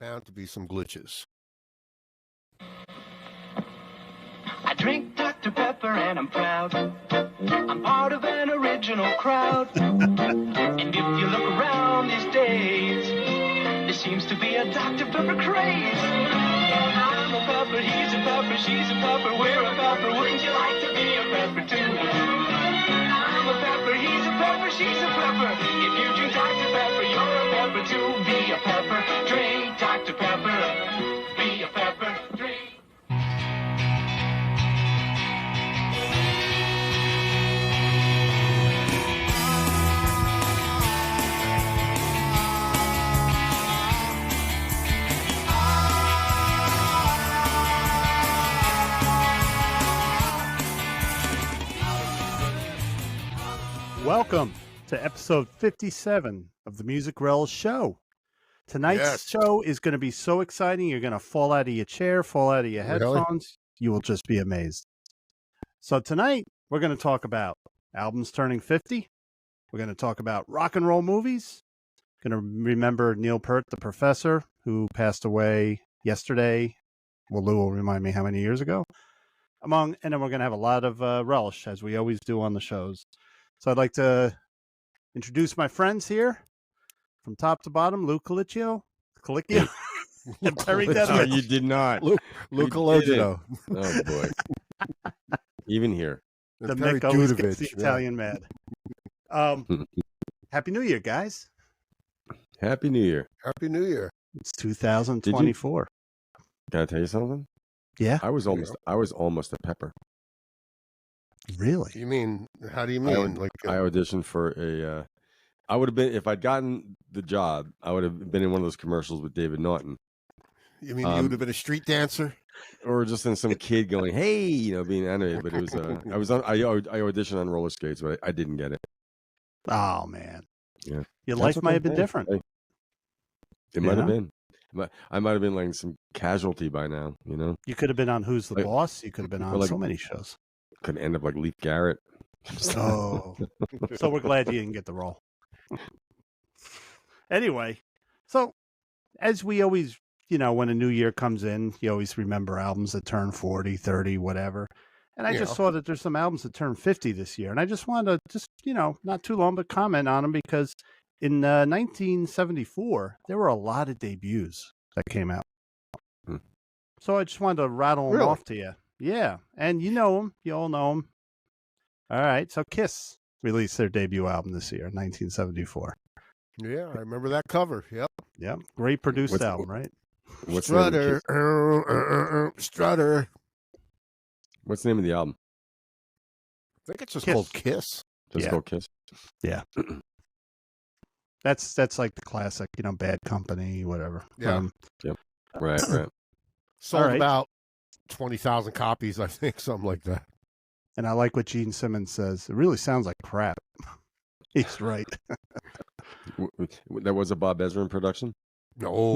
Bound to be some glitches. I drink Dr. Pepper and I'm proud. I'm part of an original crowd. And if you look around these days, there seems to be a Dr. Pepper craze. I'm a pepper, he's a pepper, she's a pepper, we're a pepper. Wouldn't you like to be a pepper too? I'm a pepper, he's a pepper, she's a pepper. If you drink Dr. Pepper, you're a pepper too. Be a pepper, drink Dr. Pepper. Be a pepper, drink. Welcome to episode 57 of the Music Relish Show. Tonight's show is going to be so exciting. You're going to fall out of your chair, fall out of your headphones. Really? You will just be amazed. So tonight, we're going to talk about albums turning 50. We're going to talk about rock and roll movies. Going to remember Neil Peart, the professor, who passed away yesterday. Well, Lou will remind me how many years ago. And then we're going to have a lot of relish, as we always do on the shows. So I'd like to introduce my friends here from top to bottom. Lou Colicchio, and Perry Dedman. No, you did not. Lou Colicchio. Oh, boy. Even here. The Mick always gets the Italian mad. Happy New Year, guys. Happy New Year. Happy New Year. It's 2024. Can I tell you something? Yeah. I was almost a pepper. Really? You mean, how do you mean? I auditioned for I would have been, if I'd gotten the job, I would have been in one of those commercials with David Naughton. You mean you would have been a street dancer? Or just in some kid going, hey, being animated. But it was, I auditioned on roller skates, but I didn't get it. Oh, man. Yeah. Your life might have been different. It might have been. I might have been like some casualty by now, You could have been on Who's the Boss. You could have been on so many shows. Could end up like Leif Garrett. Oh, so we're glad you didn't get the role. Anyway, so as we always, when a new year comes in, you always remember albums that turn 40, 30, whatever. And I just saw that there's some albums that turn 50 this year. And I just wanted to not too long, but comment on them because in 1974, there were a lot of debuts that came out. So I just wanted to rattle them off to you. Yeah, and you know them. You all know them. All right, so Kiss released their debut album this year, 1974. Yeah, I remember that cover. Yep. Great produced album, right? What's Strutter. Strutter. What's the name of the album? I think it's just Kiss. called Kiss. Just called Kiss? Yeah. That's like the classic, Bad Company, whatever. Yeah. Yep. Right. Sold about 20,000 copies, I think, something like that. And I like what Gene Simmons says. It really sounds like crap. He's right. That was a Bob Ezrin production? No.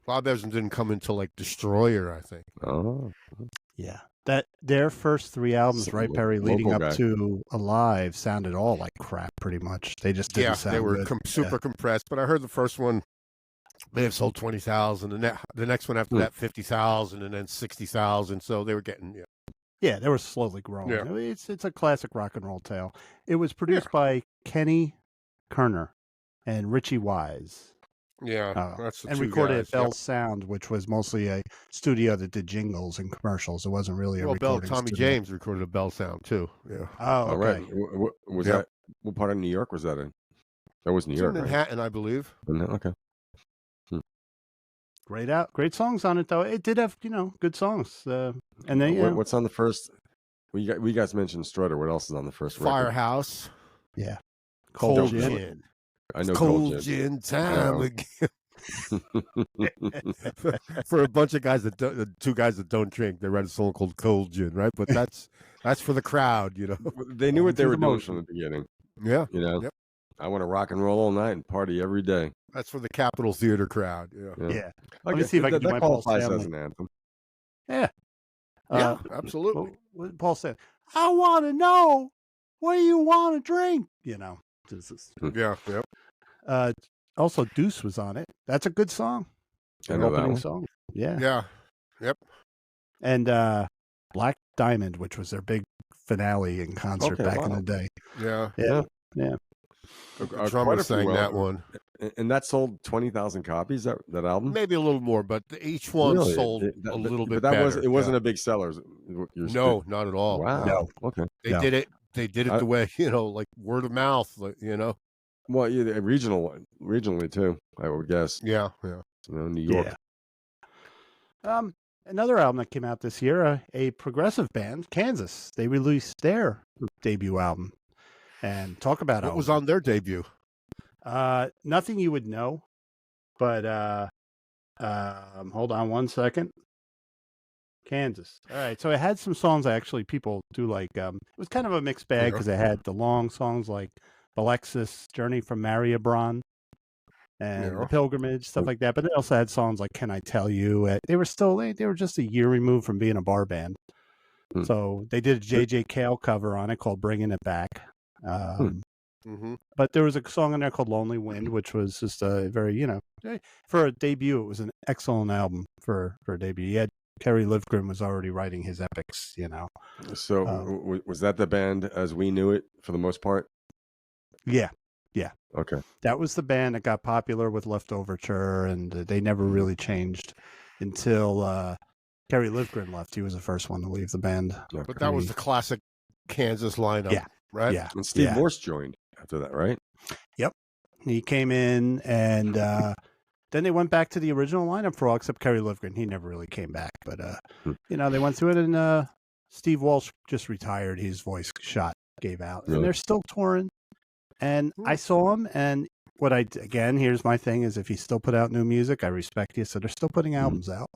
Bob Ezrin didn't come until like Destroyer, I think. Oh. Yeah. That their first three albums, right, Perry, leading up to Alive, sounded all like crap, pretty much. They just didn't sound they were good. super compressed. But I heard the first one may have sold 20,000, and the next one after that 50,000, and then 60,000. So they were getting Yeah, they were slowly growing. Yeah. It's a classic rock and roll tale. It was produced by Kenny Kerner and Richie Wise. Yeah, that's the and two recorded guys. at Bell Sound, which was mostly a studio that did jingles and commercials. It wasn't really a recording Tommy studio. James recorded at Bell Sound too. Yeah. Oh, okay. Right. Was that? What part of New York was that in? That was New York. In Manhattan, I believe. Okay. Great songs on it though. It did have good songs. And then what's on the first? We guys mentioned Strutter. What else is on the first record? Firehouse. Yeah. Cold Gin. I know Cold Gin time again. For a bunch of guys the two guys that don't drink, they write a song called Cold Gin, right? But that's for the crowd, They knew what they were doing from the beginning. Yeah. Yep. I want to rock and roll all night and party every day. That's for the Capitol Theater crowd. Yeah. Let me see if I can do my Paul Stanley. As an anthem. Yeah. Yeah, absolutely. What Paul said, I want to know what you want to drink. Yeah. Yep. Also, Deuce was on it. That's a good song. I Their know that opening one. song. Yeah. Yeah. Yep. And Black Diamond, which was their big finale in concert back in the day. Yeah. Yeah. The drummer sang that one. And that sold 20,000 copies, that album? Maybe a little more, but each one Really? Sold a little bit but that better. It wasn't a big seller. No, not at all. Wow. No. Okay. They did it the way, like word of mouth, Well, yeah, regionally too, I would guess. Yeah. New York. Yeah. Another album that came out this year, a progressive band, Kansas. They released their debut album. And talk about what was on their debut? Nothing you would know, but hold on one second. Kansas. All right, so it had some songs actually people do like. It was kind of a mixed bag because it had the long songs like Alexis, Journey from Mariabron, and The Pilgrimage, stuff like that. But it also had songs like Can I Tell You? They were just a year removed from being a bar band. So they did a J.J. Cale cover on it called Bringing It Back. But there was a song in there called Lonely Wind, which was just a very, for a debut, it was an excellent album for a debut. You had Kerry Livgren was already writing his epics, So was that the band as we knew it for the most part? Yeah. Okay. That was the band that got popular with Leftoverture, and they never really changed until Kerry Livgren left. He was the first one to leave the band. But that was the classic Kansas lineup, right? Yeah. And Steve Morse joined after that, right? Yep. He came in, and then they went back to the original lineup for all except Kerry Livgren. He never really came back, but they went through it, and Steve Walsh just retired. His voice gave out, and they're still touring. And I saw him, and here's my thing is if you still put out new music, I respect you. So they're still putting albums out,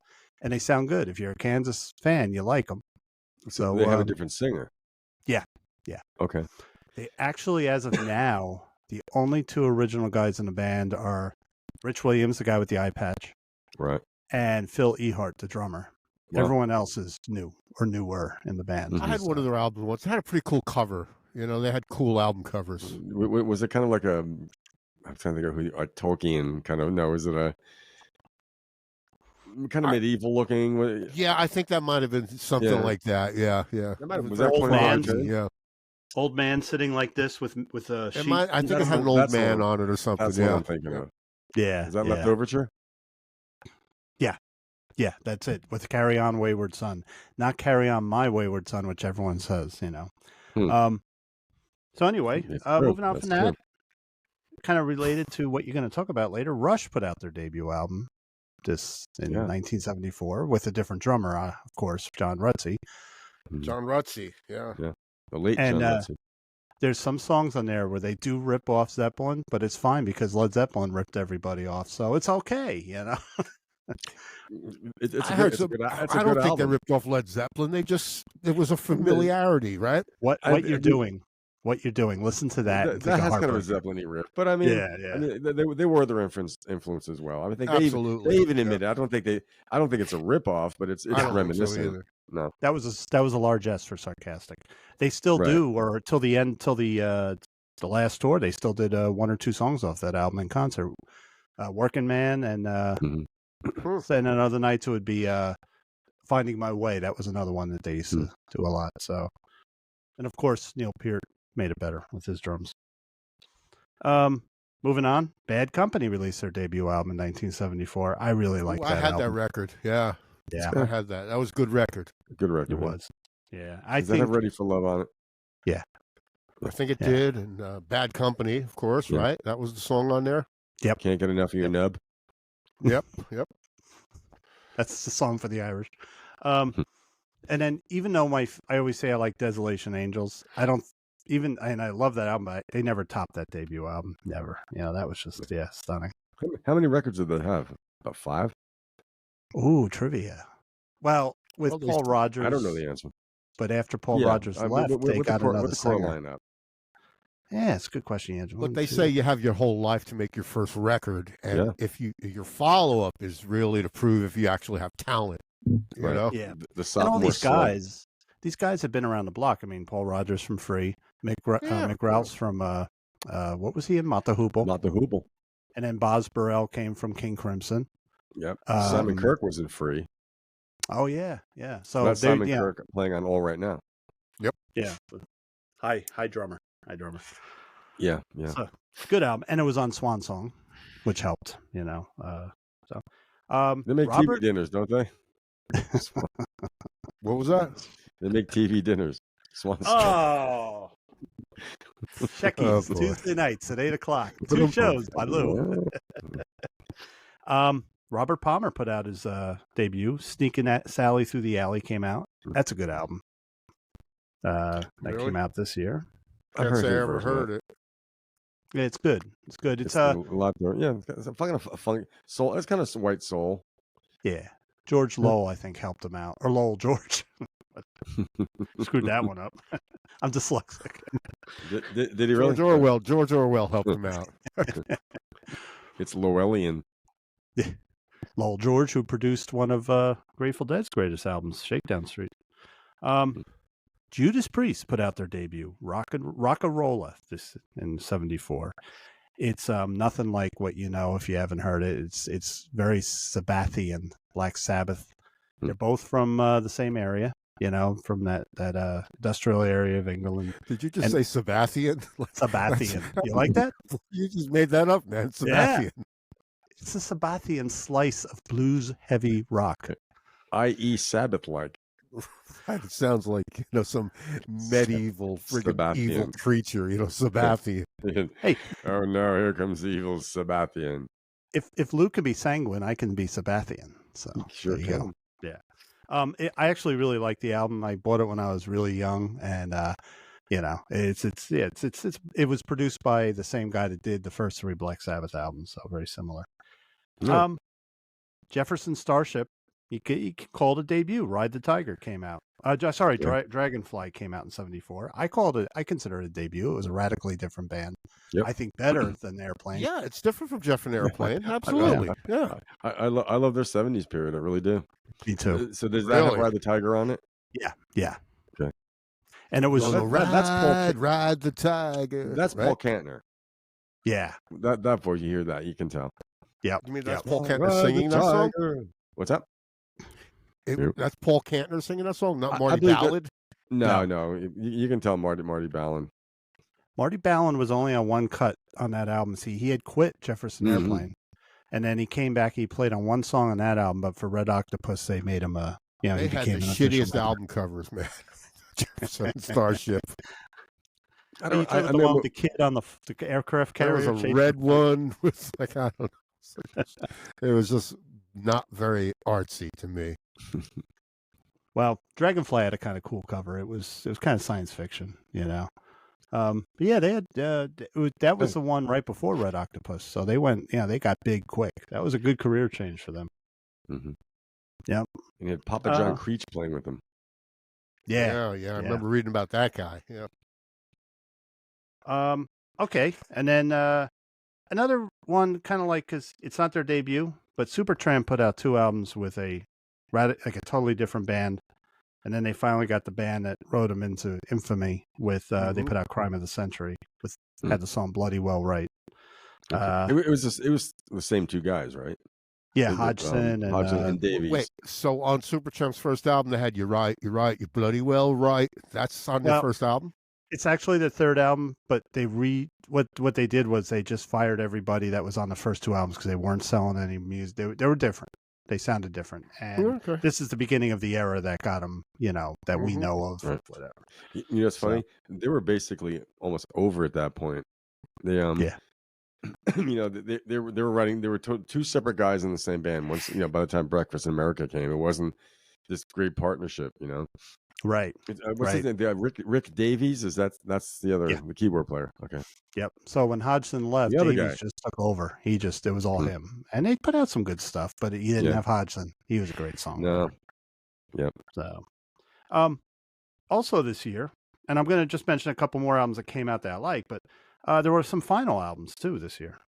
and they sound good. If you're a Kansas fan, you like them. So they have a different singer. Yeah. Okay. They actually, as of now, the only two original guys in the band are Rich Williams, the guy with the eye patch, right, and Phil Ehart, the drummer. Wow. Everyone else is new or newer in the band. I had one of their albums once. It had a pretty cool cover. They had cool album covers. Was it kind of like I'm trying to think of a Tolkien kind of? No, is it a kind of medieval looking? Yeah, I think that might have been something like that. Yeah. Was that old man? Yeah. Old man sitting like this with a sheet. I think it had an old man on it or something. That's what I'm thinking of. Yeah. Is that Leftoverture? Yeah, that's it. With Carry On Wayward Son. Not Carry On My Wayward Son, which everyone says, So anyway, moving on from that, kind of related to what you're going to talk about later, Rush put out their debut album in 1974 with a different drummer, of course, John Rutsey. John Rutsey, yeah. The late John Rutsey. There's some songs on there where they do rip off Zeppelin, but it's fine because Led Zeppelin ripped everybody off, so it's okay, I don't think they ripped off Led Zeppelin. It was a familiarity, right? What you're doing, listen to that. That has kind of a Zeppelin-y riff, but I mean, they were their influence as well. I think they even admit it. I don't think it's a rip off, but it's reminiscent. So no, that was a large S for sarcastic. They still do, or till the end, till the last tour, they still did one or two songs off that album in concert. Working Man and then another nights it would be Finding My Way. That was another one that they used to do a lot. So, and of course Neil Peart made it better with his drums. Moving on, Bad Company released their debut album in 1974. I really liked that. I had that record. Yeah, I had that. That was a good record. Good record. It was. Yeah, I think. That Ready for Love on it? Yeah, I think it did. And Bad Company, of course, right? That was the song on there. Yep. Can't get enough of your nub. Yep. That's the song for the Irish. And then even though I always say I like Desolation Angels, and I love that album, but they never topped that debut album. Never. That was just, stunning. How many records did they have? About 5? Ooh, trivia. Well, with Paul Rodgers. I don't know the answer. But after Paul Rodgers left, they got another singer. Lineup? Yeah, it's a good question, Andrew. But they say you have your whole life to make your first record, and if your follow-up is really to prove if you actually have talent. You know? Yeah. And all these guys have been around the block. I mean, Paul Rodgers from Free, Mick Rouse from what was he in? Mott the Hoople. Mott the Hoople. And then Boz Burrell came from King Crimson. Yep. Simon Kirk wasn't free. Oh yeah. So that's Simon Kirk playing on All Right Now. Yep. Yeah. Hi drummer. Yeah. So, good album, and it was on Swan Song, which helped. They make TV dinners, don't they? What was that? They make TV dinners. Swan Song. Oh. Sheckies, Tuesday nights at 8:00. 2 shows by Lou. Robert Palmer put out his debut. Sneaking at Sally Through the Alley came out. That's a good album. That came out this year. I ever heard it. Yeah, it's good. It's a lot more. Yeah, it's a fucking funky soul. It's kind of white soul. Yeah, George Lowell, I think, helped him out, or Lowell George. Screwed that one up. I'm dyslexic. Did he really? George Orwell helped him out. It's Lowellian. Lowell George, who produced one of Grateful Dead's greatest albums, Shakedown Street. Judas Priest put out their debut, Rock-a-Rolla, this in '74. It's nothing like what you know if you haven't heard it. It's very Sabbathian, Black Sabbath. They're both from the same area, from that industrial area of England. Did you just say Sabbathian? Sabbathian. You like that? You just made that up, man. Sabbathian. Yeah. It's a Sabbathian slice of blues heavy rock. I.e. Sabbath-like. It sounds like some medieval friggin' evil creature, Sabbathian. Hey, oh no, here comes the evil Sabbathian. If Luke can be sanguine, I can be Sabbathian. So sure can. Go. Yeah. I actually really like the album. I bought it when I was really young, and it was produced by the same guy that did the first 3 Black Sabbath albums, so very similar. Yeah. Jefferson Starship. He called a debut. Ride the Tiger came out. Dragonfly came out in '74. I consider it a debut. It was a radically different band. Yep. I think better than Airplane. Yeah, it's different from Jeff and Airplane. Absolutely. Yeah. I love their '70s period. I really do. Me too. So does that have Ride the Tiger on it? Yeah. Okay. And it was that's Paul. Ride the Tiger. That's Paul Kantner. Yeah. That voice, you hear that, you can tell. Yeah. You mean that's Paul Kantner singing that song? What's up? That's Paul Kantner singing that song, not Marty Ballard? No. You can tell Marty Ballard. Marty Ballard was only on one cut on that album. See, he had quit Jefferson Airplane, and then he came back. He played on one song on that album, but for Red Octopus, they made him a. They had the shittiest album covers, man. Jefferson Starship. I know the kid on the aircraft carrier. There was a red one with I don't know. It was just not very artsy to me. Well, Dragonfly had a kind of cool cover. It was kind of science fiction, But yeah, they had that was the one right before Red Octopus. So they went, they got big quick. That was a good career change for them. Mm-hmm. Yeah, and he had Papa John Creech playing with them. Yeah. I remember reading about that guy. Yeah. Okay, and then another one, kind of like, because it's not their debut, but Supertramp put out 2 albums with a totally different band, and then they finally got the band that wrote them into infamy with they put out Crime of the Century had the song Bloody Well Right. Okay. It was the same 2 guys, right? Yeah, Hodgson and Davies. Wait, so on Supertramp's first album, they had You're Right, You're Bloody Well Right. That's on their first album? It's actually the 3rd album, but they what they did was they just fired everybody that was on the first 2 albums because they weren't selling any music. They were different. They sounded different, and this is the beginning of the era that got them, that we know of. Right. Whatever. It's funny. They were basically almost over at that point. They they were writing. There were 2 separate guys in the same band. Once by the time Breakfast in America came, it wasn't this great partnership. Right. What's his name? Rick Davies. That's the other the keyboard player. Okay. Yep. So when Hodgson left, Davies just took over. It was all him, and they put out some good stuff. But he didn't have Hodgson. He was a great songwriter. No. Yep. So, also this year, and I'm going to just mention a couple more albums that came out that I like, but there were some final albums too this year.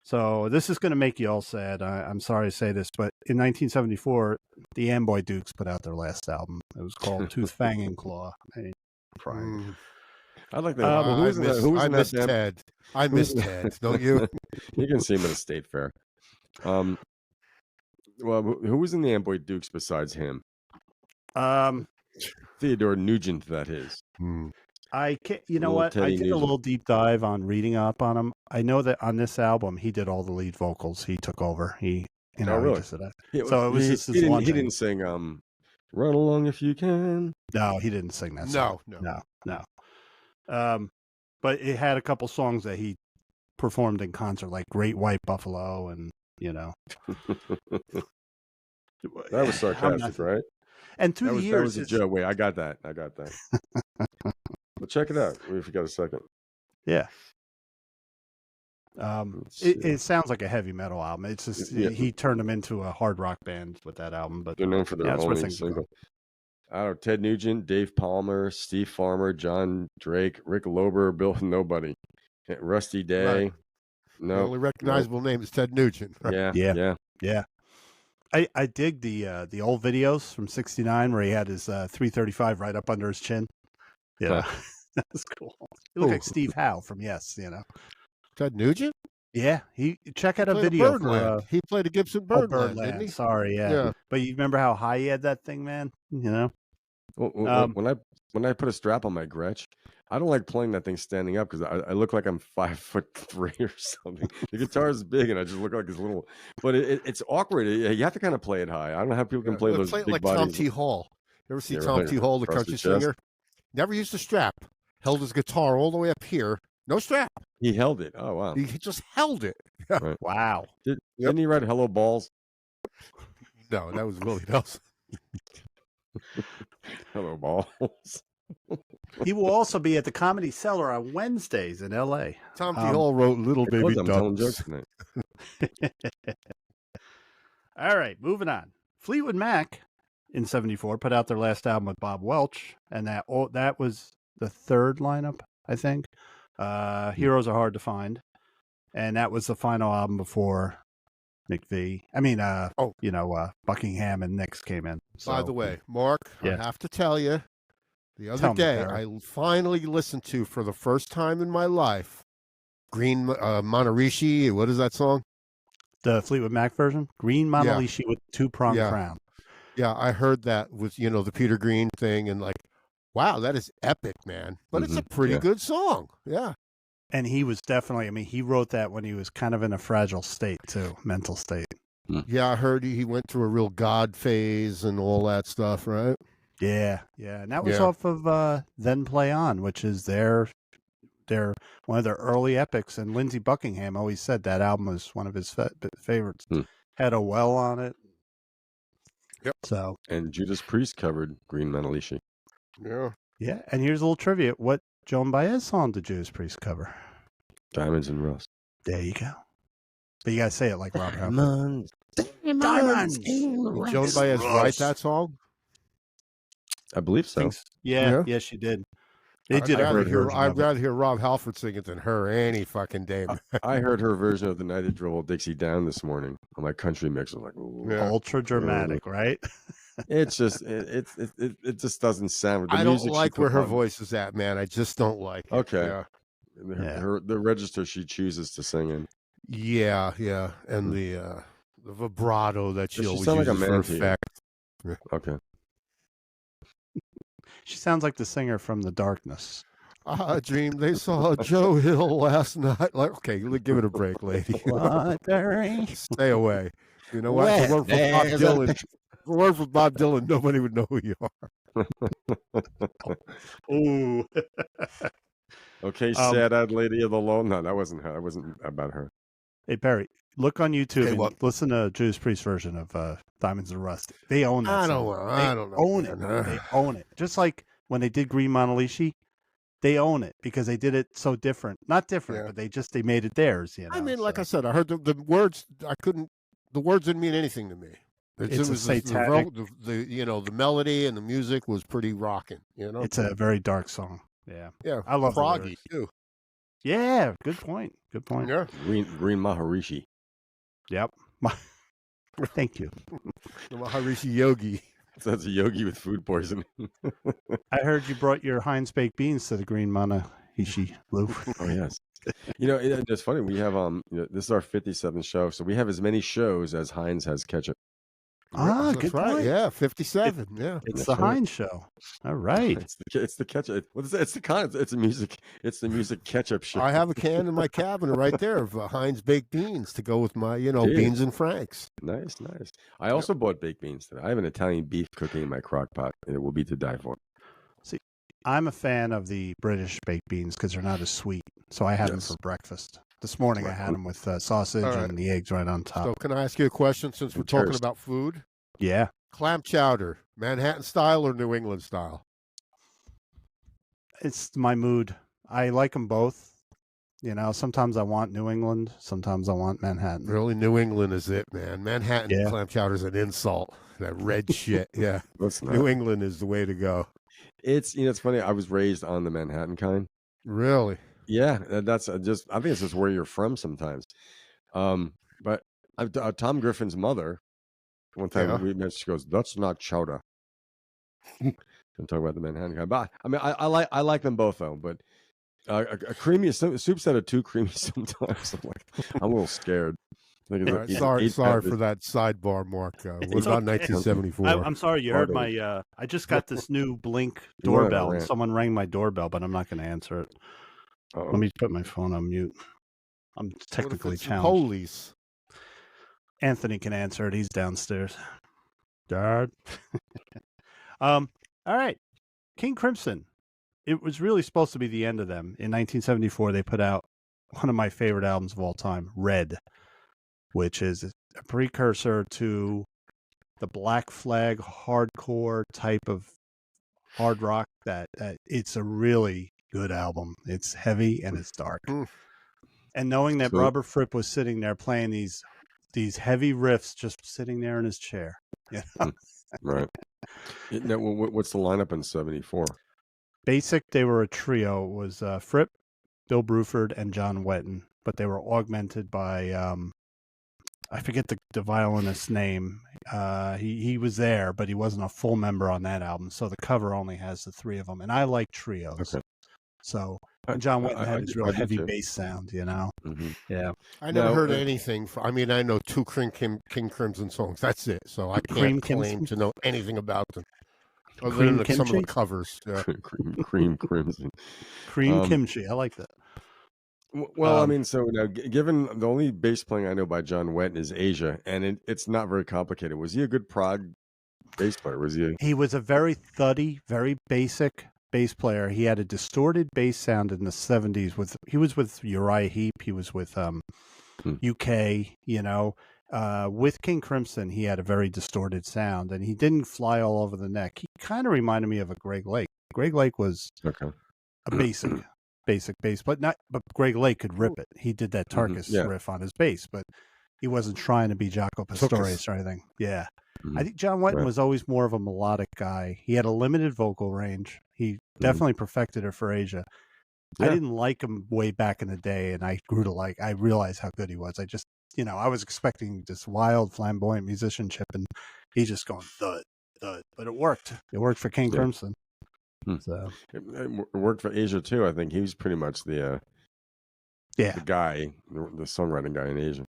So this is going to make you all sad. I'm sorry to say this, but in 1974, the Amboy Dukes put out their last album. It was called Tooth, Fang, and Claw. Crying. I'd like that. I miss Ted. I miss Ted. Don't you? You can see him at a state fair. Well, who was in the Amboy Dukes besides him? Theodore Nugent, that is. I can't. You know what? I did a little deep dive on reading up on him. I know that on this album, he did all the lead vocals. He took over. Really? He just did that. So it was just his one. He didn't sing "Run Along If You Can." No, he didn't sing that song. No. But it had a couple songs that he performed in concert, like "Great White Buffalo," and that was sarcastic, right? And through the years, that was a joke. Wait, I got that. But check it out if you got a second. Yeah. It sounds like a heavy metal album. It's just he turned them into a hard rock band with that album. But they're known for their only single. I don't know, Ted Nugent, Dave Palmer, Steve Farmer, John Drake, Rick Lober, Bill Nobody, Rusty Day. Right. No, the only recognizable name is Ted Nugent. Right? Yeah. I dig the old videos from '69 where he had his 335 right up under his chin. Yeah, that was cool. He looked like Steve Howe from Yes. Ted Nugent. Yeah, check out a video. He played a Gibson Birdland, didn't he? Sorry, yeah. But you remember how high he had that thing, man? When I put a strap on my Gretsch, I don't like playing that thing standing up because I look like I'm 5'3" or something. The guitar is big and I just look like this little. But it's awkward. You have to kind of play it high. I don't know how people can play those big like bodies. Tom T. Hall. You ever see Tom T. Hall, the country singer? Never used a strap. Held his guitar all the way up here. No strap. He held it. Oh wow. He just held it. Right. Wow. Didn't he write "Hello Balls"? No, that was Willie Nelson. Hello Balls. He will also be at the Comedy Cellar on Wednesdays in L.A. Tom T. Hall wrote "Little Baby Ducks." Telling jokes tonight. All right, moving on. Fleetwood Mac in '74 put out their last album with Bob Welch, and that was the third lineup, I think. Heroes Are Hard to Find, and that was the final album before McVie. Buckingham and Nix came in. So, by the way, Mark, I have to tell you, the other day I finally listened to for the first time in my life Green Monterishi. What is that song? The Fleetwood Mac version, Green Monterishi with two-pronged crown. Yeah, I heard that with the Peter Green thing, and like, wow, that is epic, man. But it's a pretty good song. Yeah. And he was definitely, he wrote that when he was kind of in a fragile state too, mental state. Yeah, I heard he went through a real God phase and all that stuff, right? Yeah. And that was off of Then Play On, which is their one of their early epics. And Lindsey Buckingham always said that album was one of his favorites. Had a well on it. Yep. So. And Judas Priest covered Green Monterishi. Yeah. Yeah, and here's a little trivia. What Joan Baez song did Judas Priest cover? Diamonds and Rust. There you go. But you gotta say it like Robert Diamonds. Diamonds. Joan Baez write that song? I believe so. Yeah, she did. I'd rather hear Rob Halford sing it than her any fucking day. I heard her version of The Night It Drove Old Dixie Down this morning on my country mix. I was like, ultra dramatic, right? It's just it just doesn't sound. I don't like where her voice is at, man. I just don't like it. Okay. The register she chooses to sing in. Yeah, and the vibrato that she always uses like for effect. Okay. She sounds like the singer from The Darkness. I dreamed they saw Joe Hill last night. Like, okay, give it a break, lady. Stay away. You know what? For word from Bob Dylan, nobody would know who you are. Ooh. Okay, sad-eyed lady of the low. No, that wasn't her. That wasn't about her. Hey, Perry, look on YouTube and listen to Judas Priest version of Diamonds and Rust. They own that song. I don't know. They own it. Just like when they did Green Monterishi, they own it because they did it so different. Not different, but they made it theirs. Like I said, I heard the words. The words didn't mean anything to me. It was satanic. The melody and the music was pretty rocking. It's a very dark song. Yeah. I love Froggy too. Yeah, good point. Yeah. Green Maharishi. Yep. Thank you. The Maharishi Yogi. That's a yogi with food poisoning. I heard you brought your Heinz baked beans to the Green Manahishi, Lou. Oh yes. It's funny. We have this is our 57th show, so we have as many shows as Heinz has ketchup. Ah, That's good right. point. Yeah, 57. Yeah, It's the Heinz show. All right. It's the ketchup. It's the music ketchup show. I have a can in my cabinet right there of Heinz baked beans to go with my, beans and Franks. Nice. I also bought baked beans today. I have an Italian beef cooking in my crock pot, and it will be to die for. See, I'm a fan of the British baked beans because they're not as sweet. So I had them for breakfast. This morning I had them with sausage and the eggs right on top. So can I ask you a question since we're talking about food? Yeah. Clam chowder, Manhattan style or New England style? It's my mood. I like them both. Sometimes I want New England. Sometimes I want Manhattan. Really, New England is it, man. Manhattan clam chowder is an insult. That red shit. Yeah. New England is the way to go. It's funny. I was raised on the Manhattan kind. Really? Yeah, that's I think it's just where you're from sometimes. But Tom Griffin's mother, one time we met, she goes, "That's not chowder." I'm talking about the Manhattan kind. But I mean, I like them both though. But a creamy soup's that are too creamy sometimes. I'm a little scared. Right, sorry for that sidebar, Mark. What about 1974? I'm sorry, you heard my. I just got this new Blink doorbell. Someone rang my doorbell, but I'm not going to answer it. Let me put my phone on mute. I'm technically challenged. Police. Anthony can answer it. He's downstairs. Dad. All right. King Crimson. It was really supposed to be the end of them. In 1974, they put out one of my favorite albums of all time, Red, which is a precursor to the Black Flag hardcore type of hard rock that it's a really good album. It's heavy and it's dark. And knowing that Robert Fripp was sitting there playing these heavy riffs, just sitting there in his chair. Right. Now, what's the lineup in 74? Basic, they were a trio. It was Fripp, Bill Bruford, and John Wetton, but they were augmented by I forget the violinist's name. He was there, but he wasn't a full member on that album. So the cover only has the three of them, and I like trios. Okay. So John Wetton had his real heavy bass sound, Mm-hmm. Yeah. I never heard anything. I know two King Crimson songs. That's it. So I can't claim to know anything about them. Other than some of the covers. Yeah. Cream Crimson. Cream Kimchi. I like that. Well, so now, given the only bass playing I know by John Wetton is Asia, and it's not very complicated. Was he a good prog bass player? Was he? He was a very thuddy, very basic bass player. He had a distorted bass sound in the 70s. He was with Uriah Heep. He was with UK. With King Crimson, he had a very distorted sound, and he didn't fly all over the neck. He kind of reminded me of a Greg Lake. Greg Lake was a basic bass, but Greg Lake could rip it. He did that Tarkus riff on his bass, but he wasn't trying to be Jaco Pastorius or anything. Yeah. I think John Wetton was always more of a melodic guy. He had a limited vocal range. He definitely perfected it for Asia. Yeah. I didn't like him way back in the day, and I grew to I realized how good he was. I just, I was expecting this wild, flamboyant musicianship, and he's just going thud, thud. But it worked. It worked for King Crimson. So it worked for Asia too. I think he was pretty much the guy, the songwriting guy in Asia.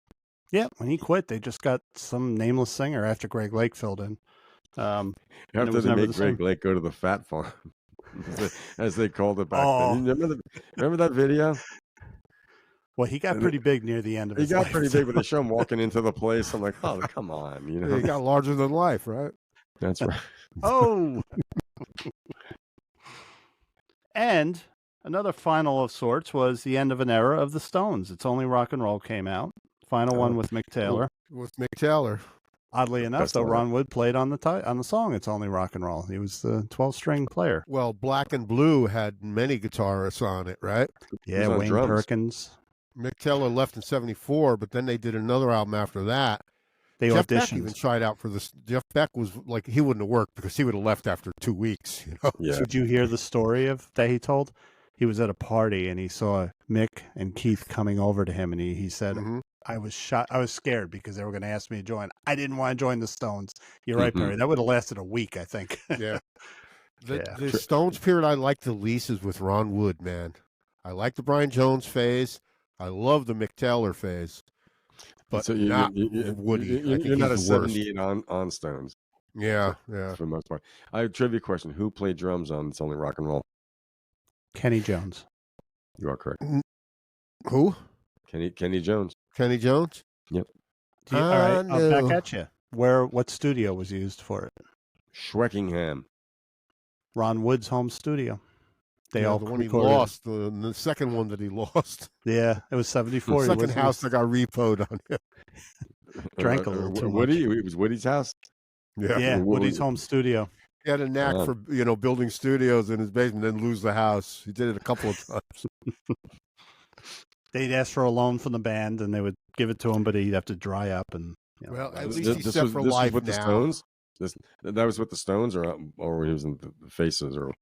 Yeah, when he quit, they just got some nameless singer after Greg Lake filled in. After they made Greg Lake go to the Fat Farm, as they called it back then. Remember that video? Well, he got pretty big near the end of his life. He got pretty big, but they show him walking into the place. I'm like, oh, come on. He got larger than life, right? That's right. Oh. And another final of sorts was the end of an era of the Stones. It's Only Rock and Roll came out. Final one with Mick Taylor. With Mick Taylor. Oddly enough, though, Ron Wood played on the song It's Only Rock and Roll. He was the 12-string player. Well, Black and Blue had many guitarists on it, right? Yeah, Wayne Perkins. Mick Taylor left in 74, but then they did another album after that. Jeff Beck even tried out for this. Jeff Beck was like, he wouldn't have worked because he would have left after 2 weeks. Yeah. Did you hear the story that he told? He was at a party and he saw Mick and Keith coming over to him, and he said, I was shot. I was scared because they were going to ask me to join. I didn't want to join the Stones. You're right, Perry. That would have lasted a week, I think. Yeah. The Stones period I like the least is with Ron Wood, man. I like the Brian Jones phase. I love the Mick Taylor phase. But so not Woody. You're not a 78 on Stones. Yeah, for the most part. I have a trivia question. Who played drums on It's Only Rock and Roll? Kenny Jones. You are correct. Who? Kenny Jones. Kenny Jones? Yep. All right, I'll back at you. What studio was used for it? Schweckingham. Ron Wood's home studio. The one he lost, the second one that he lost. Yeah, it was 74. The second house that got repoed on him. Drank a little too much. It was Woody's house? Yeah, Woody's home studio. He had a knack for building studios in his basement, then lose the house. He did it a couple of times. They'd ask for a loan from the band, and they would give it to him, but he'd have to dry up. And well, at least he's set for life with now. The Stones? That was with the Stones, or he was in the Faces, or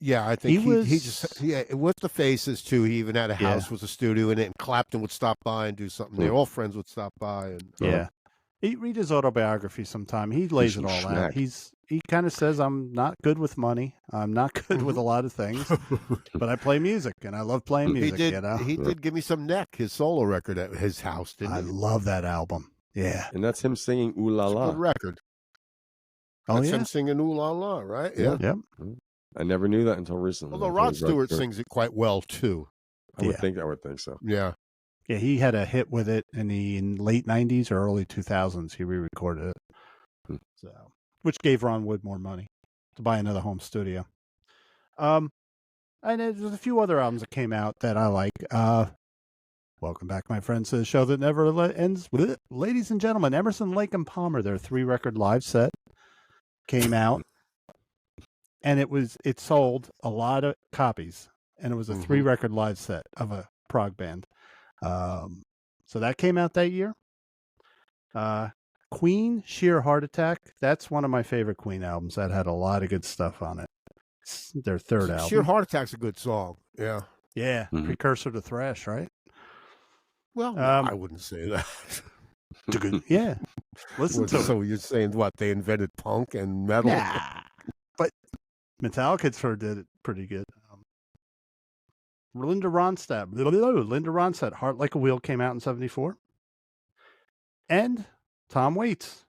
yeah, I think he just with the Faces too. He even had a house with a studio in it, and Clapton would stop by and do something. Their old friends would stop by, and read his autobiography sometime. He lays it all out. He kind of says, "I'm not good with money. I'm not good with a lot of things, but I play music, and I love playing music." He did give me some Neck, his solo record at his house. Didn't he? I love that album. Yeah, and that's him singing "Ooh La La." Good record. That's him singing "Ooh La La," right? Yeah. Yep. I never knew that until recently. Although Rod Stewart sings it quite well too. I would think so. Yeah. Yeah, he had a hit with it in the late 90s or early 2000s. He re-recorded it, which gave Ron Wood more money to buy another home studio. And there's a few other albums that came out that I like. Welcome back, my friends, to the show that never ends. Ladies and gentlemen, Emerson, Lake and Palmer, their 3-record live set came out, and it sold a lot of copies, and it was a 3-record live set of a prog band. So that came out that year. Queen, Sheer Heart Attack. That's one of my favorite Queen albums. That had a lot of good stuff on it. It's their third album. Sheer Heart Attack's a good song. Yeah. Yeah. Precursor to thrash, right? Well, I wouldn't say that. Yeah. Listen to it. So you're saying what? They invented punk and metal? Nah. But Metallica sort of did it pretty good. Linda Ronstadt, Heart Like a Wheel came out in 74. And Tom Waits,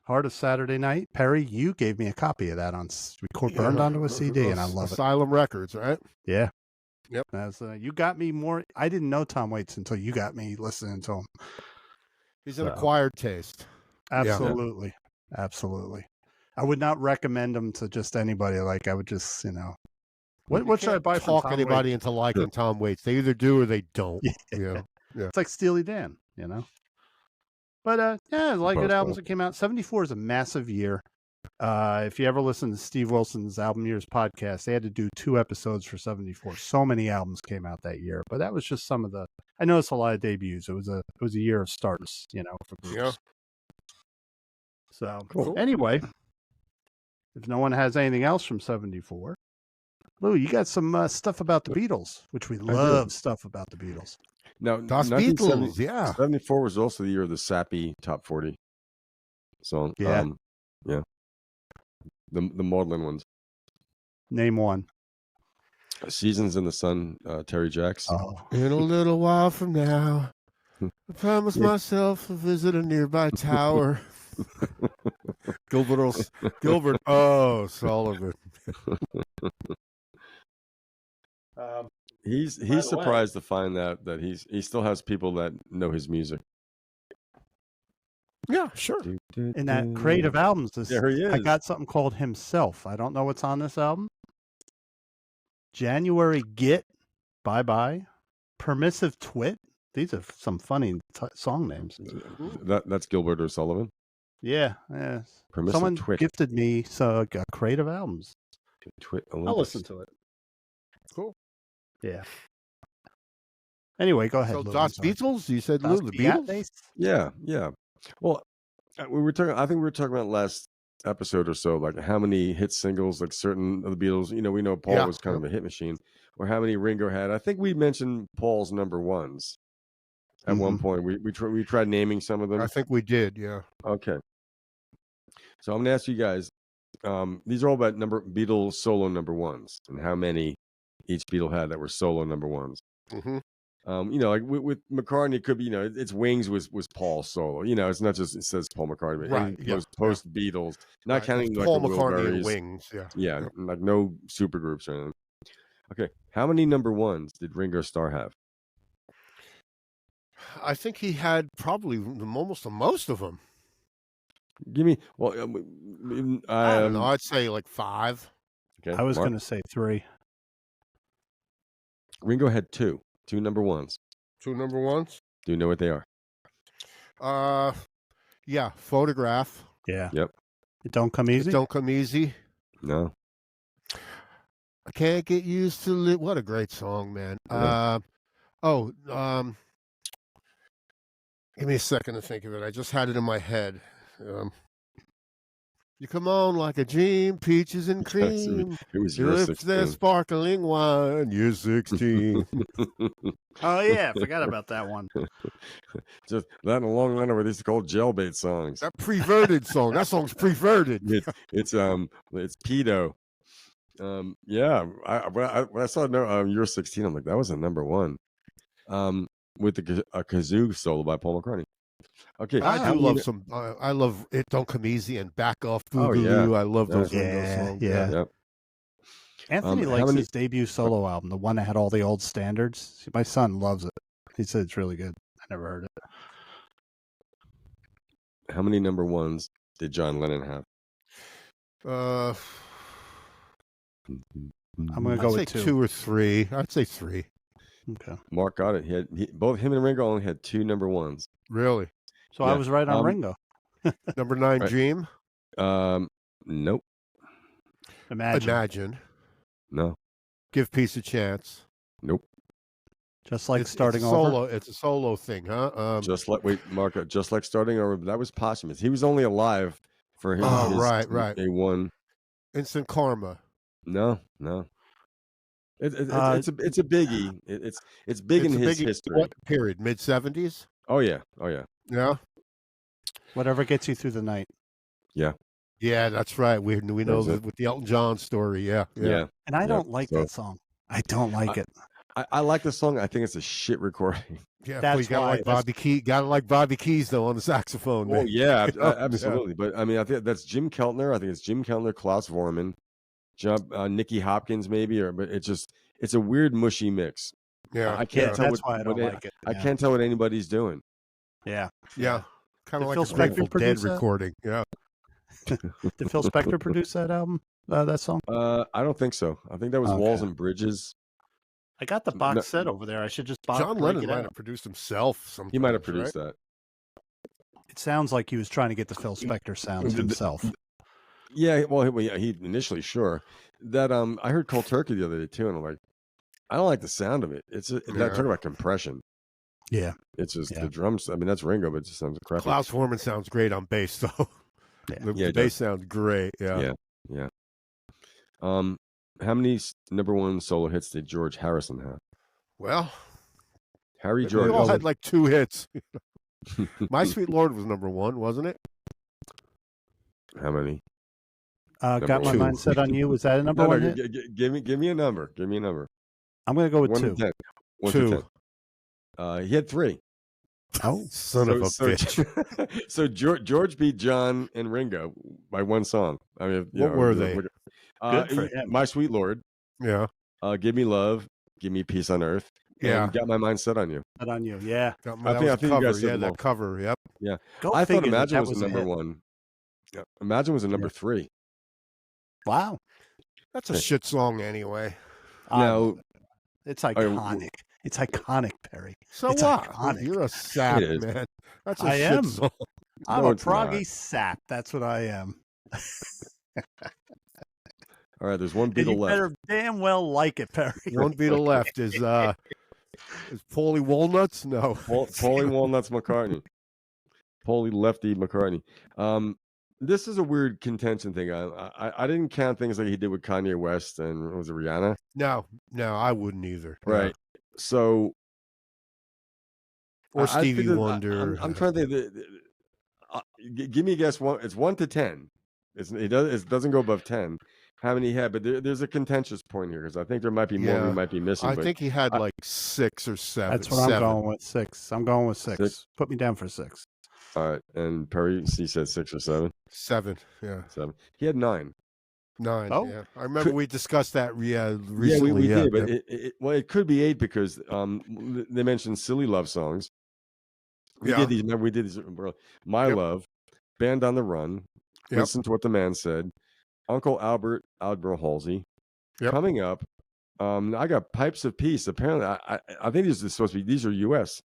Heart of Saturday Night. Perry, you gave me a copy of that burned onto a CD, and I love Asylum Records, right? Yeah. Yep. You got me more. I didn't know Tom Waits until you got me listening to him. He's an acquired taste. Absolutely. Yeah. Absolutely. I would not recommend him to just anybody. Like, I would just, What should I buy from Tom anybody Waits? into liking Tom Waits? They either do or they don't. Yeah. It's like Steely Dan, But good albums that came out. 74 is a massive year. If you ever listen to Steve Wilson's Album Years podcast, they had to do 2 episodes for 74. So many albums came out that year. But that was just some of the. I noticed a lot of debuts. It was a year of starts, for groups. Yeah. So anyway, if no one has anything else from 74. Lou, you got some stuff about the Beatles, which we love stuff about the Beatles. Now, Das Beatles, yeah. 74 was also the year of the Sappy Top 40 song. Yeah. The maudlin ones. Name one. Seasons in the Sun, Terry Jacks. Oh. In a little while from now, I promised myself to visit a nearby tower. Gilbert Sullivan. He's surprised to find that he still has people that know his music. Yeah, sure. In that creative albums, there he is. I got something called Himself. I don't know what's on this album. January Git, Bye Bye, Permissive Twit. These are some funny song names. That's Gilbert O'Sullivan. Yeah. Someone Twit. gifted me creative albums. Twit I'll listen to it. Cool. Yeah. Anyway, go ahead. So Lou, Das Beatles? You said Lou, the Beatles? Yeah. Well, we were talking. I think we were talking about last episode or so, like how many hit singles, like certain of the Beatles. We know Paul was kind of a hit machine, or how many Ringo had. I think we mentioned Paul's number ones. at one point. We tried naming some of them. I think we did. Yeah. Okay. So I'm going to ask you guys. These are all about Beatles solo number ones and how many each Beatle had that were solo number ones. Mm-hmm. Like with McCartney, it could be, it's Wings was Paul solo. It's not just it says Paul McCartney, but Right. post Beatles, not counting like Paul the McCartney and Wilburys. Wings. Yeah. Yeah, like no super groups or anything. Okay, how many number ones did Ringo Starr have? I think he had probably almost the most of them. Give me, well, I don't know. I'd say like 5. Okay, I was going to say 3. Ringo had 2 number ones. 2 number ones? Do you know what they are? Yeah, Photograph. Yeah. Yep. It Don't Come Easy? It Don't Come Easy. No. I Can't Get Used to Live. What a great song, man. Give me a second to think of it. I just had it in my head. You come on like a dream, peaches and cream. It was your your lips, they're sparkling wine. You're 16. Oh, yeah. I forgot about that one. Just that and a long line of these called jailbait songs. That perverted song. That song's perverted. It's pedo. Yeah. When I saw You're 16, I'm like, that was a number one. With a kazoo solo by Paul McCartney. Okay, I do love some. I love It Don't Come Easy and Back Off Boogaloo. Yeah. I love those Ringo songs. Yeah. Yep. Anthony likes his debut solo album, the one that had all the old standards. My son loves it. He said it's really good. I never heard it. How many number ones did John Lennon have? I'm going to go with 2. 2 or 3. I'd say 3. Okay. Mark got it. Both him and Ringo only had 2 number ones. Really? So I was right on Ringo. Number 9, right. Dream? Nope. Imagine. No. Give Peace a Chance. Nope. Just like Starting Over? It's a solo thing, huh? Just like Starting Over. That was posthumous. He was only alive for his right. A1. Instant Karma. No. It's a biggie. It's big in his history. What period? Mid-70s? Oh yeah. Yeah. Whatever Gets You Through the Night. Yeah. Yeah, that's right. We know that with the Elton John story. Yeah. And I don't like that song. I don't like it. I like the song. I think it's a shit recording. Yeah, that's Bobby Keys. Gotta like Bobby Keys though on the saxophone. Oh yeah, absolutely. But I mean, I think that's Jim Keltner. I think it's Jim Keltner, Klaus Vormann, Nicky Hopkins maybe, but it's a weird mushy mix. Yeah, I can't tell. That's why I don't like it. I can't tell what anybody's doing. Yeah. Kind of like Phil Spector Dead recording. Yeah. Did Phil Spector produce that album? That song? I don't think so. I think that was Walls and Bridges. I got the box set over there. I should just John Lennon might have produced himself. He might have produced that. It sounds like he was trying to get the Phil Spector sounds himself. Yeah, well, he initially that. I heard Cold Turkey the other day too, and I'm like, I don't like the sound of it. Talk about compression. Yeah, it's just the drums. I mean, that's Ringo, but it just sounds crappy. Klaus Vormann sounds great on bass, though. The bass sounds great. Yeah. How many number one solo hits did George Harrison have? Well, Harry George. We all had like 2 hits. My Sweet Lord was number 1, wasn't it? How many? Got My Mind Set on You. Was that a number 1 hit? Give me a number. Give me a number. I'm going to go with 1 2. To 10. 1 2. To 10. He had 3. Oh, son of a bitch! So George beat John and Ringo by 1 song. I mean, what were they? Good for him. My Sweet Lord. Yeah. Give Me Love. Give Me Peace on Earth. Yeah. And Got My Mind Set on You. Set on You. Yeah. I think you guys said that cover. Yep. Yeah. I thought Imagine was the number 1. Yeah. Imagine was a number 3. Wow. That's a shit song anyway. Now, it's iconic. It's iconic, Perry. So it's what? Iconic. You're a sap, man. That's a shit song. I'm a proggy sap. That's what I am. All right, there's one Beatle left. You better damn well like it, Perry. One Beatle left is Paulie Walnuts? No. Paulie Walnuts McCartney. Paulie Lefty McCartney. This is a weird contention thing. I didn't count things like he did with Kanye West and was it Rihanna? No, I wouldn't either. Right. So Or Stevie I'm Wonder. trying to think. Give me a guess. It's 1 to 10. It doesn't go above 10. How many he had? But there's a contentious point here because I think there might be more we might be missing. I think he had like 6 or 7. That's what I'm going with. 6. I'm going with 6. Put me down for 6. All right, and Perry, he said 6 or 7. 7, yeah. 7. He had 9. 9. Oh, yeah. I remember we discussed that. Recently. Yeah, we did. But it could be 8 because they mentioned silly love songs. We did these. Remember, we did these. My Love, Band on the Run. Listen to What the Man Said. Uncle Albert Halsey. Coming up, I got Pipes of Peace. Apparently, I think these are supposed to be. These are U.S.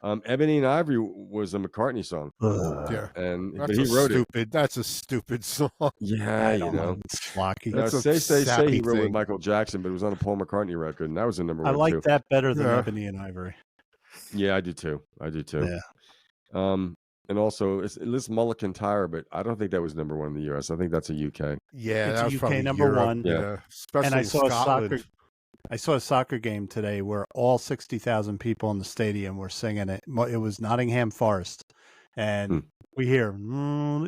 Ebony and Ivory was a McCartney song. But he wrote it. That's a stupid song. Yeah, you know, schlocky. Say he wrote with Michael Jackson, but it was on a Paul McCartney record, and that was the number 1. I like that better than Ebony and Ivory. Yeah, I do too. Yeah. And also it's Mullah Tire, but I don't think that was number 1 in the US. I think that's a UK. Yeah, it's that was UK probably number Europe, 1. Yeah, especially and I saw Scotland. I saw a soccer game today where all 60,000 people in the stadium were singing it. It was Nottingham Forest, and we hear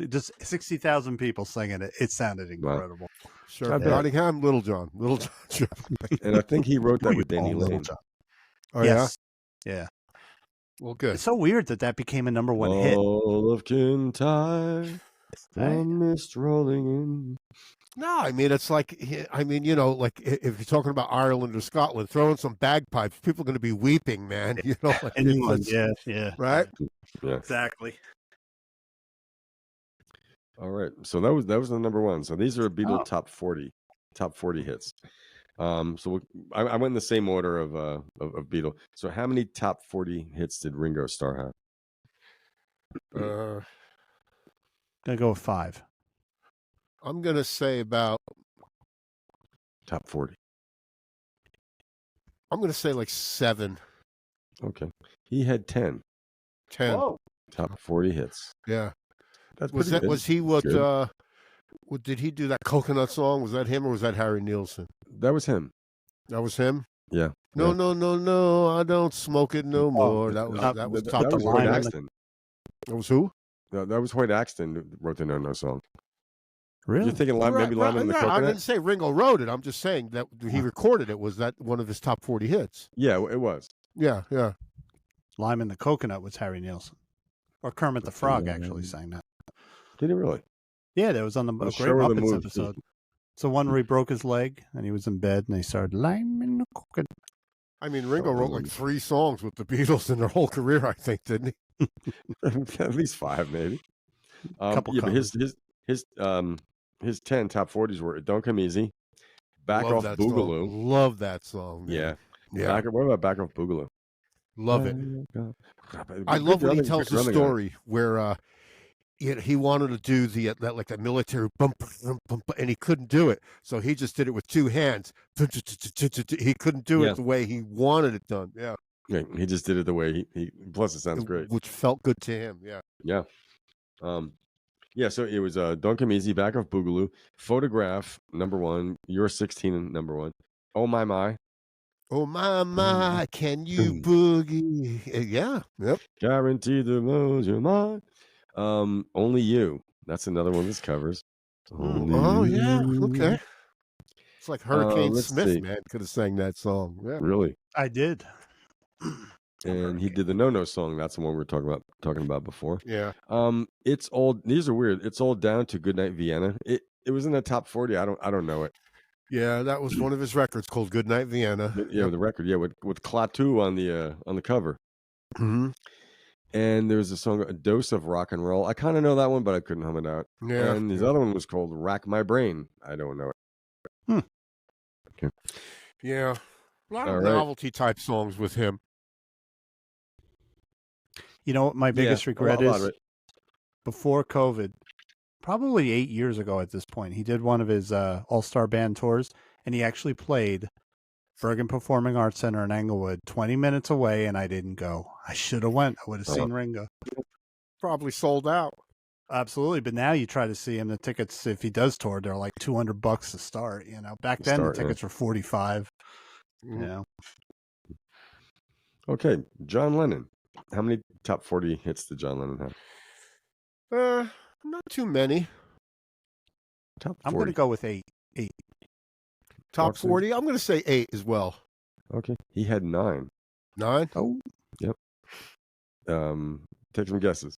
just 60,000 people singing it. It sounded incredible. Wow. Sure, Nottingham, Little John. And I think he wrote that with Danny Lane. Oh yes. Yeah. Well, good. It's so weird that became a number 1 hit. All of Kintyre, the mist rolling in. No, I mean, it's like, you know, like if you're talking about Ireland or Scotland, throwing some bagpipes, people are going to be weeping, man. You know, like yeah. Right? Yeah. Exactly. All right. So that was the number 1. So these are Beatles top 40 hits. So I went in the same order of Beatle. So how many top 40 hits did Ringo Starr have? Gonna go with 5. I'm gonna say about top 40. I'm gonna say like 7. Okay, he had 10. 10. Whoa. Top 40 hits. Yeah. That's was that good. Was he what did he do that coconut song? Was that him or was that Harry Nilsson? That was him. That was him? Yeah. No, I don't smoke it no more. That was Hoyt Axton. That was who? No, that was Hoyt Axton who wrote the No song. Really? You're thinking maybe Lime in the Coconut? I didn't say Ringo wrote it. I'm just saying that he recorded it. Was that one of his top 40 hits? Yeah, it was. Yeah. Lime in the Coconut was Harry Nilsson. Or Kermit the Frog actually sang that. Did he really? Yeah, that was on the Great Muppets episode. It's the one where he broke his leg and he was in bed and they started Lime in the Coconut. I mean, Ringo wrote like 3 songs with the Beatles in their whole career, I think, didn't he? At least 5, maybe. Couple but his 10 top 40s were Don't Come Easy, Back Off Boogaloo. Love that song. Man. Yeah. What about Back Off Boogaloo? Love it. I love when he tells the story where he wanted to do that military bump, and he couldn't do it, so he just did it with 2 hands. He couldn't do it the way he wanted it done. Yeah, he just did it the way he. Plus, it sounds great, which felt good to him. Yeah. So it was Don't Come Easy, Back Off Boogaloo, Photograph, number 1, You're 16, number 1, Oh My. Oh my, can you boogie? Yeah, yep. Guaranteed to lose your mind. Only You. That's another one of his covers. Yeah, okay. It's like Hurricane Smith, see. Man, could have sang that song. Yeah. Really? I did. And he did the No song. That's the one we were talking about before. Yeah. It's all. These are weird. It's all down to Goodnight Vienna. It was in the top 40. I don't know it. Yeah, that was one of his records called Goodnight Vienna. Yeah, the record. Yeah, with Klaatu on the cover. Mm-hmm. And there's a song, A Dose of Rock and Roll. I kind of know that one, but I couldn't hum it out. Yeah. And his other one was called Rack My Brain. I don't know it. Okay. Yeah. A lot of novelty type songs with him. You know what my biggest regret is? Before COVID, probably 8 years ago at this point, he did one of his all-star band tours, and he actually played Bergen Performing Arts Center in Englewood, 20 minutes away, and I didn't go. I should have went. I would have seen Ringo. Probably sold out. Absolutely, but now you try to see him. The tickets, if he does tour, they're like $200 to start. You know, back then the tickets were $45. Mm-hmm. You know. Okay, John Lennon. How many top 40 hits did John Lennon have? Not too many. Top 40. I'm going to go with 8. Top 40? I'm going to say 8 as well. Okay. He had 9. 9? Oh. Yep. Take some guesses.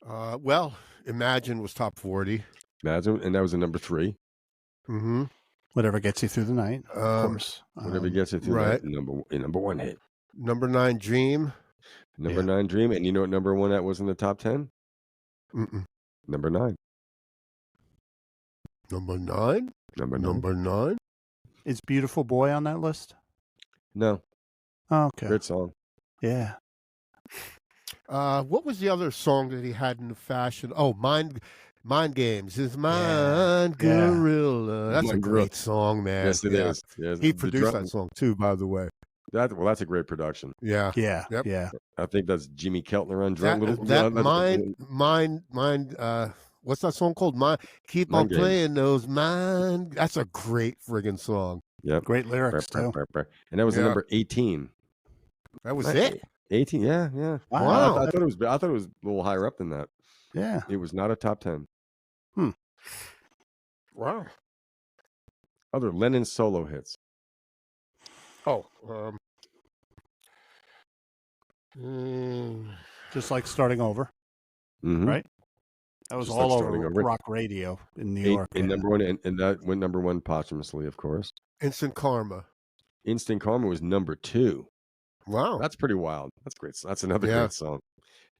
Well, Imagine was top 40. Imagine, and that was a number 3. Mm-hmm. Whatever gets you through the night, of course. Whatever gets you through right. the night, number 1 hit. Number 9, Dream. Number 9, Dream. And you know what number 1 that was in the top 10? Mm-mm. Number 9. Number 9? Number 9? Is Beautiful Boy on that list? No. Oh, okay. Great song. Yeah. What was the other song that he had in the fashion? Oh, Mind Games. His Mind Gorilla. That's a great song, man. Yes, it is. Yes. He produced that song too, by the way. That's a great production. Yeah. Yeah. Yep. Yeah. I think that's Jimmy Keltner on drum. What's that song called? Keep on playing those mind. That's a great friggin' song. Yep. Great lyrics too. And that was the number 18. That was it? 18, yeah. Wow. I thought it was a little higher up than that. Yeah. It was not a top 10. Wow. Other Lennon solo hits. Oh. Just like Starting Over. Mm-hmm. Right? That was Just all like over rock radio in New York. And number 1, and that went number 1 posthumously, of course. Instant Karma. Instant Karma was number 2. Wow. That's pretty wild. That's great. That's another great song.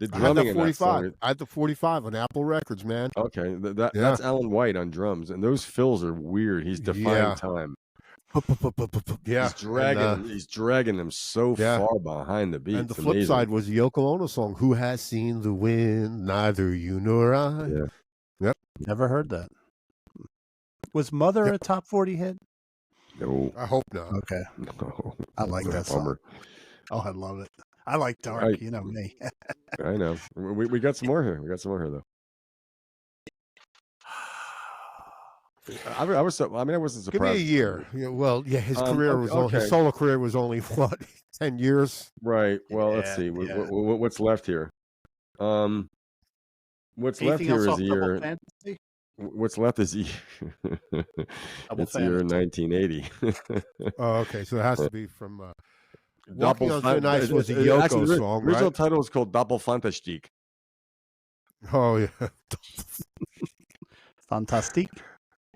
The I had drumming the in that 45. song. I had the 45 on Apple Records, man. Okay. That's Alan White on drums. And those fills are weird. He's defying time. Yeah. He's dragging them so far behind the beat. And the flip side was the Yoko Ono song, Who Has Seen the Wind? Neither you nor I. Yeah. Yep. Never heard that. Was Mother a top 40 hit? No. I hope not. Okay. No. I like that song. Oh, I love it. I like dark, you know me. I know. We got some more here. Though. I wasn't surprised. Give me a year. His career was his solo career was only what 10 years. Right. Well, let's see. What's left here? What's left here is a year. What's left is year. It's the year 1980. Oh, okay. So it has to be from. Walking on Thin Ice was a Yoko song, right? Original title was called Doppelfantastique. Oh yeah. Fantastique.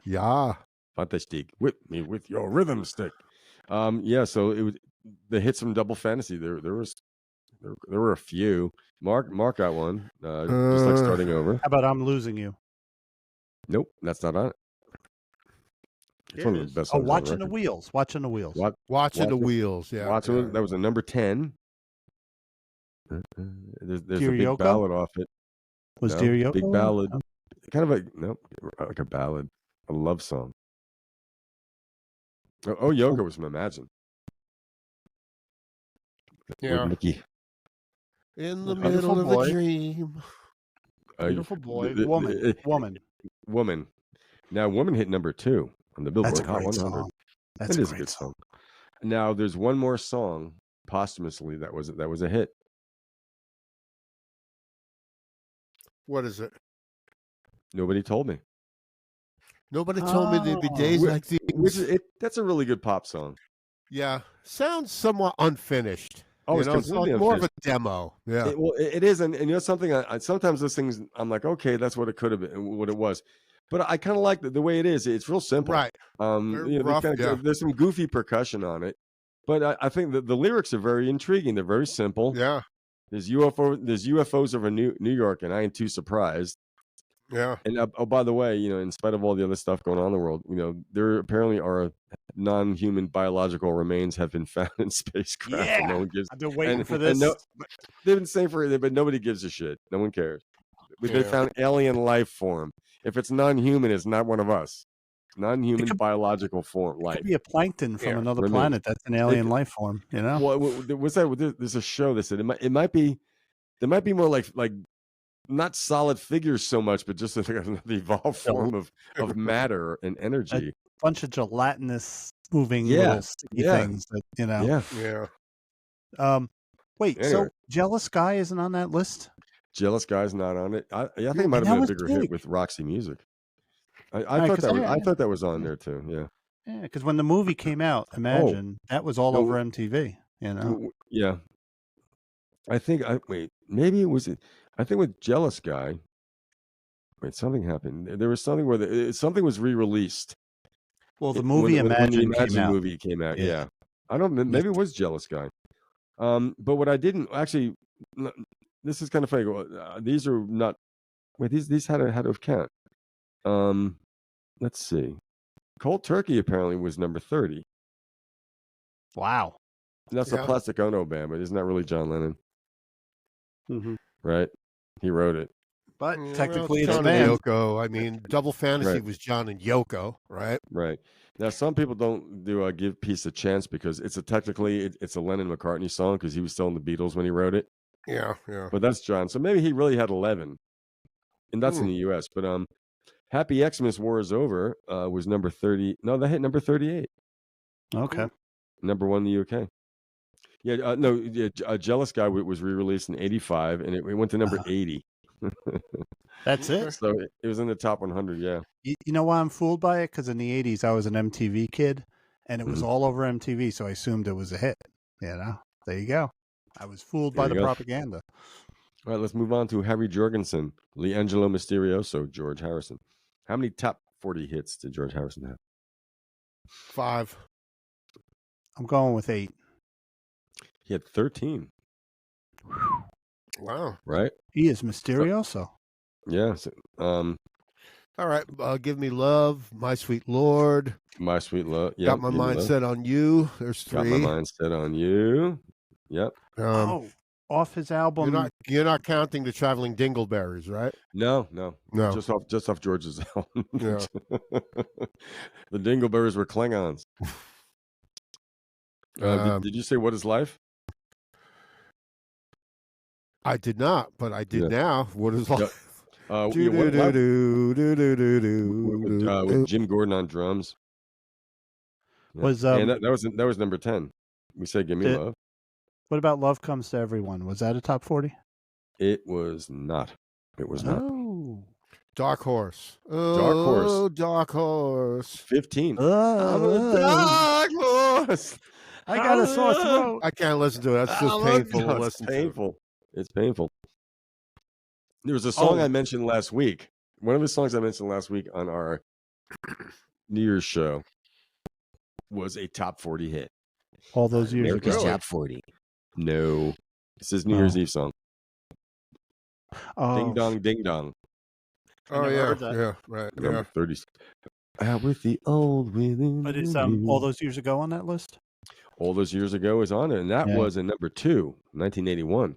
Yeah. Fantastique. Whip me with your rhythm stick. So it was the hits from Double Fantasy. There were a few. Mark got one. Just like Starting Over. How about I'm Losing You? Nope, that's not on it. It's one of the best songs. Watching the Wheels. Watching the Wheels. Watching the Wheels. Yeah. That was a number 10. There's Dear a big Yoko? ballad off it. Was Dear Yoko? Big ballad. Kind of like a ballad. A love song. Oh, Yoko was from Imagine. Yeah. With Mickey. In the middle of a dream. Beautiful boy. Woman. Now, Woman hit number 2 on the Billboard Hot 100. Song. That is a good song. Now, there's one more song posthumously that was a hit. What is it? Nobody told me. Nobody told me there'd be days like these. That's a really good pop song. Yeah. Sounds somewhat unfinished. Oh, it's more of a demo. Yeah. It is. And you know something? Sometimes those things, I'm like, okay, that's what it could have been, what it was. But I kind of like the way it is. It's real simple. Right. There's some goofy percussion on it. But I think that the lyrics are very intriguing. They're very simple. Yeah. There's UFOs over New York, and I ain't too surprised. Yeah. And by the way, in spite of all the other stuff going on in the world, there apparently are non-human biological remains have been found in spacecraft. Yeah. And no one gives. I've been waiting for this. They've been saying for it, but nobody gives a shit. No one cares. They found alien life form. If it's non-human, it's not one of us. Non-human biological form life. It could be a plankton from another planet. That's an alien life form. Well, what's that? There's a show that said it might be. There might be more like not solid figures so much, but just the evolved form of matter and energy. A bunch of gelatinous moving little sticky things that. Yeah. Wait, Anyway. so Jealous Guy isn't on that list? Jealous Guy's not on it. I think it might have been a bigger hit with Roxy Music. I thought that was on there too. Yeah. Yeah, because when the movie came out, Imagine, that was all over MTV. You know. Yeah. I think maybe it was. I think with Jealous Guy. Wait, something happened. There was something where something was re-released. Well, the movie Imagine movie came out. Yeah. I don't. Maybe it was Jealous Guy. But what I didn't actually. This is kind of funny. These are not. Wait, these had to count. Let's see. Cold Turkey apparently was number 30. Wow. That's a Plastic Ono band, but isn't that really John Lennon? Mm-hmm. Right? He wrote it. But technically it's John and Yoko. I mean, Double Fantasy was John and Yoko, right? Right. Now, some people don't do Give Peace a Chance because it's a Lennon-McCartney song because he was still in the Beatles when he wrote it. Yeah, yeah. But that's John. So maybe he really had 11. And that's in the U.S. But Happy Xmas War is Over was number 30. No, that hit number 38. Okay. Number 1 in the UK. Yeah, Jealous Guy was re-released in 85, and it went to number 80. That's it? So it was in the top 100, yeah. You know why I'm fooled by it? Because in the 80s, I was an MTV kid, and it was all over MTV, so I assumed it was a hit. You know? There you go. I was fooled by the propaganda. All right, let's move on to Harry Jorgensen, Leangelo Misterioso, George Harrison. How many top 40 hits did George Harrison have? 5. I'm going with 8. He had 13. Wow. Right? He is Misterioso. Yeah. So, all right. Give Me Love, My Sweet Lord. My Sweet Love. Yeah. Got My Mind Set on You. There's 3. Got My Mind Set on You. Yep. Off his album. You're not counting the Traveling Dingleberries, right? No. Just off George's album. Yeah. The Dingleberries were Klingons. Did you say What Is Life? I did not, but I did now. What is life? With Jim Gordon on drums. Yeah. And that was number 10. We said Give Me Love. What about Love Comes to Everyone? Was that a top 40? It was not. It was not. Dark Horse. Dark Horse. 15. I'm a dark horse. I got a sore throat. I can't listen to it. That's just painful to listen to. It's painful. There was a song I mentioned last week. One of the songs I mentioned last week on our New Year's show was a top 40 hit. All those years ago. Top 40. No. It's his New Year's Eve song. Ding Dong, Ding Dong. Oh, yeah, right. Number 30. Out with the old within. But it's All Those Years Ago on that list? All Those Years Ago is on it, and that was in number 2, 1981.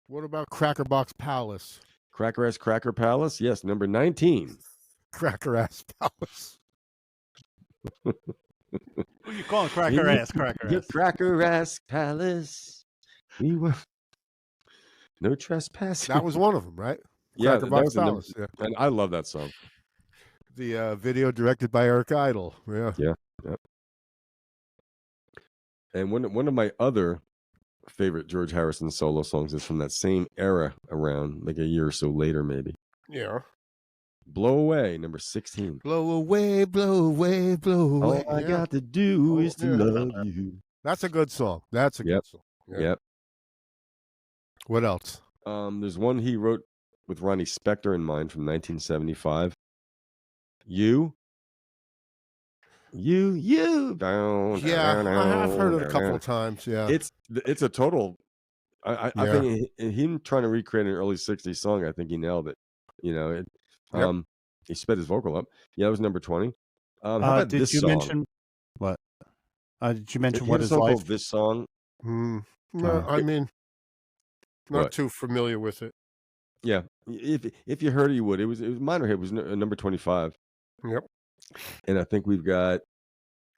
What about Cracker Box Palace? Cracker Ass Cracker Palace? Yes, number 19. Cracker Ass Palace. What are you calling Cracker Ass Cracker Ass? Cracker Ass Palace. We were no trespassing. That was one of them, right? Yeah, Cracker Box Palace. Yeah. And I love that song. The video directed by Eric Idle. Yeah. And one of my other favorite George Harrison solo songs is from that same era, around like a year or so later, maybe. Yeah. Blow Away, number 16. Blow away, blow away, blow away. All I got to do is to love you. That's a good song. That's a good song. Yep. What else? There's one he wrote with Ronnie Spector in mind from 1975. You. Down. Yeah, I have heard it a couple of times. Yeah, it's a total. I think him trying to recreate an early '60s song. I think he nailed it. You know, he sped his vocal up. Yeah, that was number 20. How about did this you song? mention what? Did you mention What Is Life? Life? This song. No, I mean, not too familiar with it. Yeah, if you heard it, you would. It was minor hit. It was number 25. Yep. And I think we've got.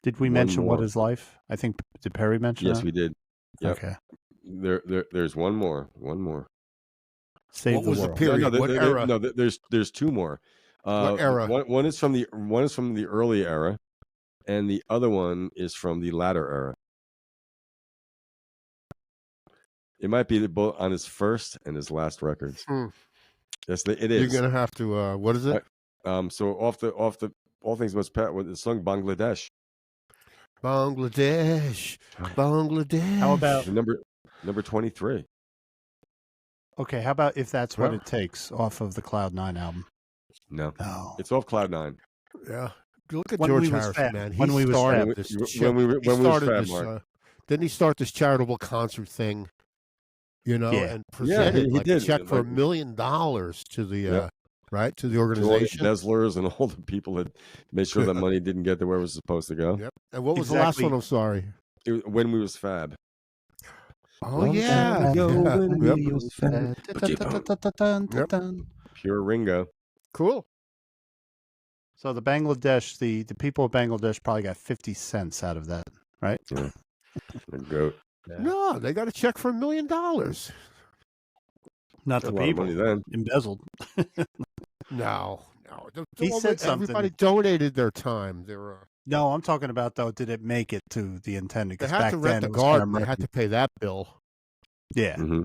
Did we mention What Is Life? I think did Perry mention? Yes, that? we did. Yep. Okay. There's one more. Save what the was world. the period? What era? No, there's two more. What era? One is from the early era, and the other one is from the latter era. It might be both on his first and his last records. Yes, it is. You're gonna have to. What is it? So off the all things must pass with the song Bangladesh. Bangladesh. How about number 23? Okay, how about If That's What It Takes off of the Cloud 9 album? No. No. It's off Cloud 9. Yeah. Look at When George We Was Harrison, Fab. man. He When We Was started Fab. this. When we was Fab, this. Mark. Didn't he start this charitable concert thing? You know, Yeah. and presented he like did. a check for Like- $1 million to the Yep. right to the To all the organization. embezzlers and all the people that made sure that money didn't get to where it was supposed to go. Yep. And what was the last one? I'm sorry. When we was Fab. Oh Long yeah. time ago, Yeah. when Yep. we was Fab. Pure Ringo. Cool. So the Bangladesh, the people of Bangladesh probably got 50 cents out of that, right? Yeah. The goat. No, they got a check for $1 million. Not That's the a lot of people money then. embezzled. No. He said something. Everybody donated their time. They were. No, I'm talking about, though, did it make it to the intended? They Because had back to then rent the it was kind of garden. They had to pay that bill. Yeah. Mm-hmm.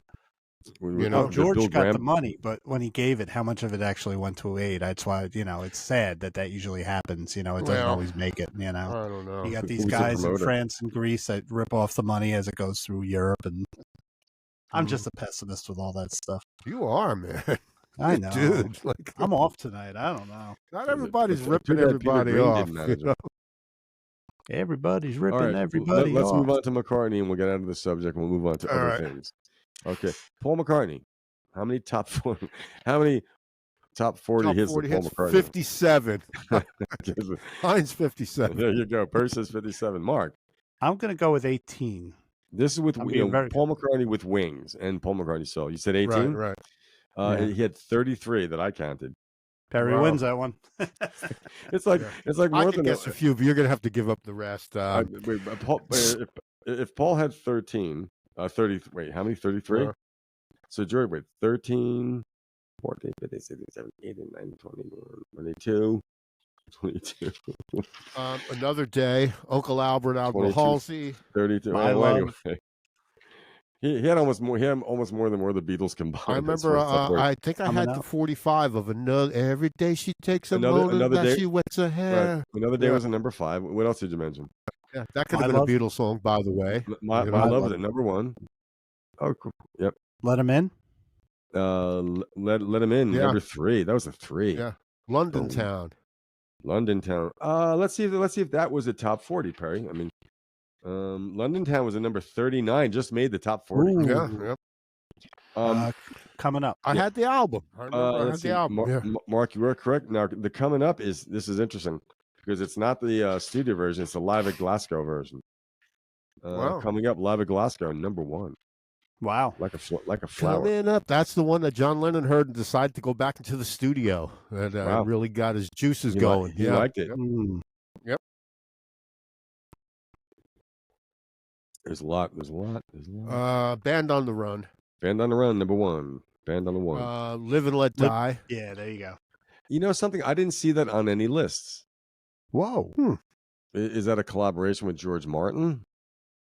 You know, Oh, George Bill got Graham- the money, but when he gave it, how much of it actually went to aid? That's why, it's sad that usually happens. It doesn't Well, always make it, I don't know. You got Who these was the guys in promoter? France and Greece that rip off the money as it goes through Europe, and I'm just a pessimist with all that stuff. You are, man. I know. Dude, like, I'm off tonight. I don't know. not everybody's Too ripping bad Peter everybody Green off. didn't manage you know? Everybody's All ripping right, everybody let's off. move on to McCartney and we'll get out of the subject and we'll move on to All other right. things. Okay. Paul McCartney. How many top 40 Top hits 40 did Paul hits, McCartney? 57. Mine's 57. There you go. Perry says 57. Mark. I'm going to go with 18. This is with I'm being very Paul McCartney with Wings and Paul McCartney solo. You said 18? Right. Yeah. He had 33 that I counted. Perry Wow. wins that one. It's like I more can than guess a few, but you're going to have to give up the rest. wait, Paul, if Paul had 13, 30. Wait, how many? 33. So George, wait, 13, 14, 15, 16, 17, 18, 19, 21, 22. 22. Another day. Uncle Albert, Alberto 22. Halsey. 32. My Well, love. anyway. He had almost more. He had almost more than more the Beatles combined. I remember. I think I Coming had the out. 45 of another. Every day she takes a Another moment that day- she wets her hair. Right. Another day Yeah. was a number 5. What else did you mention? Yeah, that could My have been Love. a Beatles song, by the way. My You know, Love was at number 1. Oh, cool. Yep. Let him in. Let him in. Yeah. Number 3. That was a 3. Yeah. London Oh. Town. London Town. Let's see if that was a top 40, Perry. I mean, London Town was a number 39. Just made the top 40. Ooh. Yeah. Coming up. I had the album. I remember I had Let's see. the album. Mark, you are correct. Now the coming up is interesting because it's not the studio version; it's the live at Glasgow version. Wow. Coming up, live at Glasgow, number 1, Wow. like a flower. Coming up. That's the one that John Lennon heard and decided to go back into the studio. And Wow. really got his juices He going. He yeah. liked it. Mm. There's a lot. Band on the Run. Band on the Run, number 1. Band on the One. Live and Let Die. Yeah, there you go. You know something? I didn't see that on any lists. Whoa. Is that a collaboration with George Martin?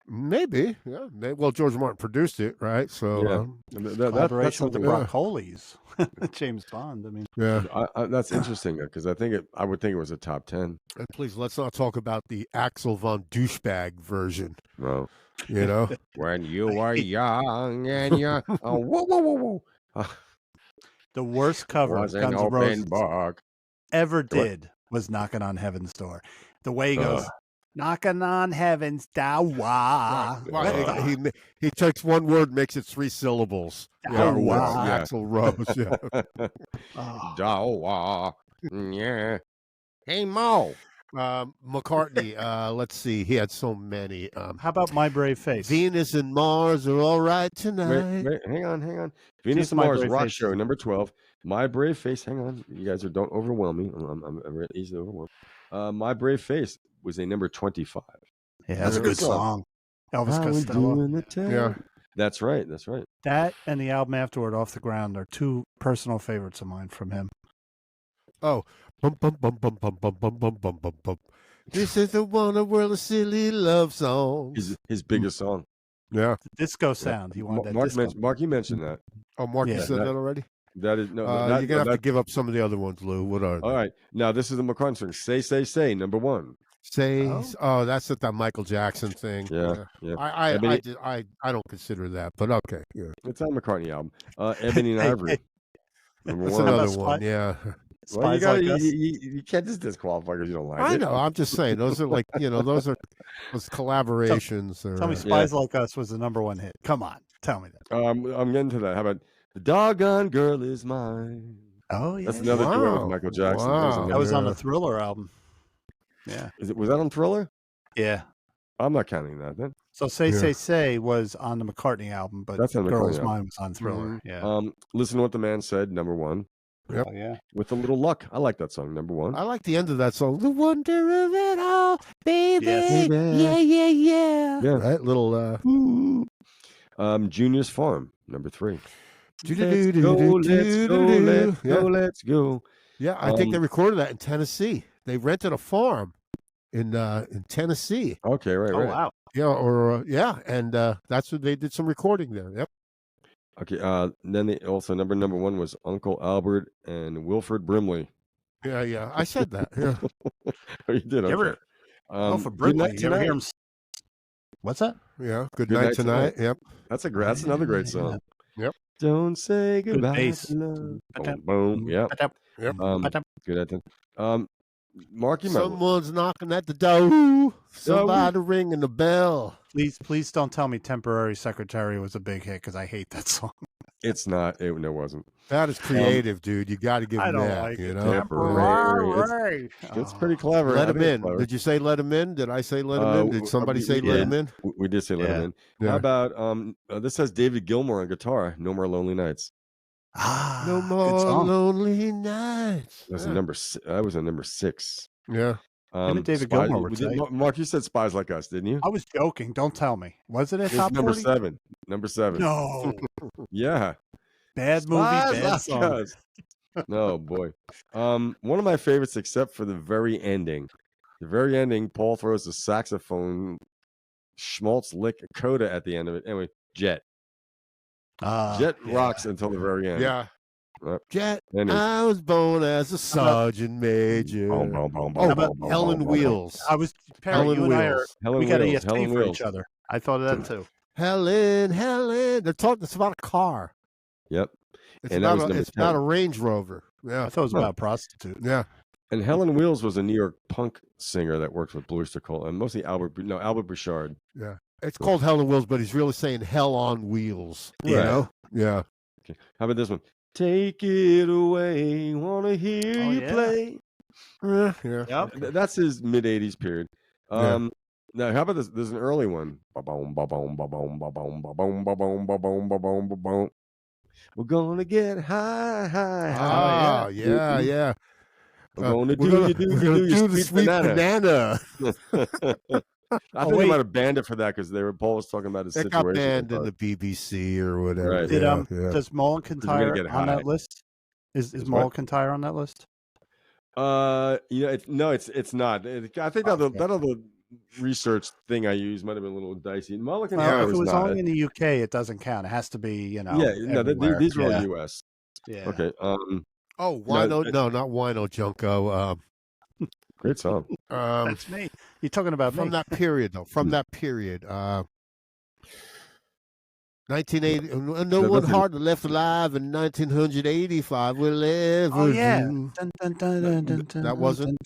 Maybe. Yeah. Well, George Martin produced it, right? So, Yeah. That's Collaboration with the something. Broccolis. James Bond. I mean, yeah. That's interesting because I would think it was a top 10. And please, let's not talk about the Axel von Douchebag version. No. You know? When you are young and you're whoa. the worst cover Was an Guns N' open Roses book. ever did was Knocking on Heaven's Door. The way he goes, knocking on heaven's door. Well, he takes one word, makes it 3 syllables. Yeah, Oh, wow. Axl Rose. Yeah. Oh. Dawa. Yeah. Hey Mo. McCartney. Let's see. He had so many. How about My Brave Face? Venus and Mars are all right tonight. Wait, hang on. Venus and My Mars Brave Rock Face. Show, number 12. My Brave Face. Hang on. You guys don't overwhelm me. I'm really easily overwhelmed. My Brave Face was a number 25. Yeah, that's a good song. Elvis How we Costello. doing the town? Yeah. That's right. That and the album afterward, Off the Ground, are 2 personal favorites of mine from him. Oh. Bum, bum, bum, bum, bum, bum, bum, bum, bum, bum, bum. This is the one, a world of silly love songs. His biggest song. Yeah. The disco sound. He wanted that Mark disco. Mark, you mentioned that. Oh, Mark, you Yeah. said that already? That is no. You're gonna have to give up some of the other ones, Lou. What are they? All right. Now this is the McCartney song. Say, number one. That's that Michael Jackson thing. Yeah. I don't consider that, but okay. Yeah. It's on McCartney album. Ebony and Ivory. Number That's one. another one. Yeah. Well, you Spies Like Us. you can't just disqualify because you don't like it. I know. I'm just saying those are like those collaborations. Tell me, Spies Like Us was the number one hit. Come on, tell me that. I'm getting to that. How about The Doggone Girl Is Mine? Oh yeah, that's another duet with Michael Jackson. Wow. That was on the Thriller album. Yeah. Was that on Thriller? Yeah. I'm not counting that then. So Say was on the McCartney album, but That's on the Girl Is McCartney Mine was on Thriller. Yeah. Listen to What the Man Said, number one. Yep. Oh, yeah. With a little luck. I like that song, number one. I like the end of that song. The wonder of it all, baby. Yes. Yeah. Right? Little Junior's Farm, number three. Let's go. Yeah, I think they recorded that in Tennessee. They rented a farm in Tennessee. Okay, right. Oh wow. Yeah, and that's what they did some recording there. Yep. Okay. Then they also number one was Uncle Albert and Wilfred Brimley. Yeah. I said that. Yeah. Oh, you did. Okay. For Brimley. You ever hear him? What's that? Yeah. Good night tonight. Yep. That's another great song. Yep. Don't say goodbye. Good bass. Boom, boom. Yep. Good at that. Marky Mark. Someone's knocking at the door. Somebody ringing the bell. Please don't tell me Temporary Secretary was a big hit because I hate that song. It's not. It wasn't. That is creative, dude. You got to give him that. Like Temporary. It's pretty clever. Let him in. Did you say let him in? Did I say let him in? Did somebody say let him in? We did say let him in. Yeah. How about this has David Gilmour on guitar. No More Lonely Nights. No More Lonely Nights. That was a number 6. Yeah. David Gilmour would say. Mark, you said Spies Like Us, didn't you? I was joking. Don't tell me. Was it a top number 40? 7? Number 7. No. Yeah. Bad movie, bad song. No, boy. One of my favorites, except for the very ending. The very ending, Paul throws the saxophone schmaltz lick coda at the end of it. Anyway, Jet. Jet rocks until the very end. Yeah. Jet, I was born as a sergeant major. Helen Wheels. I was Helen Wheels. We got ESP for each other. I thought of that too. Helen. They're talking. It's about a car. Yep. It's about a Range Rover. Yeah. I thought it was about a prostitute. Yeah. And Helen Wheels was a New York punk singer that worked with Blues to Cole, and mostly Albert Bouchard. Yeah. It's called Helen Wheels, but he's really saying hell on wheels. You know? Yeah. Okay. How about this one? Take it away, wanna hear you play. Yeah. Yep. That's his mid-'80s period. Now, how about this? There's an early one. We're gonna get high. Yeah. We're gonna do the sweet banana. I think they might have banned it for that because Paul was talking about his situation. Got banned in the BBC or whatever. Right. Does Mullen Kintyre on that list? Is Mullen Kintyre on that list? It's not. I think that other research thing I used might have been a little dicey. Mullen Kintyre if it was not. only in the UK, it doesn't count. It has to be, these were all US. Yeah. Okay. Wino? No, not Wino Junko. Great song. That's me. You're talking about from that period, though. From that period, 1980. No one hardly left alive in 1985 will ever do. That wasn't.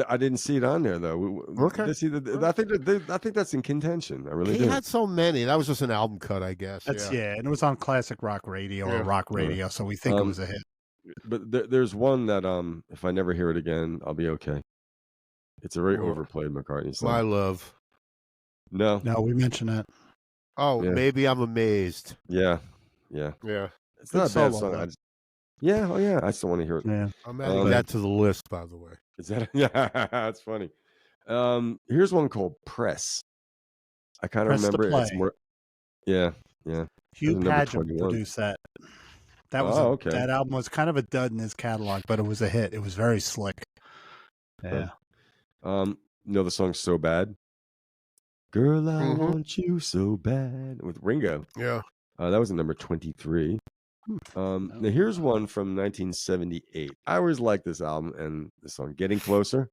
I didn't see it on there though. Okay. I think that's in contention. I really do. He had so many. That was just an album cut, I guess. And it was on classic rock radio or rock radio, so we think it was a hit. But there's one that if I never hear it again, I'll be okay. It's a very overplayed McCartney song. My Love. No, we mentioned that. Oh, Maybe I'm Amazed. Yeah. It's not a bad song. I still want to hear it. Yeah, I'm adding that to the list, by the way. Is that? Yeah, that's funny. Here's one called Press. I kind of remember it. It's more. Yeah. Hugh Padgham produced that. That was okay. That album was kind of a dud in his catalog, but it was a hit. It was very slick. Yeah. The song So Bad? Girl, I want you so bad with Ringo. Yeah. That was at number 23. Now here's one from 1978. I always like this album and the song Getting Closer.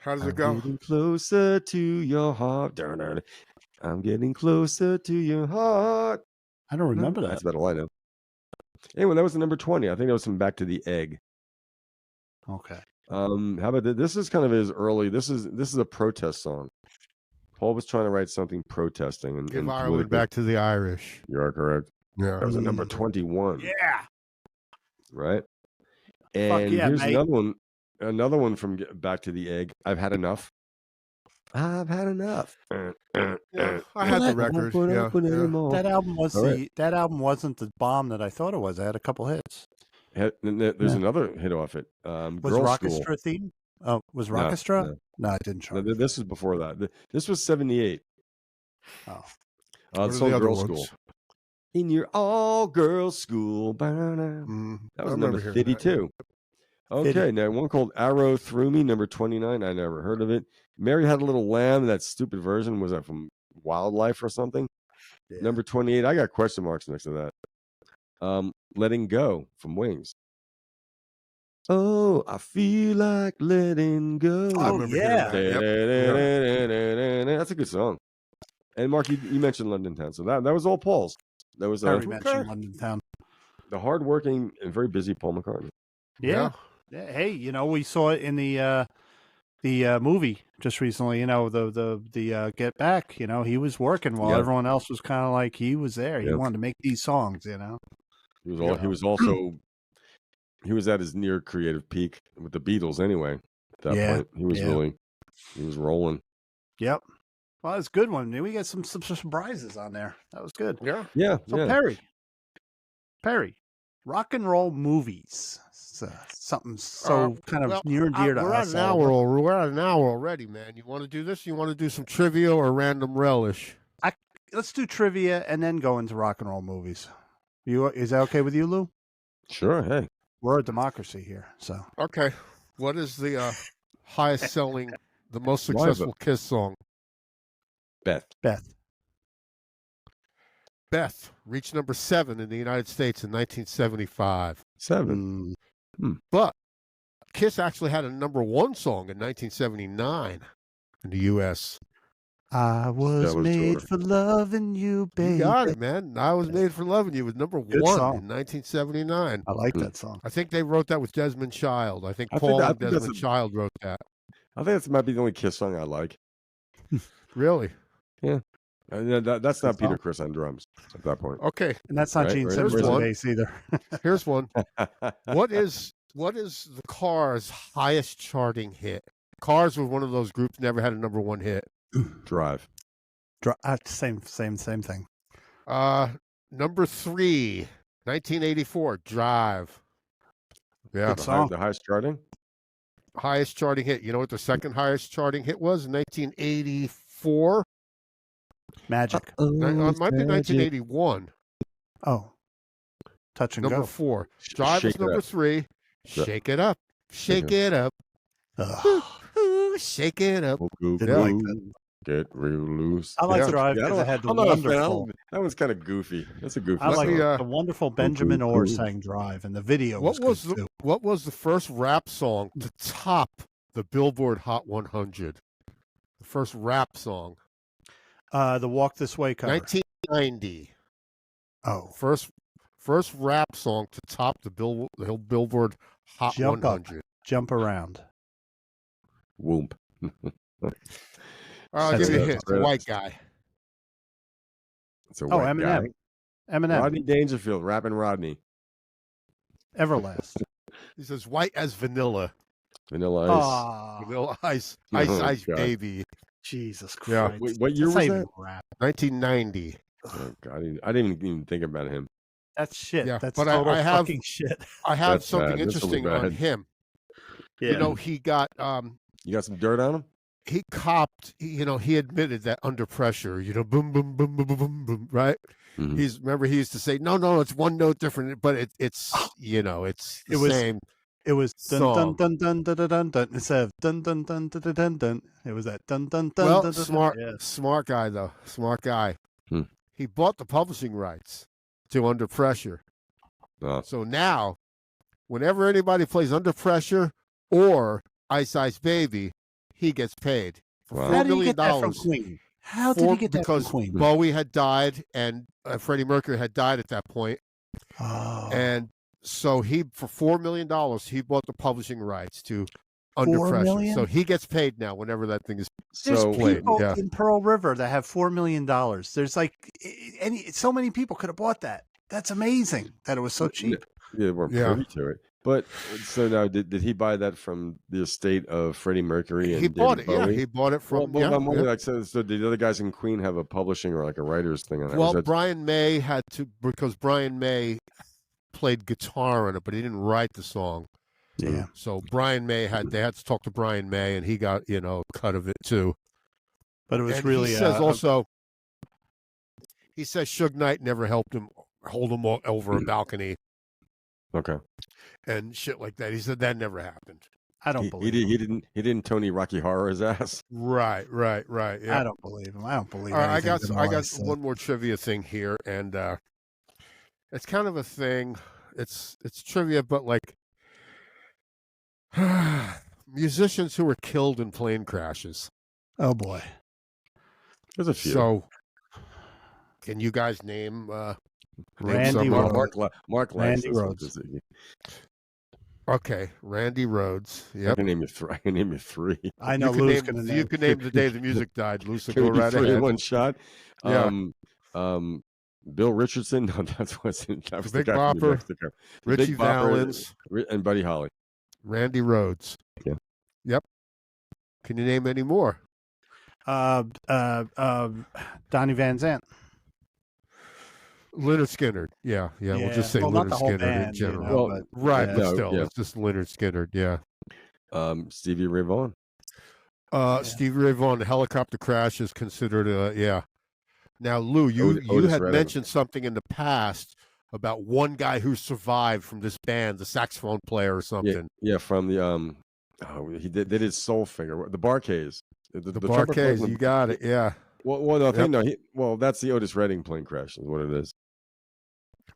How does it go? Getting closer to your heart. I'm getting closer to your heart. I don't remember that. That's about all I know. Anyway, that was the number 20. I think that was from Back to the Egg. Okay. How about this? This is kind of his early. This is a protest song. Paul was trying to write something protesting and Give Ireland back to the Irish. You are correct. Yeah. That was at number 21. Yeah. Right. And here's another one from Back to the Egg. I've had enough. I've had enough. I had the record. That album wasn't the bomb that I thought it was. I had a couple hits. There's another hit off it. Was Rockestra theme? Oh, was Rockestra? No, I didn't try. This was before that. This was 78. Oh. The song Girl School. In your all-girls school. That was number 52. Okay, now one called Arrow Through Me, number 29. I never heard of it. Mary Had a Little Lamb, that stupid version. Was that from Wildlife or something? Yeah. Number 28. I got question marks next to that. Letting Go from Wings. Oh, I feel like letting go. Oh, yeah. That's a good song. And Mark, you mentioned London Town, so that was all Paul's. That was mentioned London Town. The hardworking and very busy Paul McCartney. Yeah. Hey, we saw it in the movie just recently. The Get Back. He was working while everyone else was kind of like he was there. He wanted to make these songs. He was at his near creative peak with the Beatles. Anyway, at that point, he was rolling. Yep. Well, it's a good one. We got some surprises on there. That was good. Yeah. So Perry, rock and roll movies. Something kind of near and dear to us. We're at an hour already, man. You want to do this? You want to do some trivia or random relish? Let's do trivia and then go into rock and roll movies. Is that okay with you, Lou? Sure. Hey, we're a democracy here, so. Okay. What is the highest selling, the most successful Kiss song? Beth reached number 7 in the United States in 1975. 7. But Kiss actually had a number 1 song in 1979 in the U.S. I was made for loving you, baby. You got it, man. I was made for loving you was number 1 in 1979. I like that song. I think they wrote that with Desmond Child. I think Paul and Desmond Child wrote that. I think that might be the only Kiss song I like. Really? Yeah. That's not Peter Criss on drums at that point. Okay. And that's not Gene Simmons on bass either. Here's one. What is the Cars' highest charting hit? Cars was one of those groups never had a number 1 hit. Drive. Same thing. Number 3, 1984, Drive. Yeah. The highest charting? Highest charting hit. You know what the second highest charting hit was? 1984. Magic. It might be 1981. Oh. Touch and Number Go. 4. Drive is number 3. Shake It Up. Shake it up. Shake it up. Didn't like that. Get real loose. I like Drive because it had the wonderful. That one's kind of goofy. That's a goofy. I like the wonderful Benjamin Orr sang Drive, and the video was good too. What was the first rap song to top the Billboard Hot 100? The first rap song. The Walk This Way cover. 1990. Oh, first rap song to top the Billboard Hot 100. Jump Around. Whoomp. I'll give you a hint. It's a white guy. It's a white Eminem. guy. Eminem. Rodney Dangerfield, rapping Rodney. Everlast. He's as white as vanilla. Vanilla Ice. Oh, Vanilla Ice. Ice baby. Jesus Christ. Yeah. Wait, what year was that? 1990. Oh, God, I didn't even think about him. That's shit. Yeah, that's but total I have, fucking shit. I have That's something bad. That's interesting really on bad. him. Yeah. He got You got some dirt on him? he copped, he admitted that under pressure, boom, boom, boom, boom, boom, boom, boom, right? Mhm. He used to say, no, it's one note different, but it's the same. It was dun dun song. dun dun dun dun dun dun instead of dun dun dun dun dun dun dun. It was that dun dun dun. Well, dun, dun, smart, dun. Yes. smart guy though. Smart guy. Hmm. He bought the publishing rights to Under Pressure. So now, whenever anybody plays Under Pressure or Ice Ice Baby, he gets paid. Wow. How did he get that from Queen? How did he get that from Queen? Because Bowie had died and Freddie Mercury had died at that point. Oh. And so for $4 million, he bought the publishing rights to Under Pressure. Million? So he gets paid now whenever that thing is There's played. people in Pearl River that have $4 million. There's like so many people could have bought that. That's amazing that it was so cheap. Yeah, we're privy to it. But so now, did he buy that from the estate of Freddie Mercury? And he bought David it. Bowie? Yeah, he bought it from. Like, so did the other guys in Queen have a publishing or like a writer's thing on it? Well, Brian May had to, because Brian May played guitar on it, but he didn't write the song. Yeah. So Brian May they had to talk to Brian May, and he got a cut of it too. But it was and really. He says also. He says Suge Knight never helped him hold him over a balcony. Okay. And shit like that. He said that never happened. I don't believe him. He didn't Tony Rocky Horror his ass. Right. Yeah. I don't believe him. I don't believe. I got one more trivia thing here, and it's kind of a thing. It's trivia, but like musicians who were killed in plane crashes. Oh boy, there's a few. So, can you guys name? Randy Rhoads. Mark Randy Rhoads. Okay, Randy Rhoads. Yep. I can name you three. I know Lou's going to name. You can name the day the music died. Lou, so go right three ahead. In one shot. Yeah. Bill Richardson. No, that was Big the guy from New Bopper. Mexico. Richie Big Bopper, Valens. and Buddy Holly. Randy Rhoads. Yeah. Yep. Can you name any more? Donnie Van Zant. Leonard Skinner. Yeah. We'll just say Leonard Skinner in general. But still, it's just Leonard Skinner. Yeah. Stevie Ray Vaughan. Stevie Ray Vaughan. The helicopter crash is considered. Now, Lou, you had mentioned something in the past about one guy who survived from this band, the saxophone player or something. Yeah, from the he did his soul finger, the Barcays. The Barcays, you got it. Yeah. Well, no, no. That's the Otis Redding plane crash. Is what it is.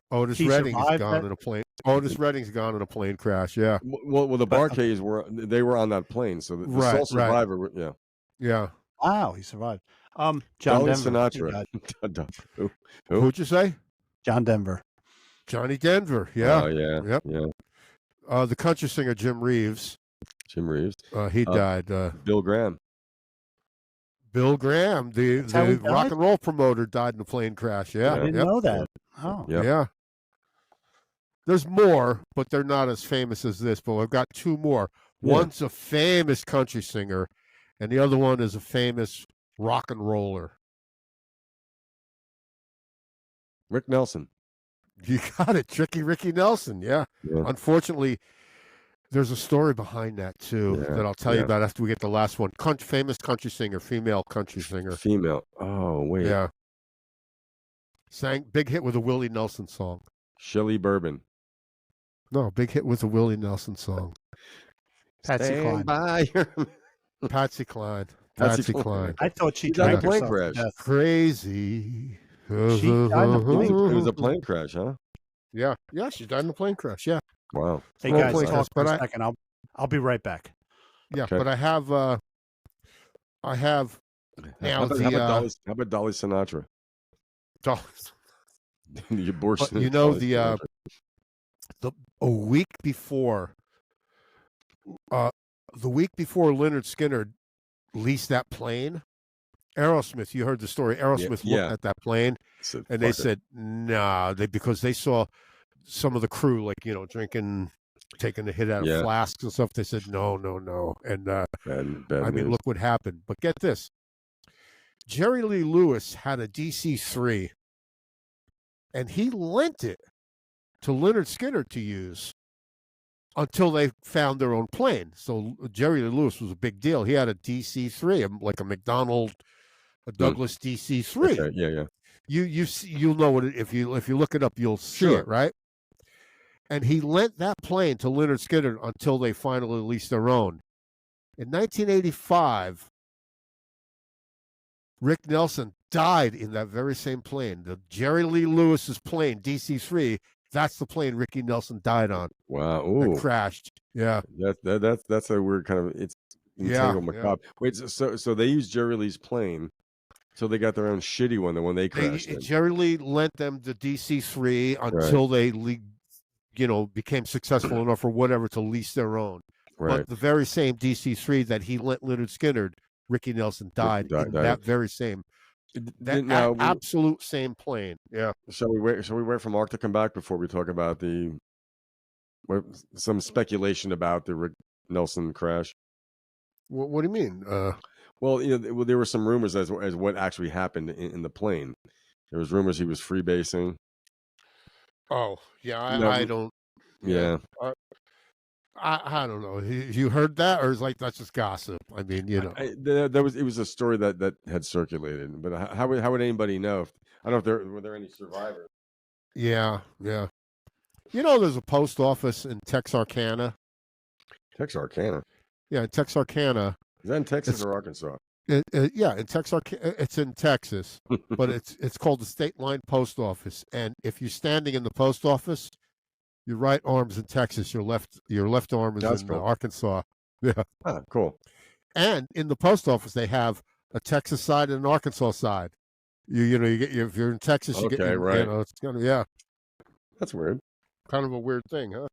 Otis Redding's gone in a plane. Otis Redding's gone in a plane crash. Yeah. Well, the Barcays were on that plane, so the sole survivor. Yeah. Yeah. Wow, he survived. John Denver. Sinatra. Who'd you say? John Denver. Johnny Denver. Yeah. Oh, yeah. Yep. Yeah. The country singer Jim Reeves. He died. Bill Graham. The rock and roll promoter, died in a plane crash. Yeah. I didn't know that. Oh. Yep. Yeah. There's more, but they're not as famous as this. But I've got two more. Yeah. One's a famous country singer, and the other one is a famous rock and roller. Rick Nelson. You got it. Tricky Ricky Nelson. Yeah. Unfortunately, there's a story behind that, too, that I'll tell you about after we get the last one. Famous country singer, female country singer. Female. Oh, wait. Yeah. Sang big hit with a Willie Nelson song. Shelley Bourbon. No, big hit with a Willie Nelson song. Patsy Cline. Patsy Cline. Patsy Cline. I thought she died drank in a plane herself. crash. Crazy. She died in a plane It was a plane crash, huh? Yeah. Yeah, she died in a plane crash. Yeah. Wow. Hey, guys, talk for a second. I'll be right back. Yeah, okay. But I have now how about Dolly Sinatra? The abortion. You know, a week before Leonard Skinner leased that plane, Aerosmith, you heard the story. Aerosmith looked at that plane and they said, nah, because they saw some of the crew, like, drinking, taking the hit out of flasks and stuff. They said, no. And bad mean, look what happened. But get this. Jerry Lee Lewis had a DC-3 and he lent it to Leonard Skinner to use until they found their own plane. So Jerry Lee Lewis was a big deal. He had a DC-3, like a Douglas DC-3. Okay. Yeah. You'll know what if you look it up, you'll see it, right? And he lent that plane to Lynyrd Skynyrd until they finally leased their own. In 1985, Rick Nelson died in that very same plane. The Jerry Lee Lewis's plane, DC-3, that's the plane Ricky Nelson died on. Wow. That crashed. Yeah. That's a weird kind of, it's macabre. Wait, so they used Jerry Lee's plane, so they got their own shitty one, the one they crashed in. Jerry Lee lent them the DC-3 until they became successful enough or whatever to lease their own. Right. But the very same DC-3 that he lent Lynyrd Skynyrd, Ricky Nelson died in that very same, absolute same plane. Yeah. Shall we wait for Mark to come back before we talk about some speculation about the Rick Nelson crash? What do you mean? Well, there were some rumors as what actually happened in the plane. There was rumors he was freebasing. Oh, yeah, I don't. Yeah. I don't know. You heard that, or is that's just gossip? I mean, it was a story that had circulated, but how would anybody know? I don't know if were there any survivors. Yeah. There's a post office in Texarkana. Texarkana. Yeah, in Texarkana. Is that in Texas or Arkansas? Yeah, in Texarkana. It's in Texas, but it's called the State Line Post Office. And if you're standing in the post office, your right arm's in Texas, your left arm is in Arkansas. Yeah. Ah, cool. And in the post office, they have a Texas side and an Arkansas side. You get if you're in Texas, you get right. It's gonna That's weird. Kind of a weird thing, huh?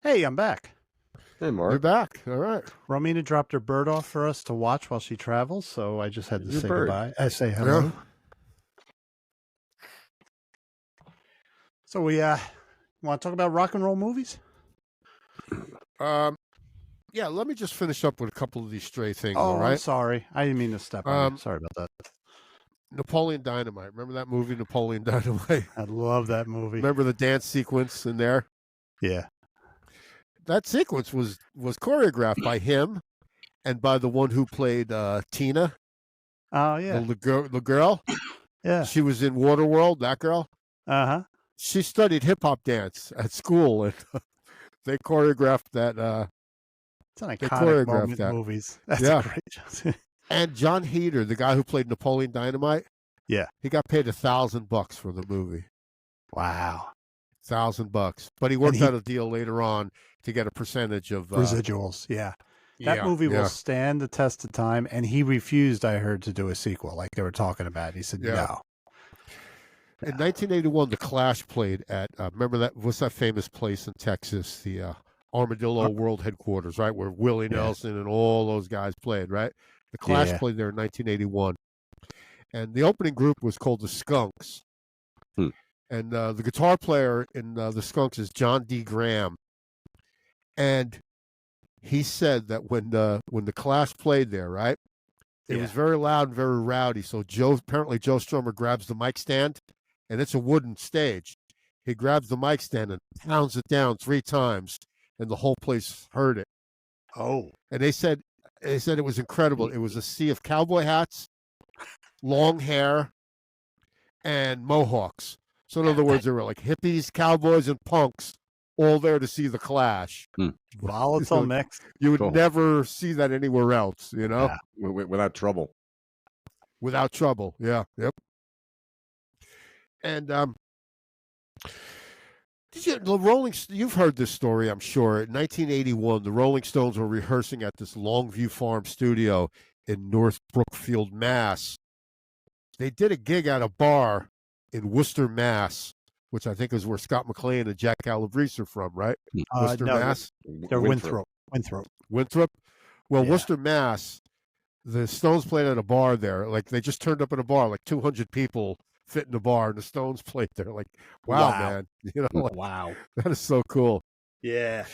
Hey, I'm back. Hey, Mark. You're back. All right. Romina dropped her bird off for us to watch while she travels, so I just had to say goodbye. I say hello. Yeah. So we want to talk about rock and roll movies? Yeah, let me just finish up with a couple of these stray things, Oh, all right? I'm sorry. I didn't mean to step on you. Sorry about that. Napoleon Dynamite. Remember that movie, Napoleon Dynamite? I love that movie. Remember the dance sequence in there? Yeah. That sequence was choreographed by him and by the one who played Tina. Oh, yeah. The girl. Yeah. She was in Waterworld, that girl. Uh-huh. She studied hip-hop dance at school, and they choreographed that. It's an iconic moment in movies. That's great. And John Heder, the guy who played Napoleon Dynamite, he got paid $1,000 for the movie. Wow. $1,000. But he worked out a deal later on to get a percentage of residuals. Yeah. That movie will stand the test of time, and he refused, I heard, to do a sequel like they were talking about. He said no. In 1981, The Clash played at, remember that, what's that famous place in Texas, the Armadillo World Headquarters, right, where Willie Nelson and all those guys played, right? The Clash played there in 1981. And the opening group was called the Skunks. And the guitar player in the Skunks is John D. Graham. And he said that when the Clash played there, right, it was very loud and very rowdy. So apparently Joe Strummer grabs the mic stand, and it's a wooden stage. He grabs the mic stand and pounds it down 3 times, and the whole place heard it. Oh. And they said it was incredible. It was a sea of cowboy hats, long hair, and mohawks. So in other words, there were like hippies, cowboys, and punks all there to see the Clash. Volatile mix. You would never see that anywhere else, Yeah. Without trouble. Without trouble, yeah. Yep. And you've heard this story, I'm sure. In 1981, the Rolling Stones were rehearsing at this Longview Farm studio in North Brookfield, Mass. They did a gig at a bar in Worcester, Mass, which I think is where Scott McClain and Jack Calabrese are from, right? Worcester, Mass? They're Winthrop. Winthrop? Well, Worcester, Mass, the Stones played at a bar there. Like, they just turned up at a bar, like 200 people fit in the bar, and the Stones played there. Like, wow. Man. Wow. That is so cool. Yeah.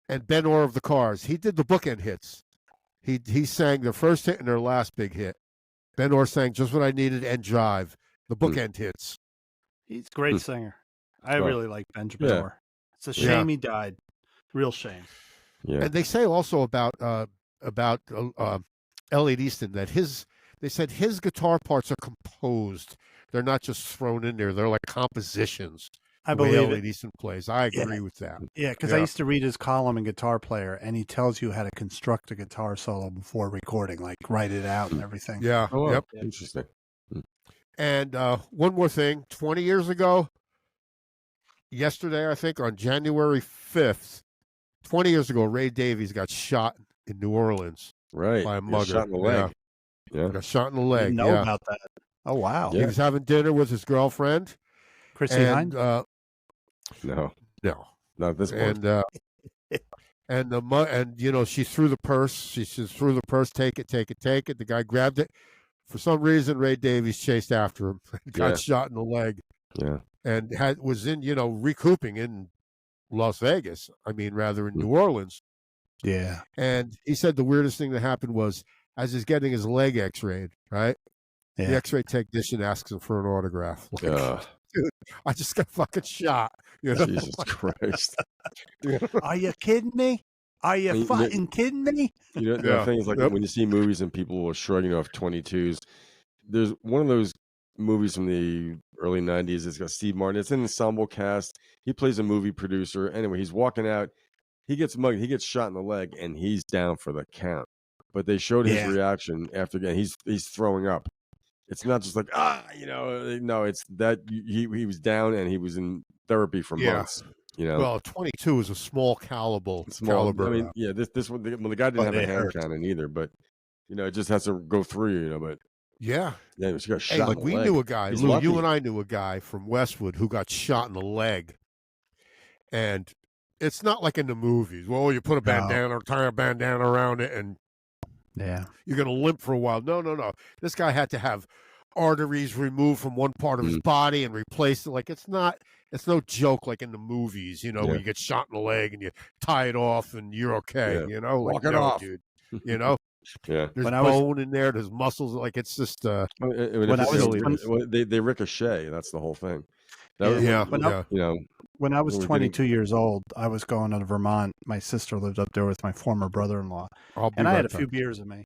And Ben Orr of the Cars, he did the bookend hits. He sang their first hit and their last big hit. Ben Orr sang Just What I Needed and Jive, the bookend hits. He's a great singer. I really like Benjamin Orr. It's a shame he died. Real shame. Yeah. And they say also about Elliot Easton that they said his guitar parts are composed. They're not just thrown in there. They're like compositions. I believe it. Easton plays. I agree with that. Yeah, because I used to read his column in Guitar Player, and he tells you how to construct a guitar solo before recording, like write it out and everything. Yeah. Oh, yep. Interesting. And one more thing. 20 years ago, yesterday, I think, on January 5th, 20 years ago, Ray Davies got shot in New Orleans. Right. By a mugger. Shot in the leg. Yeah. Got shot in the leg. Didn't know about that. Oh, wow. He was having dinner with his girlfriend. Chrissy Hines? No. Not this point. And you know, she threw the purse. She threw the purse. Take it. The guy grabbed it. For some reason, Ray Davies chased after him. Got shot in the leg. Yeah. And was in, you know, recouping in Las Vegas. I mean, rather in New Orleans. Yeah. And he said the weirdest thing that happened was as he's getting his leg x-rayed, right? Yeah. The x-ray technician asks him for an autograph. Like, dude, I just got fucking shot. You know? Jesus Christ. Are you kidding me? Are you fucking kidding me? You know, the thing is, like, when you see movies and people are shrugging off 22s, there's one of those movies from the early 90s. It's got Steve Martin. It's an ensemble cast. He plays a movie producer. Anyway, he's walking out. He gets mugged. He gets shot in the leg, and he's down for the count. But they showed his reaction after again. He's throwing up. It's not just like you know. No, it's that he was down and he was in therapy for months. You know, well, 22 is a small caliber. I mean, this one. Well, the guy didn't have a hand cannon either, but you know, it just has to go through. You know, but she got shot. Like we knew a guy, Lou. You and I knew a guy from Westwood who got shot in the leg, and it's not like in the movies. Well, you put a bandana or tie a bandana around it, and you're gonna limp for a while. No. This guy had to have arteries removed from one part of his body and replaced it. Like it's no joke like in the movies, you know, where you get shot in the leg and you tie it off and you're okay. You know, like, walk it off, dude. You know, there's bone in there, there's muscles. Like it's just they ricochet. That's the whole thing. When I was 22 years old, I was going to Vermont. My sister lived up there with my former brother-in-law, and I had a few beers in me.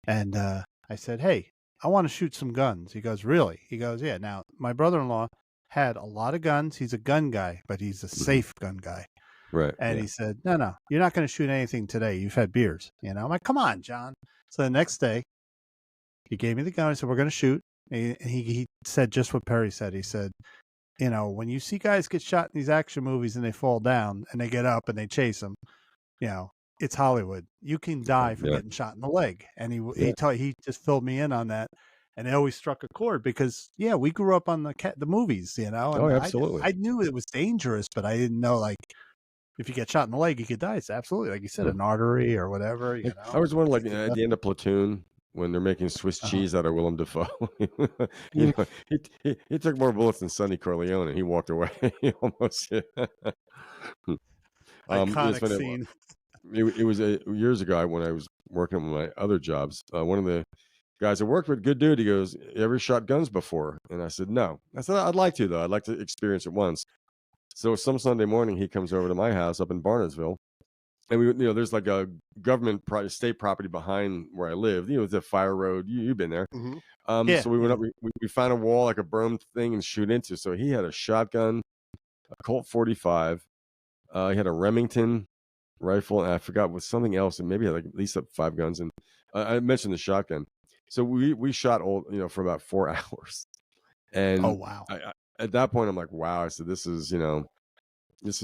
And I said, "Hey, I want to shoot some guns." He goes, "Really?" He goes, "Yeah." Now, my brother-in-law had a lot of guns. He's a gun guy, but he's a safe gun guy. Right. And he said, no, you're not going to shoot anything today. You've had beers. You know, I'm like, come on, John. So the next day, he gave me the gun. I said, we're going to shoot. And he said just what Perry said. He said, you know, when you see guys get shot in these action movies and they fall down and they get up and they chase them, you know, it's Hollywood. You can die from getting shot in the leg. And he just filled me in on that. And it always struck a chord because, we grew up on the movies, you know. And absolutely. I knew it was dangerous, but I didn't know, like, if you get shot in the leg, you could die. It's absolutely, like you said, an artery or whatever. You know? I was wondering, like, at the end of Platoon, when they're making Swiss cheese out of Willem Dafoe, you know, he took more bullets than Sonny Corleone, and he walked away. He almost. Iconic scene. It was years ago when I was working on my other jobs. One of the guys I worked with, good dude, he goes, "You ever shot guns before?" And I said, "No." I said, "I'd like to, though. I'd like to experience it once." So some Sunday morning, he comes over to my house up in Barnesville, and there's like a government state property behind where I live. You know, it's a fire road. You've been there. So we went up. We found a wall, like a berm thing, and shoot into. So he had a shotgun, a Colt 45. He had a Remington rifle, and I forgot what something else, and maybe had like at least 5 guns. And I mentioned the shotgun. So we shot for about 4 hours. And oh wow! At that point, I'm like, wow. I said, this is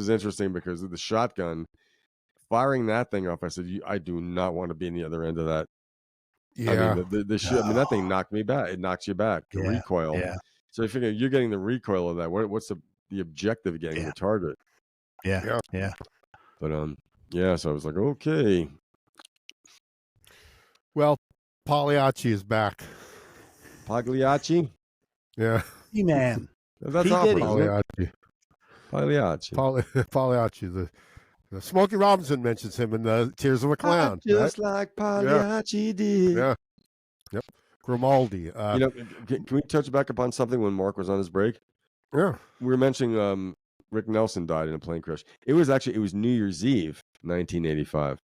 interesting because of the shotgun, firing that thing off. I said, I do not want to be in the other end of that. Yeah. I mean, that thing knocked me back. It knocks you back. The recoil. Yeah. So I figure you're getting the recoil of that. What's the objective of getting the target? Yeah. But so I was like, okay. Well, Pagliacci is back. Pagliacci? Yeah. Man. That's Pagliacci. Pagliacci. The Smokey Robinson mentions him in the Tears of a Clown. Just like Pagliacci did. Yeah. Yep. Grimaldi. Can we touch back upon something when Mark was on his break? Yeah. We were mentioning Rick Nelson died in a plane crash. It was New Year's Eve, 1985.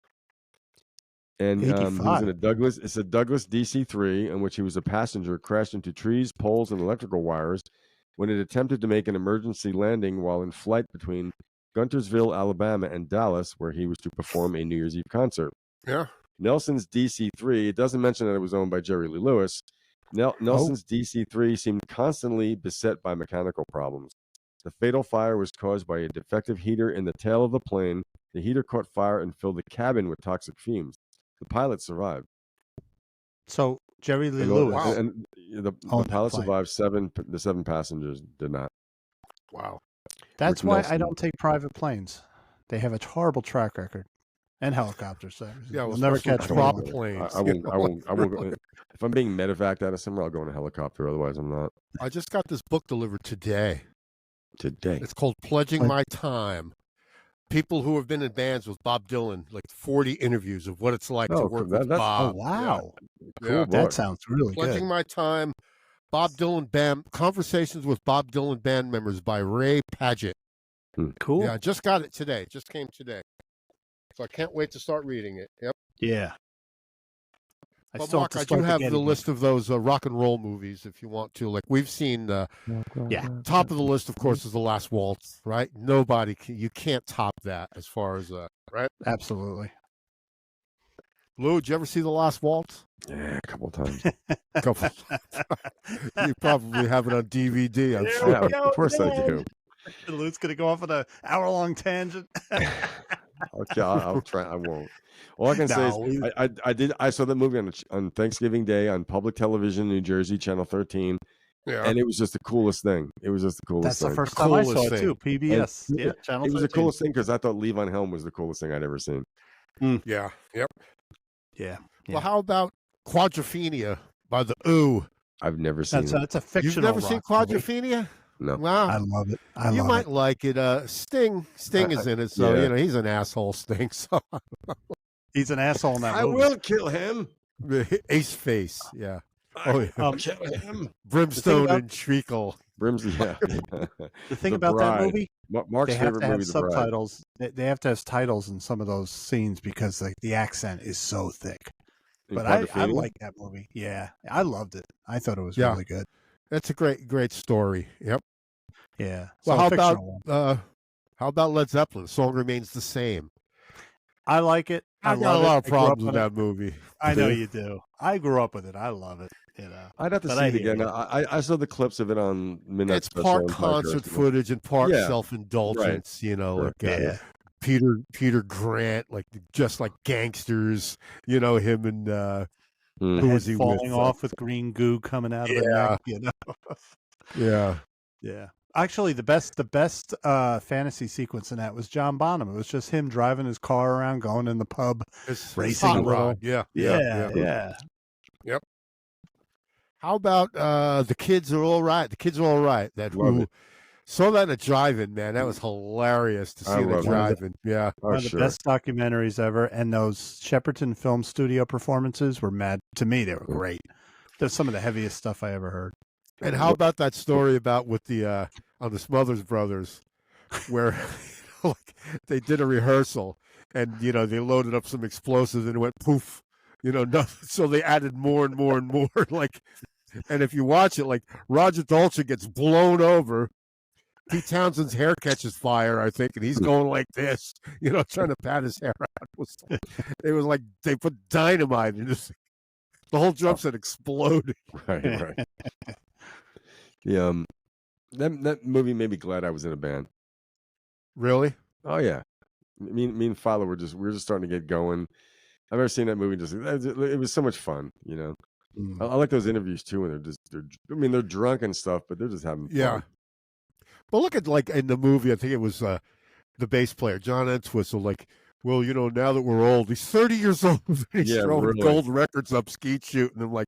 And he was in a Douglas DC-3 in which he was a passenger, crashed into trees, poles, and electrical wires. when it attempted to make an emergency landing while in flight between Guntersville, Alabama, and Dallas, where he was to perform a New Year's Eve concert. Yeah. Nelson's DC-3, it doesn't mention that it was owned by Jerry Lee Lewis. Nelson's DC-3 seemed constantly beset by mechanical problems. The fatal fire was caused by a defective heater in the tail of the plane. The heater caught fire and filled the cabin with toxic fumes. The pilot survived. So Jerry Lee Lewis. And the pilot survived. The 7 passengers did not. Wow. That's Rick why Nelson. I don't take private planes. They have a horrible track record. And helicopters. So yeah, we'll never catch prop planes. I won't go. If I'm being medevaced out of somewhere, I'll go in a helicopter. Otherwise, I'm not. I just got this book delivered today. It's called Pledging My Time. People who have been in bands with Bob Dylan, like 40 interviews of what it's like to work with Bob. Oh, wow. Yeah. Cool that sounds really good. Pledging My Time, Bob Dylan Band, Conversations with Bob Dylan Band Members by Ray Padgett. Cool. Yeah, I just got it today. Just came today. So I can't wait to start reading it. Yep. Yeah. But Mark, I do have the list of those rock and roll movies if you want to. Like we've seen, top of the list, of course, is The Last Waltz, right? You can't top that as far as, right? Absolutely. Lou, did you ever see The Last Waltz? Yeah, a couple of times. You probably have it on DVD, I'm sure. Yeah, of course I do. Lou's going to go off on an hour-long tangent. Okay, I'll try. I won't. All I can say is I saw the movie on Thanksgiving Day on public television, New Jersey, Channel 13. Yeah. And it was just the coolest thing. It was just the coolest thing. That's the first time I saw it, too. PBS. And, yeah, Channel 13. It was the coolest thing because I thought Levon Helm was the coolest thing I'd ever seen. Yeah. Yep. Yeah. Well, how about Quadrophenia by the Ooh? I've never seen it. That's a fictional You've never seen Quadrophenia? No. Wow. I love it. You might like it. Sting is in it, so he's an asshole, Sting. So he's an asshole in that movie. I will kill him. Ace Face, yeah. Kill him. Brimstone and Treacle. Yeah. The thing about that movie, Mark's favorite movie, subtitles. They have to have titles in some of those scenes because the accent is so thick. But I like that movie. Yeah, I loved it. I thought it was really good. That's a great story. Yep. Yeah. Well, how about Led Zeppelin? The song remains the same. I like it. I got a lot of problems with that movie. I know you do. I grew up with it. I love it. I'd have to see it again. I saw the clips of it on Midnight It's part concert footage and part self-indulgence. Right. Peter Grant, just like gangsters. Him and who was he falling with? Off with green goo coming out of the neck. Yeah. Actually, the best fantasy sequence in that was John Bonham. It was just him driving his car around, going in the pub, racing a little. Yeah. Yep. How about The Kids Are All Right? The Kids Are All Right. Saw that at drive-in, man. That was hilarious to see the drive-in. Yeah. One of the best documentaries ever. And those Shepperton Film Studio performances were mad. To me, they were great. They're some of the heaviest stuff I ever heard. And how about that story about with the on the Smothers Brothers, where they did a rehearsal and they loaded up some explosives and it went poof, nothing. So they added more and more and more. And if you watch it, Roger Daltrey gets blown over. Pete Townshend's hair catches fire, I think, and he's going like this, trying to pat his hair out. It was like they put dynamite in this. The whole drum set exploded. Right. That movie made me glad I was in a band. Really? Oh yeah. Me and Fowler we were just starting to get going. I've never seen that movie. It was so much fun, I like those interviews too, and they're drunk and stuff, but they're just having fun. Yeah. Well, look at in the movie, I think it was the bass player, John Entwistle, now that we're old, he's 30 years old. He's throwing gold records up skeet shooting. I'm like,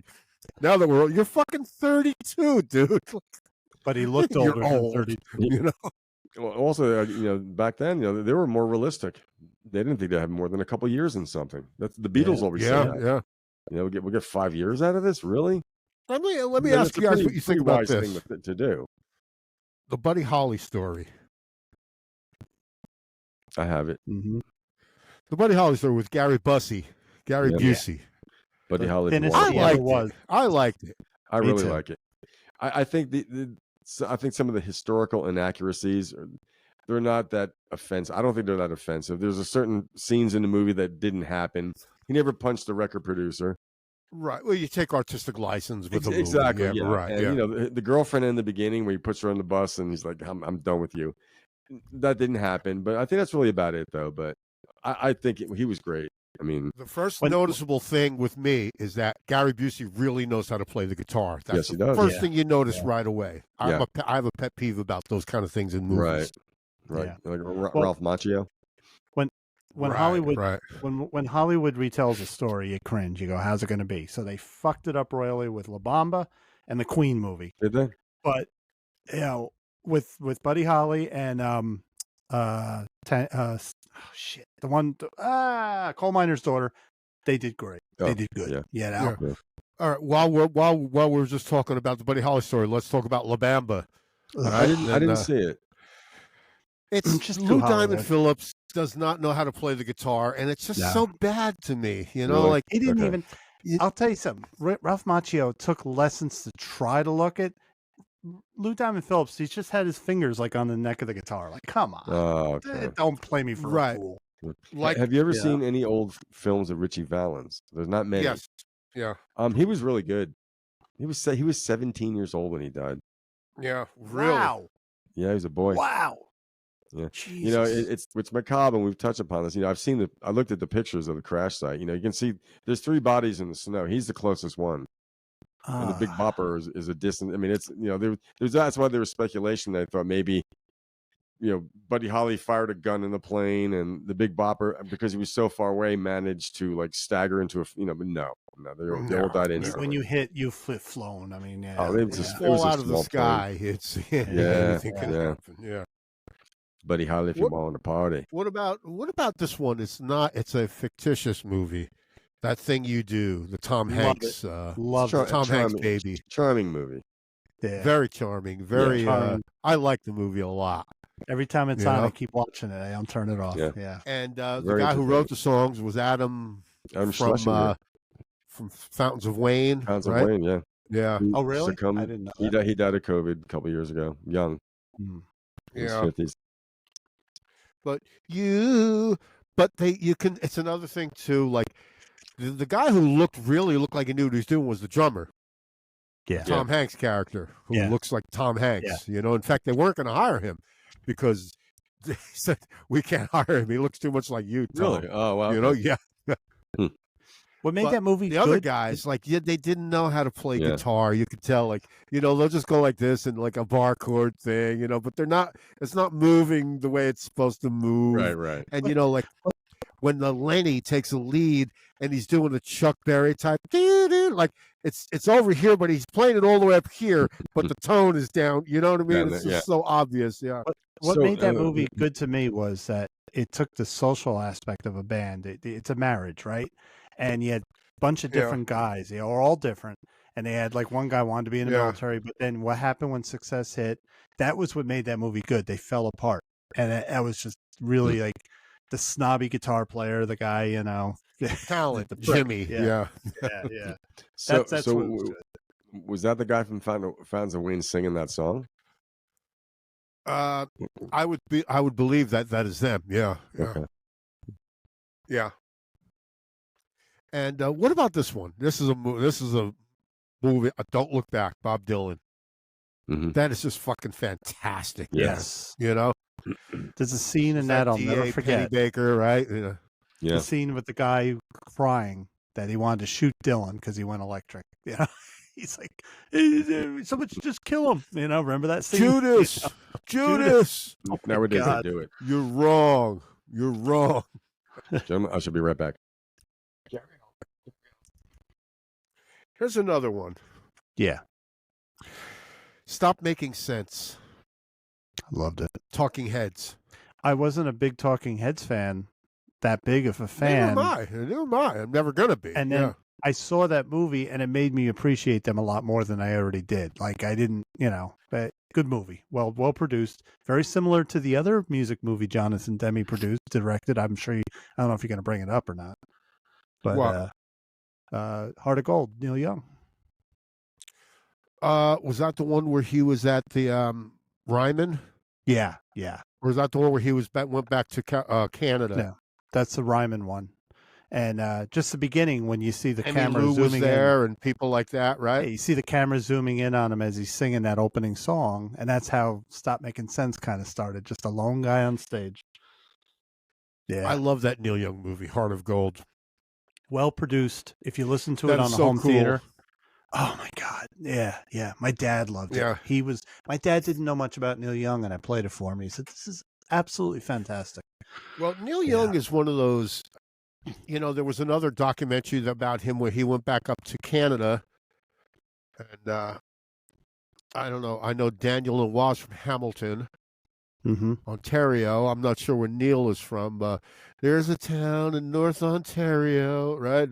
now that we're old, you're fucking 32, dude. But he looked older than 32. Well, also, back then, they were more realistic. They didn't think they had more than a couple years in something. That's the Beatles always say that. Yeah. We'll get 5 years out of this, really? Let me ask you guys what you think about this. Thing to do. The Buddy Holly story. I have it. Mm-hmm. The Buddy Holly story with Gary Busey. Busey. Buddy Holly. I liked it. I really like it. I think I think some of the historical inaccuracies they're not that offensive. I don't think they're that offensive. There's a certain scenes in the movie that didn't happen. He never punched the record producer. Right. Well, you take artistic license with the movie. Exactly. Yeah. Right. And yeah. you know, the girlfriend in the beginning where he puts her on the bus and he's like, I'm done with you. That didn't happen. But I think that's really about it, though. But I think he was great. I mean, the first noticeable thing with me is that Gary Busey really knows how to play the guitar. That's he the does. first thing you notice right away. I have a pet peeve about those kind of things in movies. Right. Like Ralph Macchio. When Hollywood when Hollywood retells a story, you cringe. You go, "How's it going to be?" So they fucked it up royally with La Bamba and the Queen movie. Did they? But you know, with Buddy Holly and the one Coal Miner's Daughter, they did great. They did good. Yeah. All right. While we're just talking about the Buddy Holly story, let's talk about La Bamba. I didn't see it. It's just Lou Diamond Phillips does not know how to play the guitar, and it's just so bad to me. You know, like he didn't even. I'll tell you something. Ralph Macchio took lessons to try to look it. Lou Diamond Phillips, he's just had his fingers like on the neck of the guitar. Like, come on, don't play me for a fool. Like, have you ever seen any old films of Richie Valens? There's not many. Yes. Yeah. He was really good. He was 17 years old when he died. Yeah. Really. Wow. Yeah, he was a boy. Wow. Yeah, Jesus. You know, it's macabre, and we've touched upon this. You know, I looked at the pictures of the crash site. You know, you can see there's 3 bodies in the snow. He's the closest one, and the Big Bopper is a distant. I mean, it's that's why there was speculation. They thought maybe, you know, Buddy Holly fired a gun in the plane, and the Big Bopper, because he was so far away, managed to like stagger into but no, they all died instantly. When you hit, you've flown. I mean, it was fall out of the sky. It's anything can happen. Yeah. Buddy Holly, if you want to party. What about this one? It's a fictitious movie. That Thing You Do, the Tom Hanks, Tom Hanks baby. Charming movie. Yeah. Very charming. Very. Charming. I like the movie a lot. Every time it's on, I keep watching it. I don't turn it off. Yeah. And the guy who wrote the songs was Adam from Fountains of Wayne. Fountains of Wayne, yeah. Yeah. Oh, really? I didn't know. He died of COVID a couple years ago, young. In his 50s. It's another thing too. Like the guy who really looked like he knew what he was doing was the drummer. Yeah. Tom Hanks character who looks like Tom Hanks. You know, in fact, they weren't going to hire him because they said we can't hire him. He looks too much like you, Tom. Really? Oh, wow. You know, yeah. What made that movie the other guys, like, they didn't know how to play guitar. You could tell, like, you know, they'll just go like this and like a bar chord thing, you know, but it's not moving the way it's supposed to move. Right. And, you know, like when the Lenny takes a lead and he's doing a Chuck Berry type, like it's over here, but he's playing it all the way up here, but the tone is down. You know what I mean? It's just so obvious. Yeah. What made that movie good to me was that it took the social aspect of a band. It's a marriage, right? And you had a bunch of different guys. They were all different. And they had like one guy wanted to be in the military, but then what happened when success hit? That was what made that movie good. They fell apart. And that was just really like the snobby guitar player, the guy, you know. Talent, Jimmy. Yeah. So, that's what was good. Was that the guy from Fountains of Wayne singing that song? I would believe that is them. Yeah. Okay. Yeah. And what about this one? This is a movie. Don't Look Back. Bob Dylan. Mm-hmm. That is just fucking fantastic. Yes. You know, there's a scene in that I'll never forget. Penny Baker, right? Yeah. The scene with the guy crying that he wanted to shoot Dylan because he went electric. You know, he's like, "Someone should just kill him." You know, remember that scene? Judas. Nowadays they do it. You're wrong. Gentlemen, I should be right back. Here's another one. Yeah. Stop Making Sense. Loved it. Talking Heads. I wasn't a big Talking Heads fan, that big of a fan. Never mind. I'm never going to be. And then I saw that movie and it made me appreciate them a lot more than I already did. Like I didn't, you know, but good movie. Well produced. Very similar to the other music movie Jonathan Demme produced, directed. I don't know if you're going to bring it up or not. But Heart of Gold, Neil Young. Was that the one where he was at the Ryman? Yeah, yeah. Or is that the one where he went back to Canada? No, that's the Ryman one. And just the beginning when you see the camera Lou zooming was there in, and people like that, right? yeah, you see the camera zooming in on him as he's singing that opening song, and that's how Stop Making Sense kind of started. Just a lone guy on stage. Yeah, I love that Neil Young movie, Heart of Gold. Well produced. If you listen to it on the home theater. Oh my God. Yeah, yeah. My dad loved it. My dad didn't know much about Neil Young, and I played it for him. He said, "This is absolutely fantastic." Well, Neil Young is one of those, there was another documentary about him where he went back up to Canada. And I don't know. I know Daniel Lanois from Hamilton, Ontario. I'm not sure where Neil is from, but there's a town in North Ontario, right?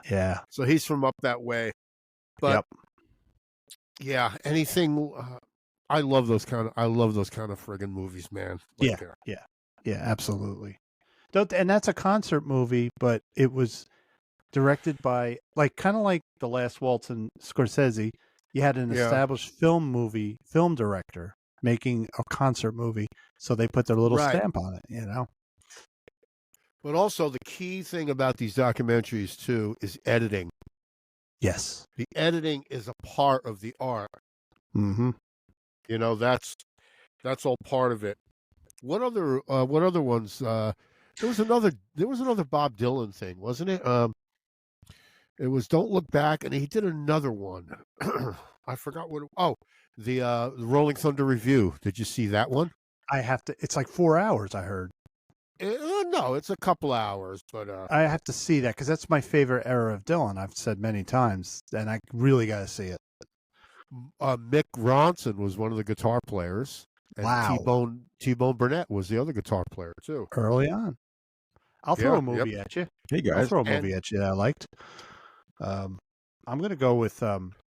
Yeah. So he's from up that way. But yeah, anything. I love those kind of friggin' movies, man. Yeah, absolutely. And that's a concert movie, but it was directed by kind of like The Last Waltz and Scorsese. You had an established film director making a concert movie, so they put their little stamp on it, But also the key thing about these documentaries too is editing. Yes. The editing is a part of the art. Mm-hmm. That's all part of it. What other ones? There was another Bob Dylan thing, wasn't it? It was Don't Look Back, and he did another one. I forgot what the Rolling Thunder Review. Did you see that one? It's like 4 hours, I heard. No, it's a couple hours, but I have to see that because that's my favorite era of Dylan. I've said many times, and I really got to see it. Mick Ronson was one of the guitar players, and T-Bone Burnett was the other guitar player too. Early on, I'll throw a movie at you. Hey guys, I'll throw a movie at you that I liked. I'm going to go with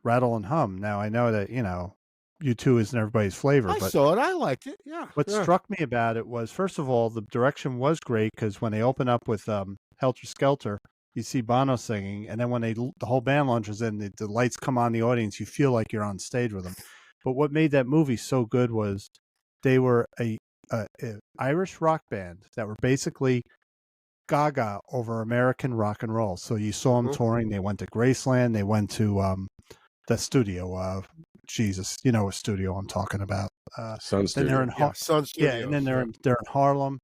Rattle and Hum. Now I know that U2 isn't everybody's flavor. I saw it. I liked it. Yeah. What struck me about it was, first of all, the direction was great because when they open up with Helter Skelter, you see Bono singing, and then when the whole band launches in, the lights come on the audience, you feel like you're on stage with them. But what made that movie so good was they were a Irish rock band that were basically gaga over American rock and roll. So you saw them touring. They went to Graceland. They went to the studio. Jesus, you know what studio I'm talking about. Sun Studio. Then they're in Sun Studio. Yeah, and then they're in Harlem.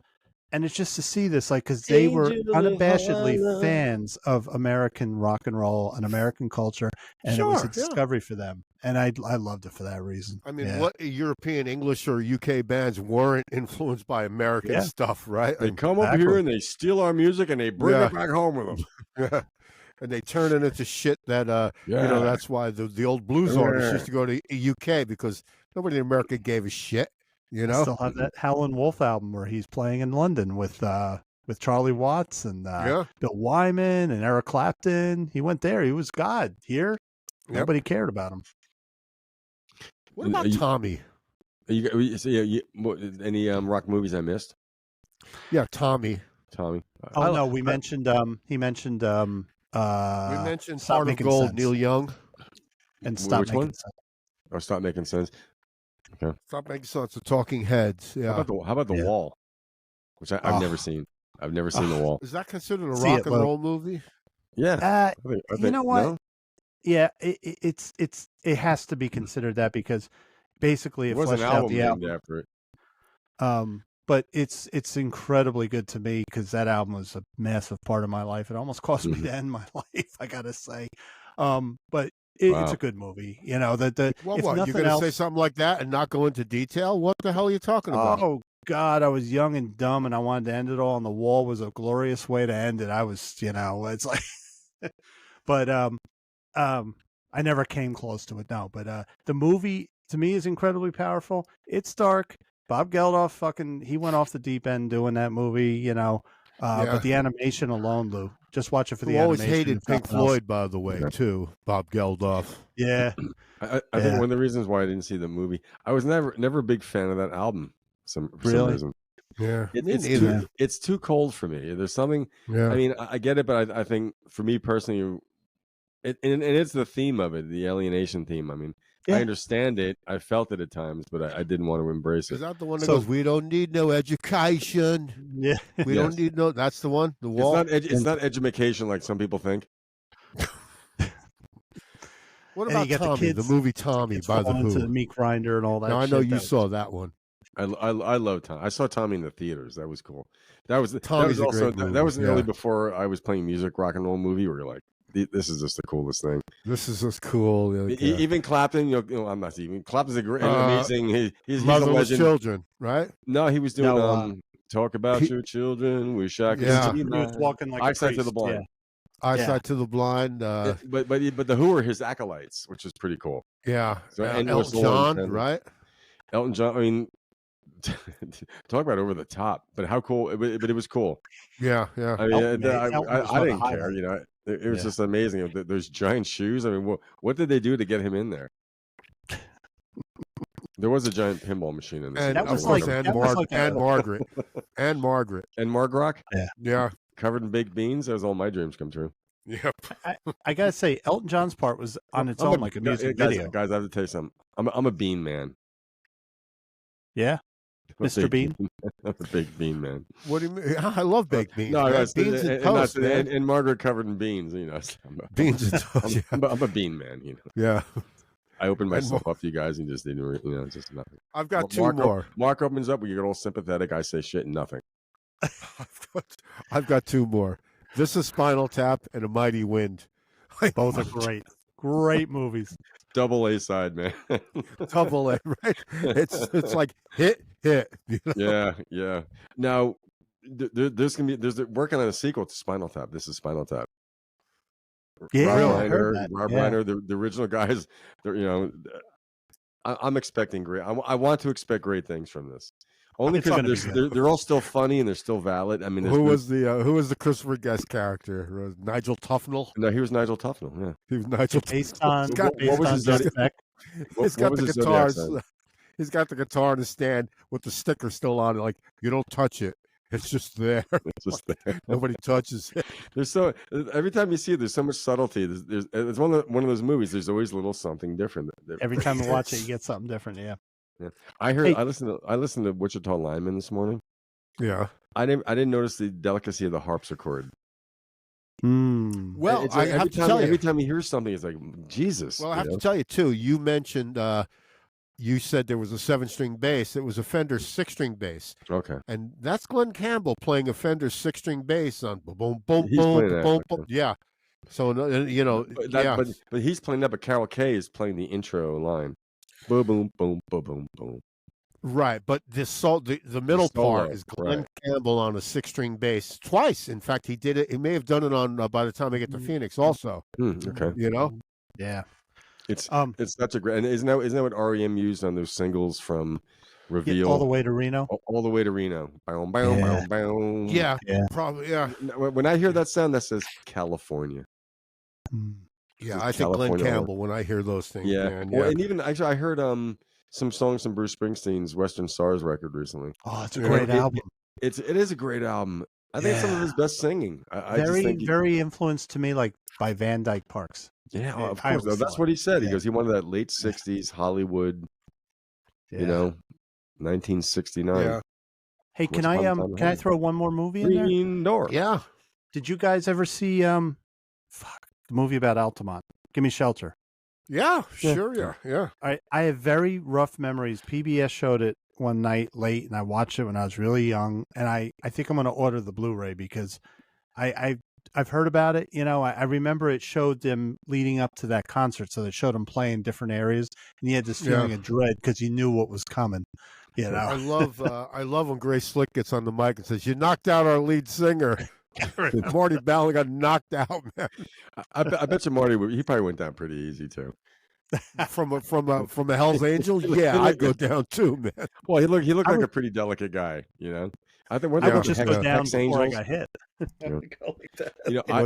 And it's just to see this, because they were unabashedly fans of American rock and roll and American culture, and it was a discovery for them. And I loved it for that reason. I mean, what European, English, or UK bands weren't influenced by American stuff, right? They come up here and they steal our music and they bring it back home with them. And they turn it into shit that, that's why the old blues artists used to go to UK because nobody in America gave a shit. I still have that Howlin' Wolf album where he's playing in London with Charlie Watts and Bill Wyman and Eric Clapton. He went there. He was God. Here, nobody cared about him. What about Tommy? Any rock movies I missed? Yeah, Tommy. Oh no, we mentioned. He mentioned. We mentioned Heart of Gold, Neil Young, and Stop Making Sense. Or Stop Making Sense. Okay. Stop Making Sense. The Talking Heads. Yeah. How about the Wall, which I've never seen. I've never seen the Wall. Is that considered a rock and roll movie? Yeah. You know what? No? Yeah, it has to be considered that because basically it fleshed out the album. After it. But it's incredibly good to me because that album was a massive part of my life. It almost caused me to end my life, I gotta say. But it's a good movie. You're going to say something like that and not go into detail? What the hell are you talking about? Oh God, I was young and dumb, and I wanted to end it all. And The Wall was a glorious way to end it. I was, it's like, but I never came close to it. No, but the movie to me is incredibly powerful. It's dark. Bob Geldof he went off the deep end doing that movie, but the animation alone, Lou, just watch it for the animation. Always hated Pink Floyd, by the way, too, Bob Geldof. Yeah. I think one of the reasons why I didn't see the movie, I was never a big fan of that album for some reason. Yeah. It's too cold for me. There's something, I mean, I get it, but I think for me personally, And it's the theme of it, the alienation theme. I mean, I understand it. I felt it at times, but I didn't want to embrace it. Is that the one that goes, "We don't need no education. Yeah, we don't need no." That's the one. The wall. It's not education like some people think. What about Tommy? The movie Tommy by the Who. To the meat grinder and all that. Now I know you saw that one. I love Tommy. I saw Tommy in the theaters. That was cool. Tommy's that was also that was early before I was playing music rock and roll movie. Where you're like, this is just the coolest thing. This is just cool. Like, even Clapton, I'm not even Clapton's amazing. He's Motherless Children, right? No, he was doing Talk About Your Children. Wish I could. He was walking like Eyesight to the Blind. Eyesight to the Blind. But the Who are his acolytes, which is pretty cool. Yeah. So Elton John, right? Elton John. I mean, talk about over the top, but how cool! But it was cool. Yeah. I mean, I didn't care. You know, it was just amazing. Those giant shoes. I mean, what did they do to get him in there? There was a giant pinball machine in there. And of course, Margaret. And Margaret. And Margrock? Yeah. Covered in baked beans. That was all my dreams come true. Yep. I gotta say, Elton John's part was on its own like a music video. Guys, I have to tell you something. I'm a bean man. Yeah. Mr. Bean? I'm a big bean man. What do you mean? I love baked beans. No, beans and toast, man. And Margaret covered in beans. You know, beans and toast. I'm a bean man. You know. Yeah. I opened myself up to you guys and just didn't, just nothing. I've got two more. Mark opens up, we get all sympathetic. I say shit and nothing. I've got two more. This is Spinal Tap and A Mighty Wind. Both are great. Great movies. Double A side, man. Double A, right? It's like hit. You know? Yeah. Now, there's working on a sequel to Spinal Tap. This is Spinal Tap. Yeah, Rob Reiner, the original guys. I'm expecting great. I want to expect great things from this. Only because they're all still funny and they're still valid. I mean, who was the Christopher Guest character? Nigel Tufnell? No, he was Nigel Tufnell. Yeah, he was Nigel. Based on what was his effect? He's got the guitars. He's got the guitar in the stand with the sticker still on it. Like, you don't touch it. It's just there. It's just there. Nobody touches it. Every time you see it, there's so much subtlety. It's one of those movies. There's always a little something different. Every time you watch it, you get something different. Yeah. I listened to Wichita Lineman this morning. Yeah. I didn't notice the delicacy of the harpsichord. Well, I have to tell you, every time you hear something, it's like Jesus. Well, I have to tell you too. You mentioned. You said there was a 7-string bass. It was a Fender 6-string bass. Okay. And that's Glenn Campbell playing a Fender 6-string bass on boom, boom, boom, boom. Yeah. So, But he's playing that, but Carol Kay is playing the intro line. Boom, boom, boom, boom, boom, boom. Right. But the middle part is Glenn Campbell on a 6-string bass twice. In fact, he did it. He may have done it on By the Time I Get to Phoenix also. Okay. Yeah. It's such a great, and isn't that what REM used on those singles from Reveal? All the Way to Reno. All the Way to Reno. Bow, bow, bow, bow. Yeah, probably. Yeah. When I hear that sound, that says California. Yeah, I think Glenn Campbell when I hear those things. Yeah. Man, well, and even actually, I heard some songs from Bruce Springsteen's Western Stars record recently. Oh, it's a great album. It is a great album. I think it's some of his best singing. Very influenced to me, like by Van Dyke Parks. Yeah, of course. That's what he said. He goes, he wanted that late '60s Hollywood, 1969. Yeah. Hey, can I throw one more movie in there? Green Door. Yeah. Did you guys ever see the movie about Altamont? Give Me Shelter. Yeah, sure. Yeah. I have very rough memories. PBS showed it one night late, and I watched it when I was really young. And I think I'm going to order the Blu-ray because I've heard about it. I remember it showed them leading up to that concert, so they showed them playing different areas, and you had this feeling of dread because you knew what was coming. I love when Grace Slick gets on the mic and says, "You knocked out our lead singer." Marty Ballin got knocked out, man. I bet you Marty, he probably went down pretty easy too. From a Hell's Angel, yeah, I'd go down too, man. Well, he looked like a pretty delicate guy, I think I would just go down before I got hit. I would go like that.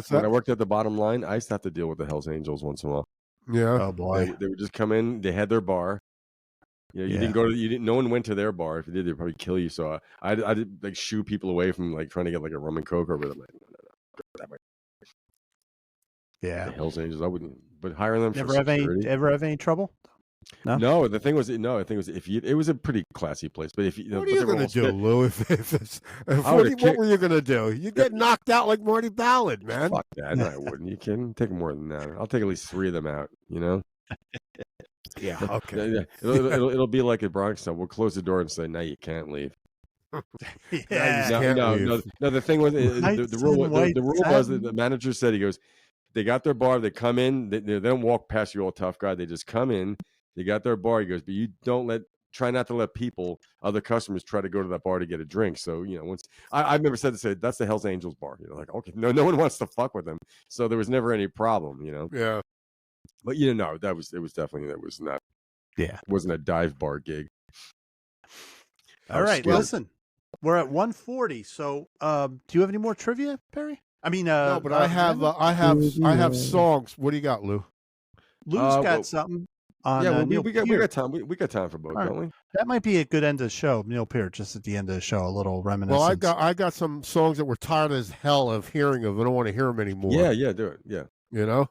When I worked at the Bottom Line, I used to have to deal with the Hell's Angels once in a while. Yeah. Oh boy. They would just come in. They had their bar. No one went to their bar. If you did, they'd probably kill you. So I did like shoo people away from like trying to get like a rum and coke over them. Like, no. Yeah. The Hells Angels, I wouldn't. But hiring them Never for have security. ever have any trouble? No. No, the thing was, if you, it was a pretty classy place. But if you, what are you going to do, Lou? What were you going to do? You get knocked out like Marty Ballard, man. Fuck that. No, I wouldn't. You kidding? Take more than that. I'll take at least 3 of them out. You know. Yeah. Okay. It'll be like a Bronx style. We'll close the door and say, "No, you can't leave." Yeah. No. The thing was, the rule was that the manager said, he goes, they got their bar, they come in, they don't walk past you all tough guy. They just come in, they got their bar. He goes, but you try not to let other customers try to go to that bar to get a drink. So, once I've never said to say that's the Hells Angels bar. Like, okay, no one wants to fuck with them. So there was never any problem, Yeah. But it was not. Yeah. It wasn't a dive bar gig. All right, listen. We're at 1:40. So, do you have any more trivia, Perry? I mean, no, but I have songs. What do you got, Lou? Lou's got something. We got time. We got time for both, don't we? That might be a good end of the show. Neil Peart, just at the end of the show, a little reminiscence. Well, I got some songs that we're tired as hell of hearing of. I don't want to hear them anymore. Yeah, do it. Yeah.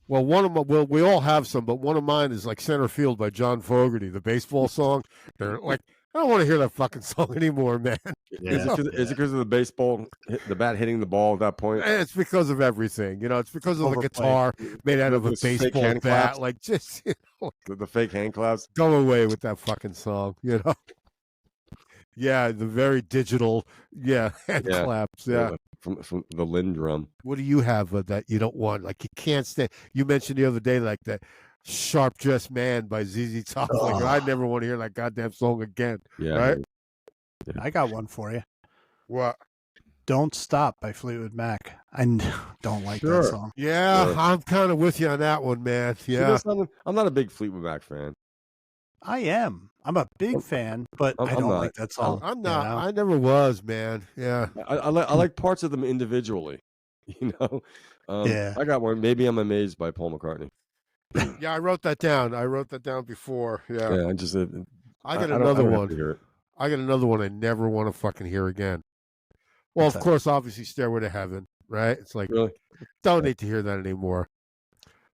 Well, one of them. Well, we all have some, but one of mine is like "Center Field" by John Fogerty, the baseball song. They're like, I don't want to hear that fucking song anymore, man. Yeah. Is it because of the baseball, the bat hitting the ball at that point? It's because of everything. It's because of the guitar made out of a baseball bat. Like, just, the fake hand claps. Go away with that fucking song, Yeah, the very digital, hand claps, From the Lynn drum. What do you have that you don't want? Like, you can't stand. You mentioned the other day, like, that Sharp Dressed Man by ZZ Top. Like, I never want to hear that goddamn song again. Yeah. Right? Yeah. I got one for you. What? Don't Stop by Fleetwood Mac. I don't like that song. Yeah, I'm kind of with you on that one, man. Yeah. I'm not a big Fleetwood Mac fan. I am. I'm a big fan, but I don't like that song. I'm not. I never was, man. Yeah. I like parts of them individually. I got one. Maybe I'm Amazed by Paul McCartney. Yeah, I wrote that down. Before. Yeah. Yeah, I got another one. I got another one I never want to fucking hear again. Well, of course, obviously, Stairway to Heaven, right? It's like, really? Don't need to hear that anymore.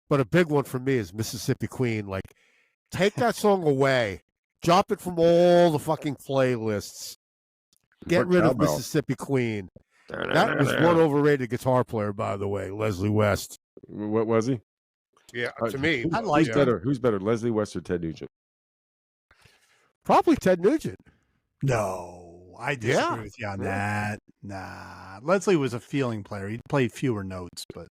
But a big one for me is Mississippi Queen. Like, take that song away. Drop it from all the fucking playlists. Get rid of Mississippi Queen. That was one overrated guitar player, by the way, Leslie West. What was he? Yeah, to me. I like Who's better, Leslie West or Ted Nugent? Probably Ted Nugent. No, I disagree with you on that. Nah, Leslie was a feeling player. He played fewer notes, but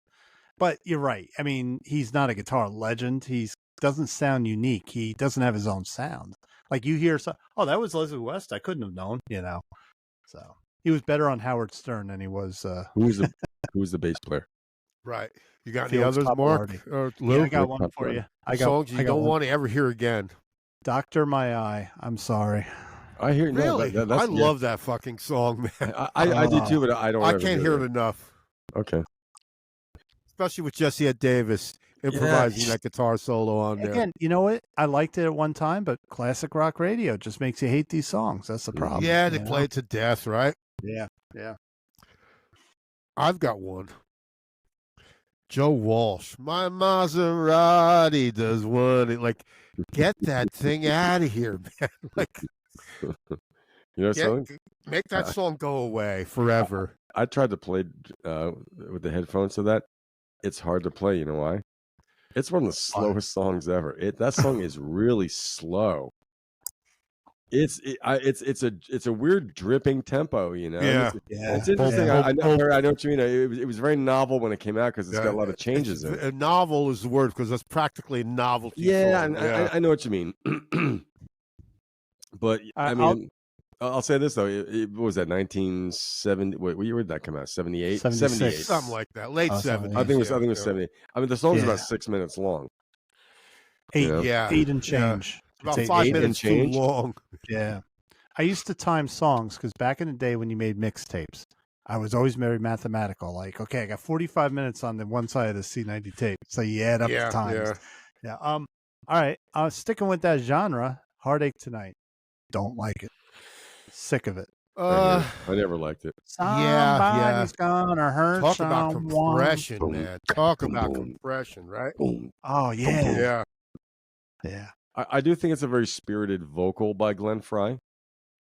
you're right. I mean, he's not a guitar legend. He doesn't sound unique. He doesn't have his own sound. Like, you hear, that was Leslie West. I couldn't have known, So he was better on Howard Stern than he was. Who's the bass player? Right. You got any others, Mark? Lou? Yeah, I got one for you. Songs you don't want to ever hear again. Doctor My Eye. I'm sorry. I hear really. I love that fucking song, man. I do too, but I don't. I can't hear it enough. Okay. Especially with Jesse Ed Davis improvising that guitar solo on there. Again, you know what? I liked it at one time, but classic rock radio just makes you hate these songs. That's the problem. Yeah, they play it to death, right? Yeah. I've got one. Joe Walsh. My Maserati does one. Like, get that thing out of here, man. Like, make that song go away forever. I tried to play with the headphones to that. It's hard to play. You know why? It's one of the slowest songs ever. That song is really slow. It's a weird dripping tempo, Yeah. It's interesting. I know what you mean. It was very novel when it came out because it's got a lot of changes in it. Novel is the word because that's practically a novelty. Yeah, I know what you mean. But I mean, I'll say this though. What was that? 1970? What year did that come out? 78? 78. Something like that. Late 70s. I think it was 78. I mean, the song's about 6 minutes long. 8 and change. About 5 minutes too long. Yeah. I used to time songs because back in the day when you made mixtapes, I was always very mathematical. Like, okay, I got 45 minutes on the one side of the C90 tape. So you add up the times. Yeah. All right. Sticking with that genre, Heartache Tonight. Don't like it. Sick of it. Uh, I never liked it. Somebody's gonna hurt Talk about someone. compression, Boom, man. Talk boom, about boom. compression, right? Boom. Oh yeah, boom. Yeah. yeah. I do think it's a very spirited vocal by Glenn Frey.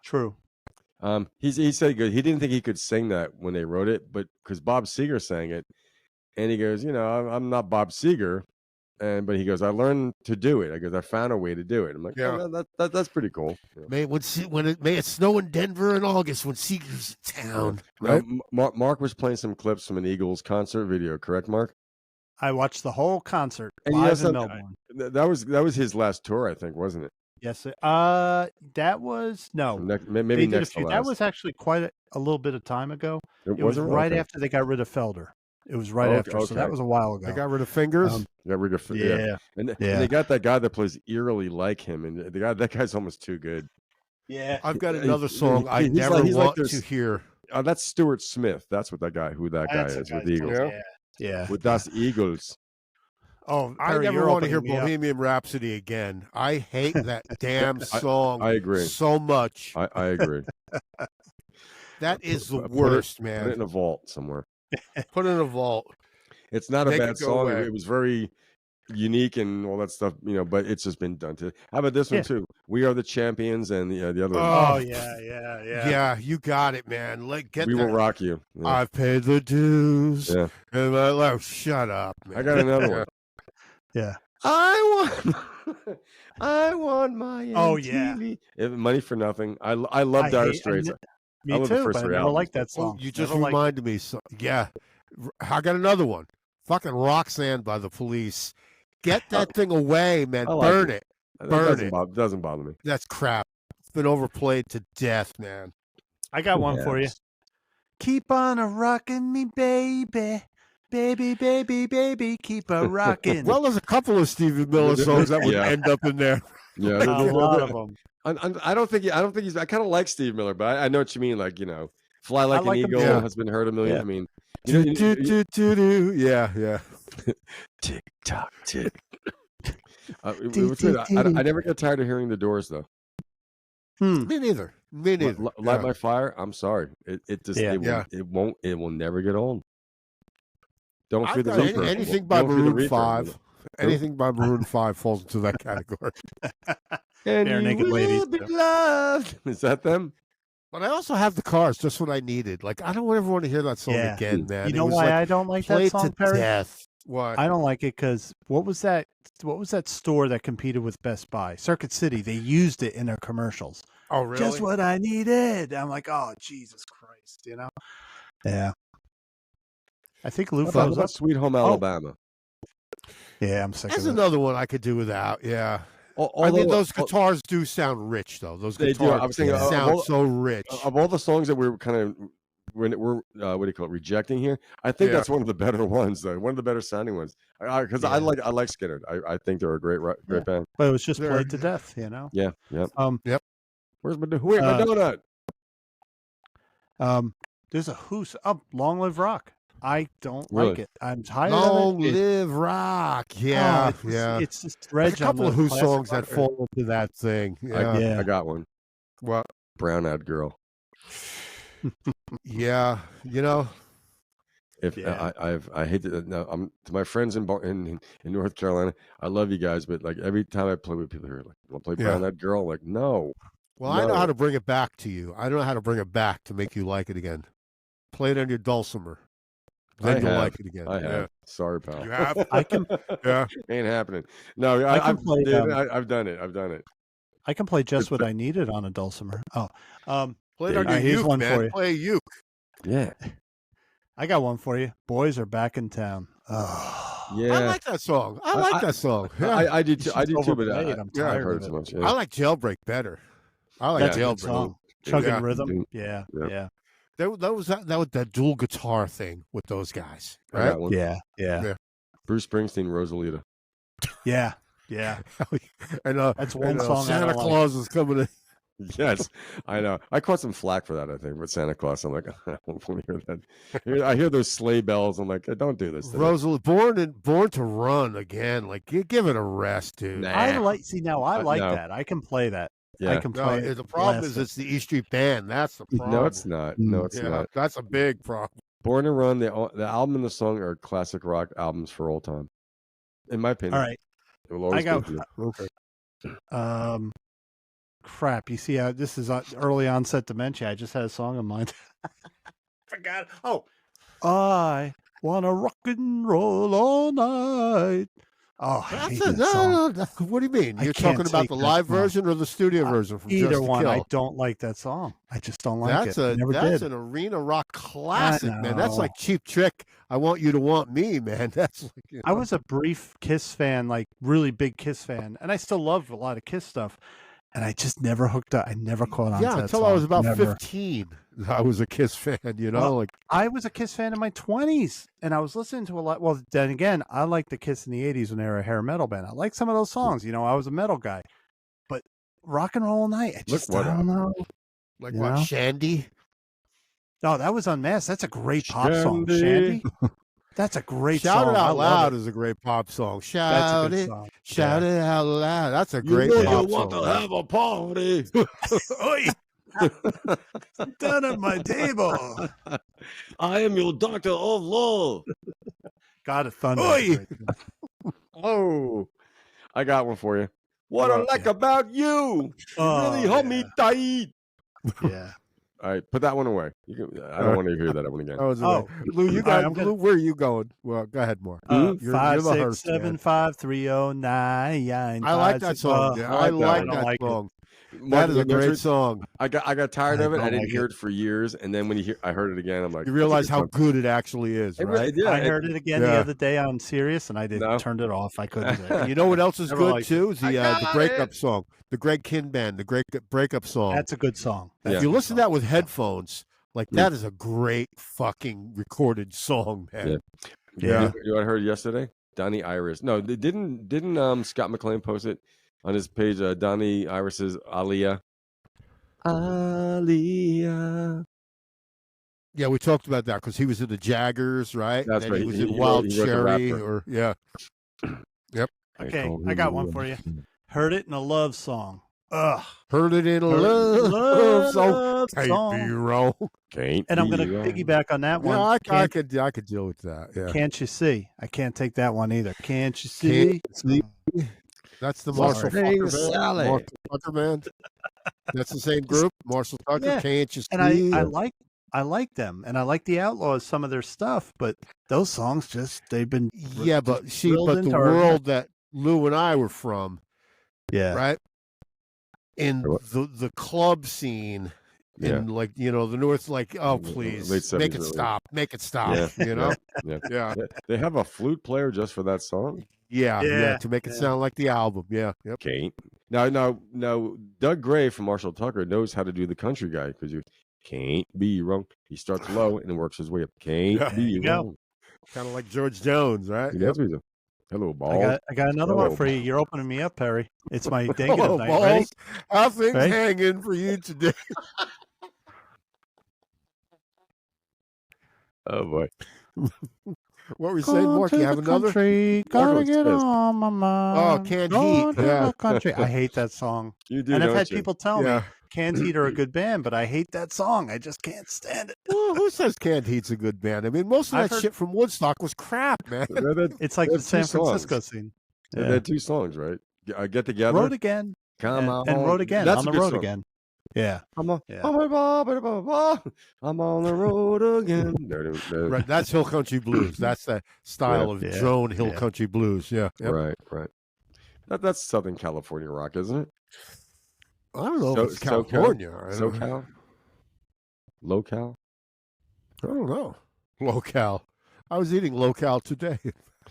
True. He said he didn't think he could sing that when they wrote it, but because Bob Seger sang it, and he goes, I'm not Bob Seger, but he goes, I learned to do it. I goes, I found a way to do it. I'm like, yeah, that's pretty cool. May it snow in Denver in August when Seeger's in town. Right? Mark was playing some clips from an Eagles concert video, correct, Mark? I watched the whole concert And live in Melbourne. That was his last tour, I think, wasn't it? Yes. That was no. Maybe next to last. That was actually quite a little bit of time ago. It was wasn't right after they got rid of Felder. It was right after, so that was a while ago. They got rid of Fingers. Got rid of and they got that guy that plays eerily like him, and that guy's almost too good. Yeah, I've got another song I never want to hear. That's Stuart Smith. That's what that guy is with the Eagles. Yeah. With Das Eagles. Oh, I never want to hear Bohemian Rhapsody again. I hate that damn song. I agree so much. I agree. That is the worst, man. Put it in a vault somewhere. Put it in a vault. It's not a bad song. It was very unique and all that stuff, but it's just been done to. How about this one too? We Are the Champions and the other one. Oh yeah. Yeah, you got it, man. We Will Rock You. Yeah. I've paid the dues. Yeah. And my life. Shut up, man. I got another one. Yeah. I want my MTV. Money for Nothing. I love Dire Straits. Me too, but I never liked that song. You just reminded me. So, yeah. I got another one. Fucking Roxanne by the Police. Get that thing away, man. Burn it. Burn it. Doesn't bother me. That's crap. It's been overplayed to death, man. I got one for you. Keep on a-rockin' me, baby. Baby, baby, baby, keep a rockin'. Well, there's a couple of Stevie Miller songs that would end up in there. Yeah, a lot of them. I don't think he's. I kind of like Steve Miller, but I know what you mean. Like Fly Like an Eagle has been heard a million. I mean, yeah. Tick tock tick. I never get tired of hearing the Doors though. Me neither. Light My Fire. I'm sorry. It will never get old. Don't fear the Reaper. Anything by Maroon 5. Anything by Maroon 5 falls into that category. And Bare Naked Ladies. Be loved. Is that them? But I also have the Cars, just what I needed. Like, I don't ever want to hear that song again, man. You know why I don't like that song, Perry? Death. Why? I don't like it because what was that store that competed with Best Buy? Circuit City. They used it in their commercials. Oh, really? Just what I needed. I'm like, oh, Jesus Christ, Yeah. I think Lou How about Sweet Home Alabama? Yeah, I'm sick That's of it. another one I could do without. Yeah. I mean, those guitars do sound rich, though. Those guitars sound so rich. Of all the songs that we're kind of what do you call it, rejecting here, I think that's one of the better ones, though. One of the better sounding ones. Because I like Skinner. I think they're a great band. But it was just played to death, Yeah. Yep. Yep. Where's my donut? There's a Who's Up, Long Live Rock. I don't like it. I'm tired Long of it. Live Rock. Yeah, It's just Reg. A couple of Who songs that fall into that thing. Yeah. I got one. What? Brown Eyed Girl. Yeah, If I hate to to my friends in North Carolina, I love you guys, but like every time I play with people here, like, want to play Brown Eyed Girl? Like, no. Well, I know how to bring it back to you. I know how to bring it back to make you like it again. Play it on your dulcimer. Then you'll like it again. I have. Sorry, pal. You have? I can. Yeah. Ain't happening. No, I've done it. I've done it. I can play Just What I Needed on a dulcimer. Play it on your uke, one man. for you. Play a uke. Yeah. I got one for you. Boys Are Back in Town. Oh. Yeah. I like that song. I like that song. Yeah. I do too. I do too, but I'm tired I've heard of it so much. I like Jailbreak better. I like Jailbreak. Chugging Rhythm. Yeah. That was that dual guitar thing with those guys, right? Yeah. Bruce Springsteen, Rosalita. Yeah. And that's one song. Santa Claus is coming in. Yes, I know. I caught some flack for that, I think, with Santa Claus. I'm like, I don't want to hear that. I hear those sleigh bells. I'm like, don't do this. Rosalie, Born to Run again. Like, give it a rest, dude. I like that. I can play that. I can play it. The problem is it's the E Street Band. That's the problem. No, it's not. No, it's not. That's a big problem. Born and Run, the album and the song are classic rock albums for all time, in my opinion. All right, it will always be. Okay. Crap. You see, this is early onset dementia. I just had a song in mind. Forgot. Oh, I want to rock and roll all night. Oh, I hate that song. What do you mean? You're talking about the live version or the studio version from either Just to one. Kill? I don't like that song. I just don't like it. That's an arena rock classic, man. That's like Cheap Trick. I Want You to Want Me, man. That's like, I was a brief Kiss fan, like really big Kiss fan, and I still love a lot of Kiss stuff. And I just never hooked up. I never caught on to that until song. I was about 15. I was a Kiss fan, Well, I was a Kiss fan in my 20s, and I was listening to a lot. Well, then again, I liked the Kiss in the 80s when they were a hair metal band. I liked some of those songs. I was a metal guy. But Rock and Roll All Night, I don't know. Like what, Shandy? No, that was Unmasked. That's a great pop song. Shandy? That's a great song. Shout It Out Loud is a great pop song. Shout it out loud. That's a great pop song. You want to have a party. Down at my table. I am your doctor of love. God of Thunder. Oh, I got one for you. What I like about you. Really hold me tight. Yeah. All right, put that one away. I don't want to hear that one again. Lou, Lou, where are you going? Well, go ahead, more. 5675309. I like that song. I like that song. That is a great song. I got tired of it. I didn't hear it for years, and then when I heard it again, I'm like, you realize how good it actually is, right? I heard it again the other day on Sirius, and I turned it off. I couldn't. You know what else is good too? Is the breakup song, the Greg Kinn Band, the great breakup song. That's a good song. If you listen to that with headphones, that is a great fucking recorded song, man. Yeah. You know what I heard yesterday? Donnie Iris. No, didn't Scott McClain post it on his page? Donnie Iris's Aliyah. Aliyah. Yeah, we talked about that because he was in the Jaggers, right? That's right. He was in Wild Cherry, Yep. Okay, I got one for you. Heard it in a love song. Ugh. Heard it in a love song. Can't be wrong. And I'm going to piggyback on that one. Yeah, I could deal with that. Yeah. Can't You See? I can't take that one either. Can't You See? That's the Marshall Tucker band. That's the same group, Marshall Tucker. Yeah. Can't You See? And I like them, and I like the Outlaws, some of their stuff, but those songs they've been but the world that Lou and I were from, right, in the club scene. In the North, please make it stop. Yeah. They have a flute player just for that song. Yeah, to make it sound like the album. Yeah, yep. Can't. Now, Doug Gray from Marshall Tucker knows how to do the country guy because you can't be wrong. He starts low and works his way up. Can't be wrong. Kind of like George Jones, right? That's what he does. Hello, ball. I got another one for you. You're opening me up, Perry. It's my negative night. Balls. Ready? How things hanging for you today? Oh boy. What were you saying, Mark? You have another? Gotta get on my mind. Oh, Canned Heat. Yeah. Country. I hate that song. You do, and I've had you? people tell me Canned Heat are a good band, but I hate that song. I just can't stand it. Well, who says Canned Heat's a good band? I mean, most of that shit from Woodstock was crap, man. It's like the San Francisco scene. Yeah. They had two songs, right? Get Together. Road Again. Come on. And Road Again. That's on the road song. Again. Yeah. I'm on the road again. Right, that's Hill Country Blues. That's the style of drone Hill Country Blues. Yeah. Yep. Right. That's Southern California rock, isn't it? I don't know if it's California. SoCal? Local? I don't know. Local. I was eating Local today.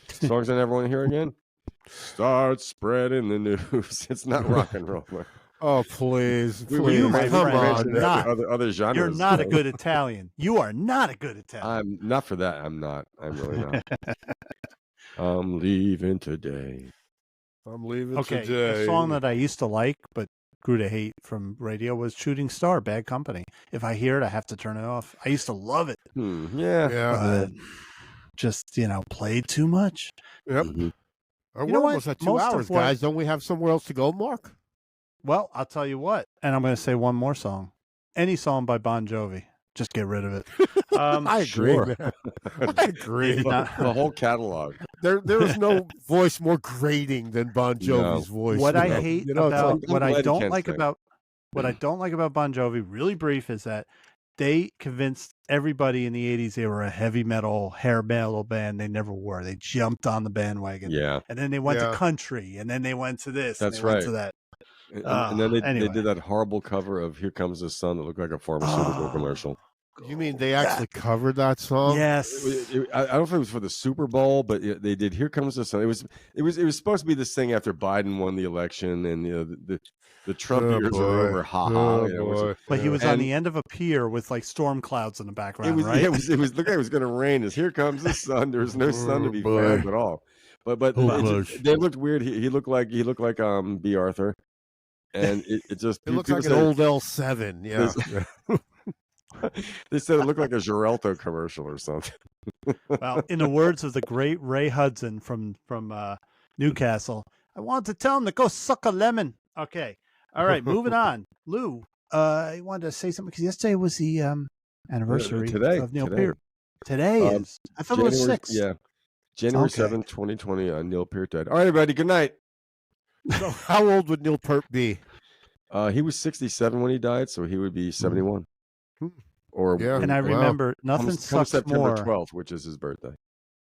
Songs I never want to hear again? Start spreading the news. It's not rock and roll. Oh, please. You, my friend, other genres. You're not a good Italian. You are not a good Italian. I'm not for that. I'm not. I'm really not. I'm leaving today. Okay, a song that I used to like, but grew to hate from radio was Shooting Star, Bad Company. If I hear it, I have to turn it off. I used to love it. Yeah. Just, played too much. Yep. We're almost at 2 hours, guys. Don't we have somewhere else to go, Mark? Well, I'll tell you what, and I'm going to say one more song. Any song by Bon Jovi, just get rid of it. I agree, man. I agree. The whole catalog. There is no voice more grating than Bon Jovi's voice. What I hate about what I don't like about Bon Jovi, really brief, is that they convinced everybody in the 80s they were a heavy metal, hair metal band. They never were. They jumped on the bandwagon. Yeah. And then they went to country, and then they went to this. That's and they went to that. And then they did that horrible cover of "Here Comes the Sun" that looked like a pharmaceutical commercial. You mean they actually covered that song? Yes. I don't know if it was for the Super Bowl, but they did "Here Comes the Sun." It was supposed to be this thing after Biden won the election, and the Trump years are over. Ha ha. But he was on the end of a pier with like storm clouds in the background, right? It was looked like it was going to rain. Here comes the sun. There's no sun to be found at all. But they looked weird. He looked like B. Arthur. And it just it looks like an old L7, yeah. They said it looked like a Geralto commercial or something. Well, in the words of the great Ray Hudson from Newcastle, I wanted to tell him to go suck a lemon. Okay, all right, moving on. Lou, you wanted to say something because yesterday was the anniversary of Neil Peart. Today is. I thought it was 6. Yeah, January 7th, 2020. Neil Peart died. All right, everybody. Good night. So how old would Neil Peart be? He was 67 when he died, so he would be 71. Or and I remember nothing sucks September more. 12th, which is his birthday.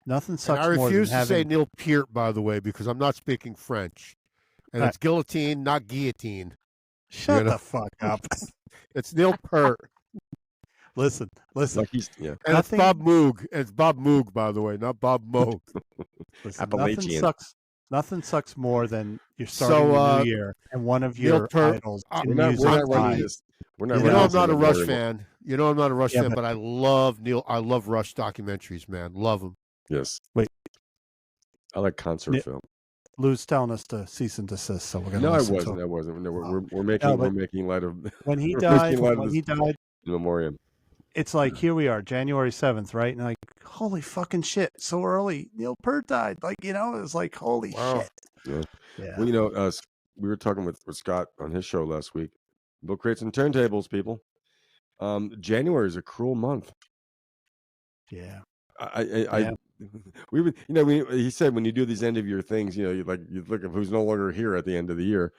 Nothing sucks more. I refuse to say Neil Peart, by the way, because I'm not speaking French, and it's guillotine, not guillotine. Shut the fuck up. It's Neil Peart. Listen. Like and it's Bob Moog. It's Bob Moog, by the way, not Bob Moog. Nothing sucks more than you're starting the new year and one of your idols. We're not running this. I'm not a Rush fan. I'm not a Rush fan, but I love Neil. I love Rush documentaries, man. Love them. Yes. Wait. I like concert film. Lou's telling us to cease and desist, so we're going to. No, I wasn't. No, we're making light of when he died. In memoriam. It's like here we are, January 7th, right? And like, holy fucking shit, so early. Neil Peart died. Like, it was like, holy shit. Yeah. Well, we were talking with Scott on his show last week. Bill Crates and Turntables, people. January is a cruel month. Yeah. He said when you do these end of year things, you look at who's no longer here at the end of the year.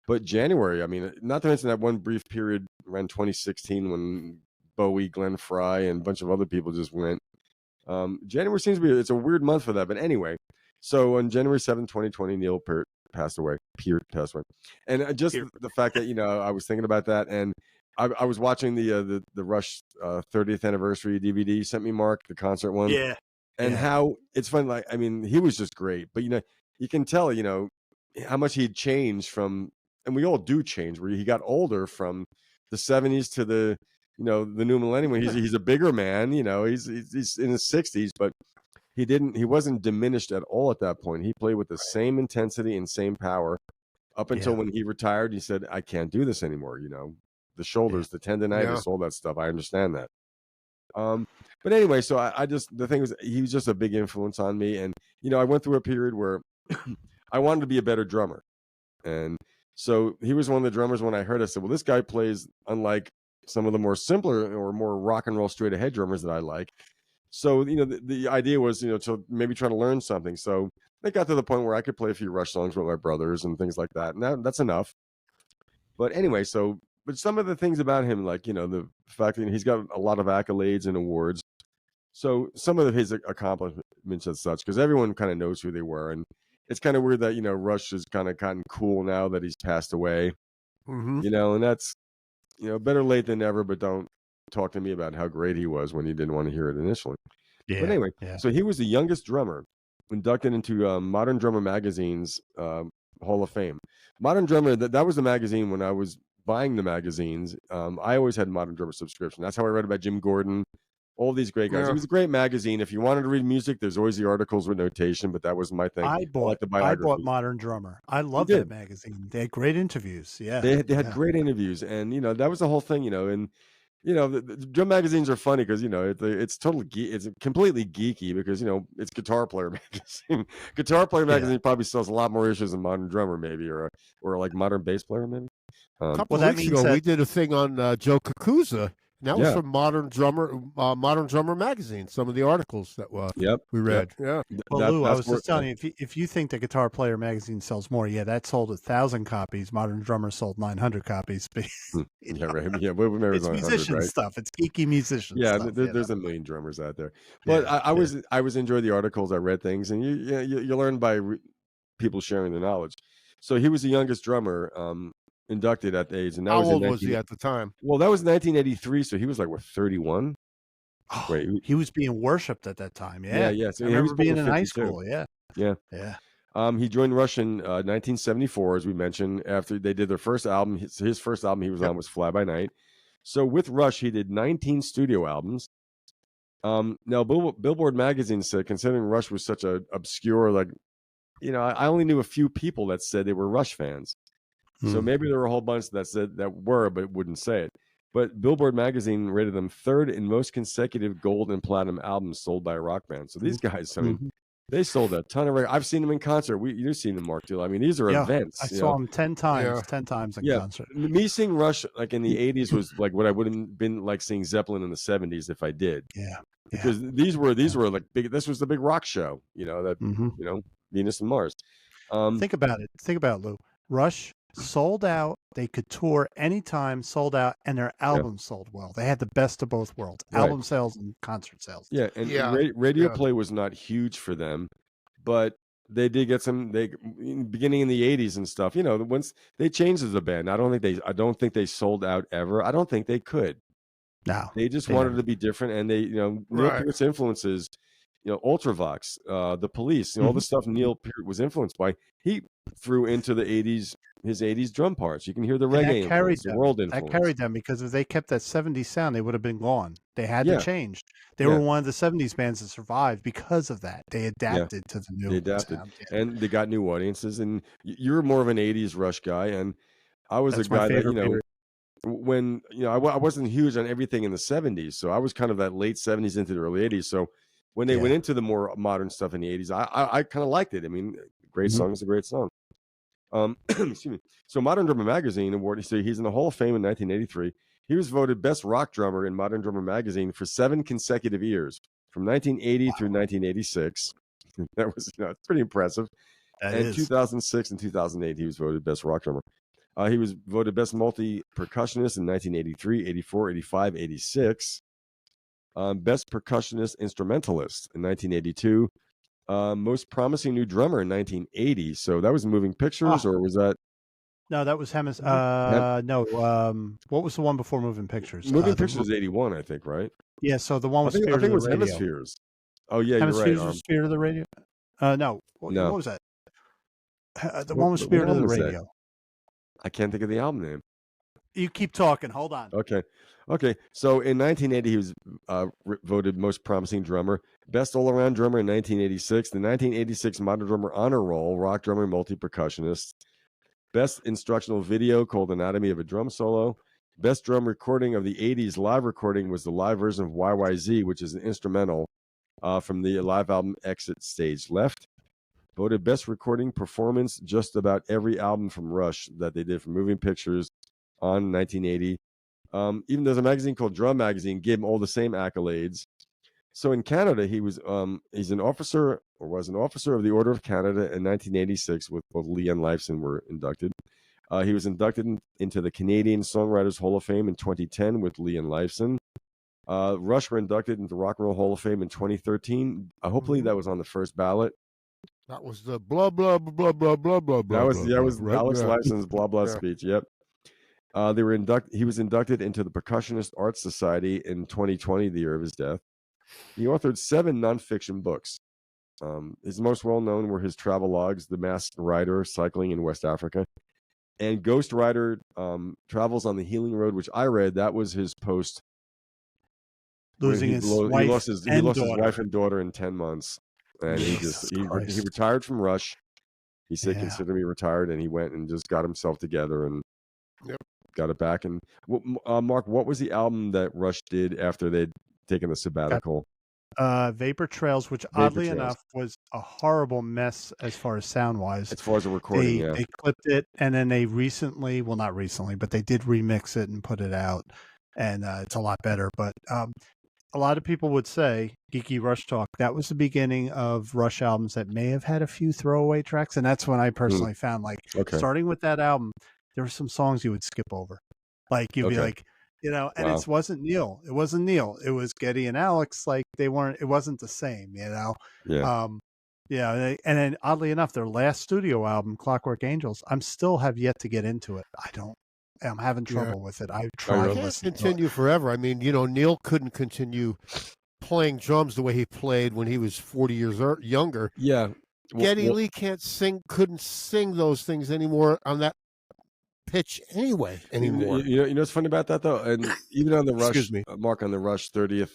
But January, I mean, not to mention that one brief period around 2016 when Bowie, Glenn Fry, and a bunch of other people just went. January seems to be it's a weird month for that. But anyway, so on January 7th, 2020, Neil Peart passed away. And just the fact that I was thinking about that, and I was watching the Rush 30th anniversary DVD you sent me, Mark, the concert one. Yeah. And how it's fun. Like, I mean, he was just great, but you can tell how much he'd changed from, and we all do change. Where he got older from the 70s to the the new millennium. He's a bigger man. He's in his 60s, but he wasn't diminished at all at that point. He played with the same intensity and same power up until when he retired. He said, "I can't do this anymore." The shoulders, the tendonitis, all that stuff. I understand that. But anyway, so I just, the thing was, he was just a big influence on me. And, I went through a period where I wanted to be a better drummer. And so he was one of the drummers when I heard, I said, well, this guy plays unlike some of the more simpler or more rock and roll straight ahead drummers that I like. So, the idea was, to maybe try to learn something. So it got to the point where I could play a few Rush songs with my brothers and things like that. And that's enough. But anyway, but some of the things about him, like, the fact that he's got a lot of accolades and awards. So some of his accomplishments as such, because everyone kind of knows who they were. And it's kind of weird that, Rush has kind of gotten cool now that he's passed away, and that's, better late than never, but don't talk to me about how great he was when you didn't want to hear it initially. Yeah. But anyway, so he was the youngest drummer inducted into Modern Drummer Magazine's Hall of Fame. Modern Drummer, that was the magazine when I was buying the magazines. I always had Modern Drummer subscription. That's how I read about Jim Gordon, all these great guys. It was a great magazine. If you wanted to read music, there's always the articles with notation, but that was my thing. I bought Modern Drummer. I love that magazine. They had great interviews. Yeah. They had great interviews. And, that was the whole thing, and the drum magazines are funny because it's it's completely geeky because it's Guitar Player magazine. Guitar Player magazine probably sells a lot more issues than Modern Drummer maybe, or like Modern Bass Player maybe. A couple of weeks ago, we did a thing on Joe Kakuza. And that was from Modern Drummer magazine. Some of the articles that we read. Yep. Yeah. Well, Lou, I was just telling you, if you think the Guitar Player magazine sells more, that sold 1,000 copies. Modern Drummer sold 900 copies. Yeah, right. Yeah, it's musician stuff. It's geeky musician. Yeah, stuff, there's a million drummers out there. But I was enjoying the articles. I read things, and you learn by people sharing their knowledge. So he was the youngest drummer. Inducted at the age, and that how was old was he at the time? Well, that was 1983, so he was like 31. Oh, wait, he was being worshipped at that time. Yeah. So I remember being in high school. Yeah. He joined Rush in 1974, as we mentioned. After they did their first album, his first album he was on was Fly By Night. So with Rush, he did 19 studio albums. Now Billboard magazine said, considering Rush was such a obscure, I only knew a few people that said they were Rush fans. So maybe there were a whole bunch that said that were, but wouldn't say it. But Billboard magazine rated them third in most consecutive gold and platinum albums sold by a rock band. So these guys, I mean, they sold a ton of records. I've seen them in concert. You've seen them, Mark, too. I mean, these are events. I saw them 10 times. 10 times in concert. Me seeing Rush in the 80s was like what I would have been like seeing Zeppelin in the 70s if I did. Because these were like big. This was the big rock show. Venus and Mars. Think about it. Think about it, Lou. Rush sold out. They could tour anytime, sold out, and their albums sold well. They had the best of both worlds: album sales and concert sales. Yeah, and radio play was not huge for them, but they did get some. Beginning in the '80s and stuff. Once they changed as a band, I don't think they sold out ever. I don't think they could. No, they just wanted to be different, and they, Neil Peart's influences. Ultravox, the Police, all the stuff Neil Peart was influenced by, he threw into the 80s, his 80s drum parts. You can hear the reggae influence, the world influence. That carried them, because if they kept that 70s sound, they would have been gone. They had to change. They were one of the 70s bands that survived because of that. They adapted to the new sound. And they got new audiences. And you're more of an 80s Rush guy, and I was a guy that, when, I wasn't huge on everything in the 70s, so I was kind of that late 70s into the early 80s, so when they went into the more modern stuff in the 80s, I kind of liked it. I mean, great song is a great song. Excuse me. So Modern Drummer Magazine award, he's in the Hall of Fame in 1983. He was voted Best Rock Drummer in Modern Drummer Magazine for 7 consecutive years, from 1980 through 1986. That was, it's pretty impressive. In 2006 and 2008, he was voted Best Rock Drummer. He was voted Best Multi-Percussionist in 1983, 84, 85, 86. Best Percussionist Instrumentalist in 1982. Most Promising New Drummer in 1980. So that was Moving Pictures, or was that? No, that was no. What was the one before Moving Pictures? Moving Pictures was 81, I think, right? Yeah. So the one was I think it was Hemispheres. Oh yeah, Hemispheres you're right. Was Spirit of the Radio. No. What was that? The one was Spirit of the Radio. I can't think of the album name. You keep talking. Hold on. Okay. So in 1980, he was voted Most Promising Drummer, Best All-Around Drummer in 1986, the 1986 Modern Drummer Honor Roll, Rock Drummer Multi-Percussionist, Best Instructional Video called Anatomy of a Drum Solo, Best Drum Recording of the 80s live recording was the live version of YYZ, which is an instrumental from the live album Exit Stage Left. Voted Best Recording Performance, just about every album from Rush that they did from Moving Pictures on 1980. Even there's a magazine called Drum Magazine gave him all the same accolades. So in Canada, he's an officer, or was an officer of the Order of Canada in 1986, with both Lee and Lifeson were inducted. He was inducted into the Canadian Songwriters Hall of Fame in 2010 with Lee and Lifeson. Rush were inducted into the Rock and Roll Hall of Fame in 2013. Hopefully that was on the first ballot. That was the blah blah blah blah blah blah blah. That was right? Alex Lifeson's blah blah speech. Yep. He was inducted into the Percussionist Arts Society in 2020, the year of his death. He authored 7 nonfiction books. His most well-known were his travel logs, The Masked Rider, Cycling in West Africa, and Ghost Rider, Travels on the Healing Road, which I read. That was his post. Losing his wife. He lost his wife and daughter in 10 months. And he retired from Rush. He said, consider me retired. And he went and just got himself together and got it back. And Mark, what was the album that Rush did after they'd taken the sabbatical? Vapor Trails, which oddly enough was a horrible mess as far as sound wise. As far as the recording, they clipped it, and then they recently, well, not recently, but they did remix it and put it out, and it's a lot better. But a lot of people would say, Geeky Rush Talk, that was the beginning of Rush albums that may have had a few throwaway tracks, and that's when I personally found, like, starting with that album, there were some songs you would skip over. Like, you'd be like, you know, and it wasn't Neil. It wasn't Neil. It was Geddy and Alex. Like, they weren't, it wasn't the same, you know? Yeah. And then oddly enough, their last studio album, Clockwork Angels, I'm still have yet to get into it. I'm having trouble with it. I've tried. It can't continue forever. I mean, you know, Neil couldn't continue playing drums the way he played when he was 40 years younger. Yeah. Geddy Lee couldn't sing those things anymore on that pitch anymore. You know what's funny about that though, and even on the Rush, Mark, on the Rush 30th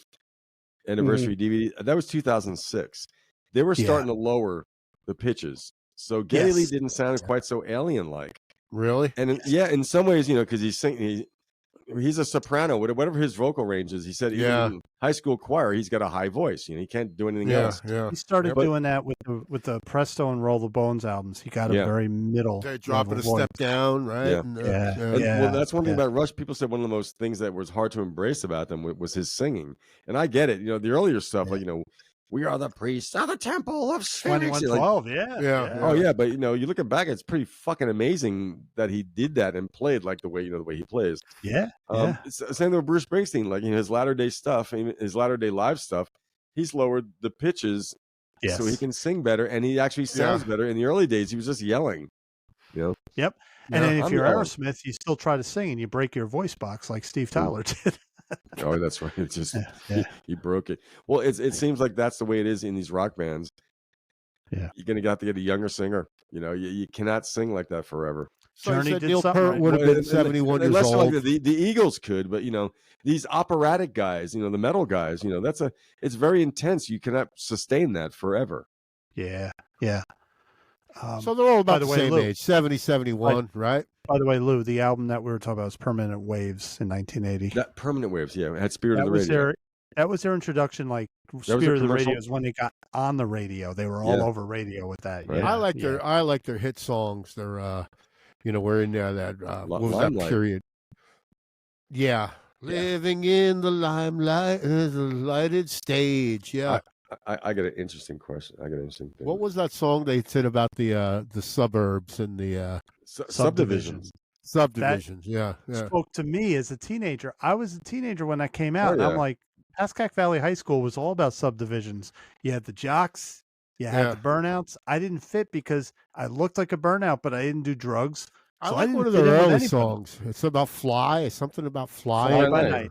anniversary DVD, that was 2006. They were starting to lower the pitches, so Geddy Lee didn't sound quite so alien-like. Really? And in some ways, you know, because he's a soprano, whatever his vocal range is. He said, even in high school choir, he's got a high voice. You know, he can't do anything else. Yeah. He started doing that with the Presto and Roll the Bones albums. He got a very middle. They're dropping a step down, right? Well, that's one thing about Rush. People said one of the most things that was hard to embrace about them was his singing, and I get it. You know, the earlier stuff, like, you know, we are the priests of the temple of Sphinx. 2112, Oh yeah, but you know, you looking back, it's pretty fucking amazing that he did that and played like the way he plays. Same with Bruce Springsteen, like, you know, his latter day stuff, his latter day live stuff, he's lowered the pitches so he can sing better, and he actually sounds better. In the early days, he was just yelling. You know. Yep. And then if you're Aerosmith, you still try to sing and you break your voice box like Steve Tyler did. Oh, that's right. It's just he broke it. Well, it seems like that's the way it is in these rock bands. Yeah, you're gonna have to get a younger singer. You know, you cannot sing like that forever. Journey did Neil Peart would have been 71 years old. Like the Eagles could, but you know, these operatic guys, you know, the metal guys, you know, it's very intense. You cannot sustain that forever. Yeah. So they're all about the same age, 70, 71, right? By the way, Lou, the album that we were talking about was Permanent Waves in 1980. That Permanent Waves, it had Spirit of the Radio. That was their introduction. Like, Spirit of the Radio is when they got on the radio. They were all over radio with that. Right. Yeah, I like their hit songs. Their, you know, we're in there that what was Limelight. that period? Yeah. Living in the limelight is a lighted stage. Yeah. I got an interesting question. I got an interesting thing. What was that song they said about the suburbs and the subdivisions? Subdivisions, yeah. Spoke to me as a teenager. I was a teenager when that came out, and I'm like, Pascack Valley High School was all about subdivisions. You had the jocks, you had the burnouts. I didn't fit because I looked like a burnout, but I didn't do drugs. I like one of their early songs. It's about something about fly by night.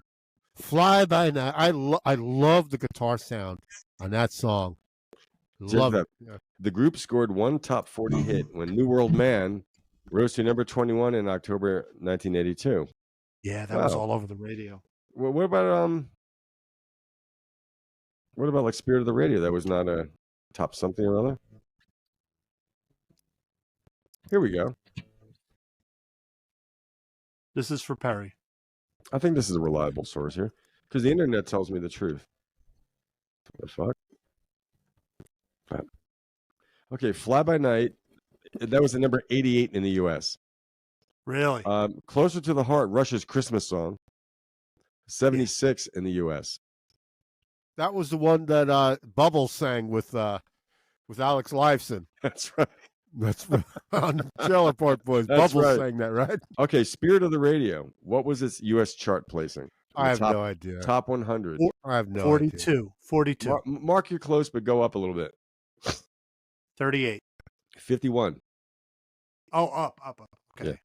Fly by night. I love the guitar sound on that song. Love it. Yeah. The group scored one top 40 hit when New World Man rose to number 21 in October 1982. Yeah, that was all over the radio. Well, what about like Spirit of the Radio? That was not a top something or other. Here we go. This is for Perry. I think this is a reliable source here because the internet tells me the truth. What the fuck? Okay, Fly By Night. That was the number 88 in the U.S. Really? Closer to the Heart, Rush's Christmas song. 76 in the U.S. That was the one that Bubbles sang with Alex Lifeson. That's right. That's on Trailer Park Boys. That's Bubbles right. sang that, right? Okay, Spirit of the Radio. What was its U.S. chart placing? I have no idea. Top 100. I have no 42. idea. 42. Mark, you're close, but go up a little bit. 38. 51. Oh, up. Okay. Yeah.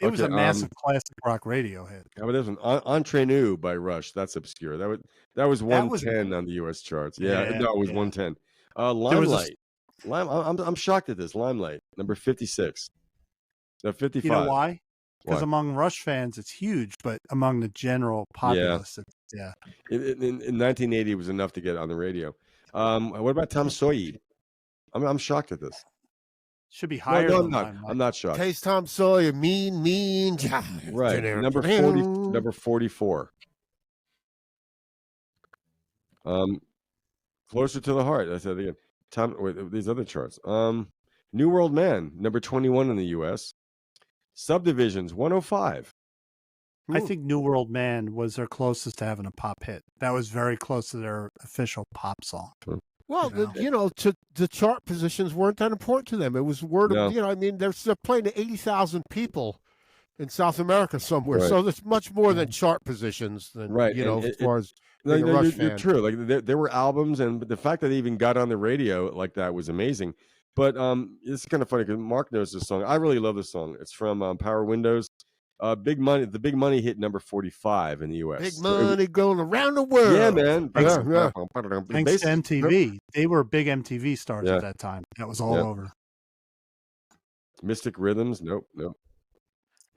It was a massive classic rock radio hit. Yeah, but there's an Entre Nous by Rush. That's obscure. That was 110 on the U.S. charts. Yeah, no, it was 110. Limelight. I'm shocked at this. Limelight, number 56. No, 55. You know why? Because among Rush fans, it's huge, but among the general populace, in 1980, it was enough to get on the radio. What about Tom Sawyer? I'm shocked at this. Should be higher No, than mine. I'm not shocked. Taste Tom Sawyer, mean. Right, number 40, number 44. Closer to the Heart. I said again. Wait, these other charts. New World Man, number 21 in the U.S. Subdivisions, 105. I think New World Man was their closest to having a pop hit. That was very close to their official pop song. Well, the chart positions weren't that important to them. It was word of, I mean, they're playing to 80,000 people in South America somewhere. So that's much more than chart positions than, as far as being a Rush fan. You're true. Like there were albums, and the fact that they even got on the radio like that was amazing. But it's kind of funny because Mark knows this song. I really love this song. It's from Power Windows. Big Money. The Big Money hit number 45 in the U.S. Big Money going around the world. Yeah, man. Thanks to MTV. They were big MTV stars at that time. That was all over. Mystic Rhythms. Nope.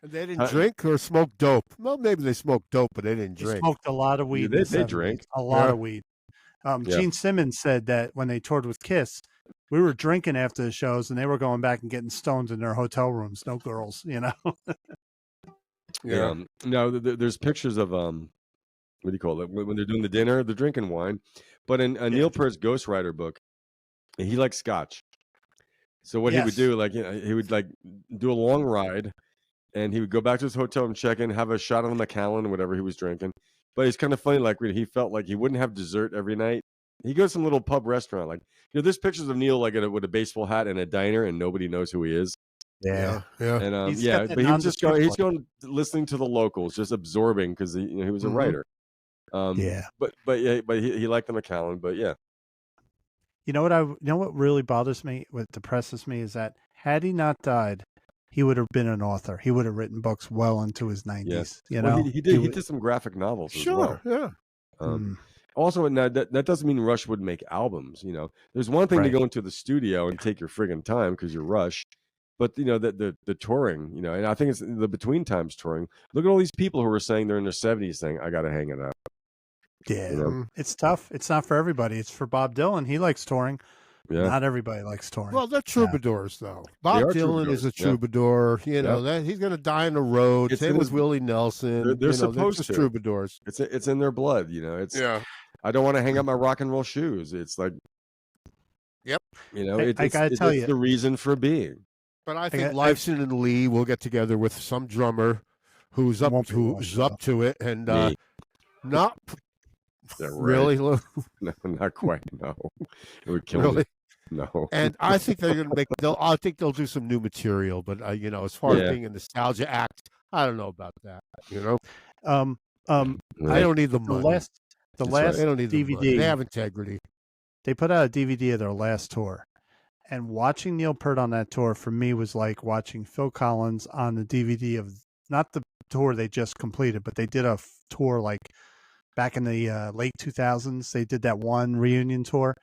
They didn't drink or smoke dope. Well, maybe they smoked dope, but they didn't drink. They smoked a lot of weed. They drank a lot of weed. Gene Simmons said that when they toured with Kiss, we were drinking after the shows, and they were going back and getting stoned in their hotel rooms. No girls, Yeah. No, there's pictures of what do you call it? When they're doing the dinner, they're drinking wine. But in Neil Peart's Ghostwriter book, he likes scotch. So what he would do, he would do a long ride, and he would go back to his hotel and check in, have a shot of the Macallan, whatever he was drinking. But it's kind of funny, he felt like he wouldn't have dessert every night. He goes to some little pub restaurant, there's pictures of Neil with a baseball hat and a diner, and nobody knows who he is. Yeah. And but he was he's going listening to the locals, just absorbing because he was a writer. But he liked the Macallan. But yeah, what really bothers me, what depresses me, is that had he not died, he would have been an author. He would have written books well into his 90s. He did some graphic novels as well. Yeah. Also, now that doesn't mean Rush would make albums. There's one thing to go into the studio and take your friggin' time because you're Rush. But the touring, and I think it's the between times touring. Look at all these people who are saying they're in their 70s saying, I got to hang it up. Yeah, it's tough. It's not for everybody. It's for Bob Dylan. He likes touring. Yeah. Not everybody likes touring. Well, they're troubadours, though. Bob Dylan is a troubadour. That he's going to die on the road. Same with Willie Nelson. They're supposed they're to. Troubadours. It's in their blood. I don't want to hang up my rock and roll shoes. It's like, I got to tell you, the reason for being. But I think Lifeson and Lee will get together with some drummer who's up to it, and not really. No, not quite. No, it would kill me. No. And I think they're going to make. I think they'll do some new material. But as far as being a nostalgia act, I don't know about that. I don't need the money. The last they don't need DVD. The they have integrity. They put out a DVD of their last tour. And watching Neil Peart on that tour for me was like watching Phil Collins on the DVD of not the tour they just completed, but they did a tour back in the late 2000s. They did that one reunion tour.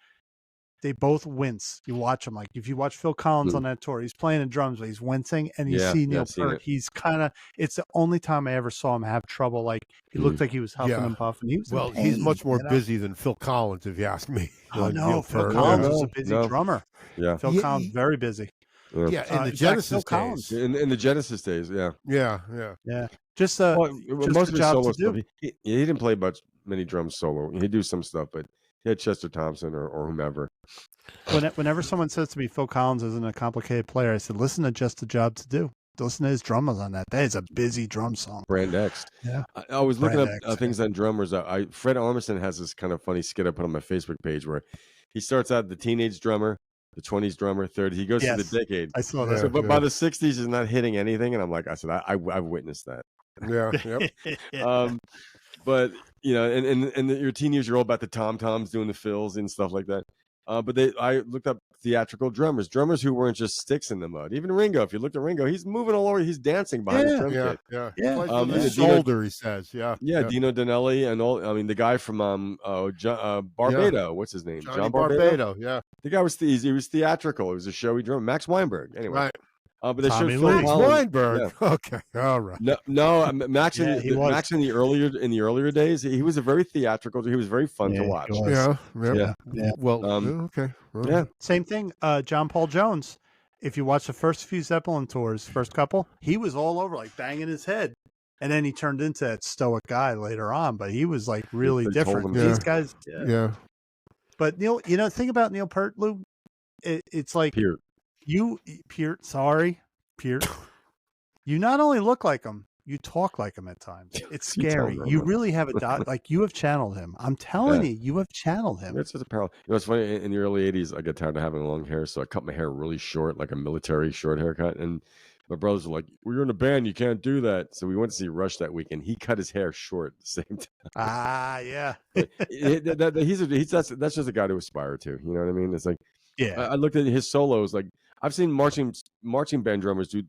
They both wince. You watch them. If you watch Phil Collins on that tour, he's playing the drums, but he's wincing. And you see Neil Peart, he's it's the only time I ever saw him have trouble. He looked like he was huffing and puffing. He was he's much more busy than Phil Collins, if you ask me. Oh, no, Phil Collins was a busy drummer. Yeah. Phil Collins, very busy. Yeah, in the Genesis days. In the Genesis days, yeah. Yeah. Just most of his job solo to do. stuff. He didn't play many drums solo. He'd do some stuff, but he had Chester Thompson or whomever. Whenever someone says to me Phil Collins isn't a complicated player, I said, listen to Just a Job to Do. Listen to his drummers on that. That is a busy drum song. Brand X. Yeah. I was looking up things on drummers. Fred Armisen has this kind of funny skit I put on my Facebook page where he starts out the teenage drummer, the 20s drummer, 30s. He goes through the decade. I saw that. But by the 60s, he's not hitting anything. And I said, I've witnessed that. Yeah. Yep. But and your teen years, you're all about the tom-toms doing the fills and stuff like that. But I looked up theatrical drummers who weren't just sticks in the mud. Even Ringo, if you look at Ringo, he's moving all over. He's dancing behind his drum kit. Yeah. His shoulder, he says. Yeah. Dino Danelli and all. I mean, the guy from Barbado. Yeah. What's his name? John Barbado. Yeah. The guy was theatrical. It was a showy drummer. Max Weinberg. Anyway. Right. But they showed Max Weinberg. Yeah. Okay, all right. No, Max in the earlier days, he was a very theatrical. He was very fun to watch. Yeah. Well, okay. Well, same thing. John Paul Jones if you watch the first few Zeppelin tours, first couple, he was all over, like banging his head. And then he turned into that stoic guy later on, but he was like really different. These guys, yeah. But Neil, the thing about Neil Peart, Lou, it's like Peart. Peart. You not only look like him, you talk like him at times. It's scary. You really have you have channeled him. I'm telling you have channeled him. It's just a parallel. It's funny. In the early '80s, I got tired of having long hair, so I cut my hair really short, like a military short haircut. And my brothers were like, "Well, you're in a band, you can't do that." So we went to see Rush that weekend. He cut his hair short at the same time. Yeah. That's just a guy to aspire to. You know what I mean? It's like, yeah. I looked at his solos. Like I've seen marching band drummers do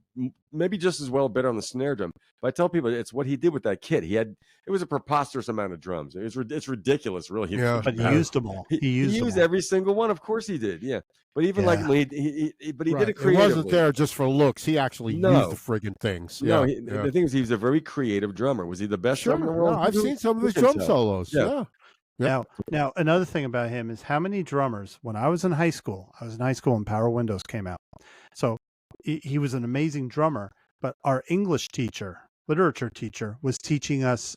maybe just as well, better on the snare drum. But I tell people it's what he did with that kit. It was a preposterous amount of drums. It's ridiculous, really. Yeah, but he used them all. He used every single one. Of course he did. Yeah, but even like when he did it creatively. It wasn't there just for looks. He actually used the friggin' things. No, the thing is, he was a very creative drummer. Was he the best drummer in the world? No, I've seen some of his drum solos. Yeah. Now, another thing about him is how many drummers, when I was in high school and Power Windows came out. So he was an amazing drummer, but our English teacher, literature teacher, was teaching us,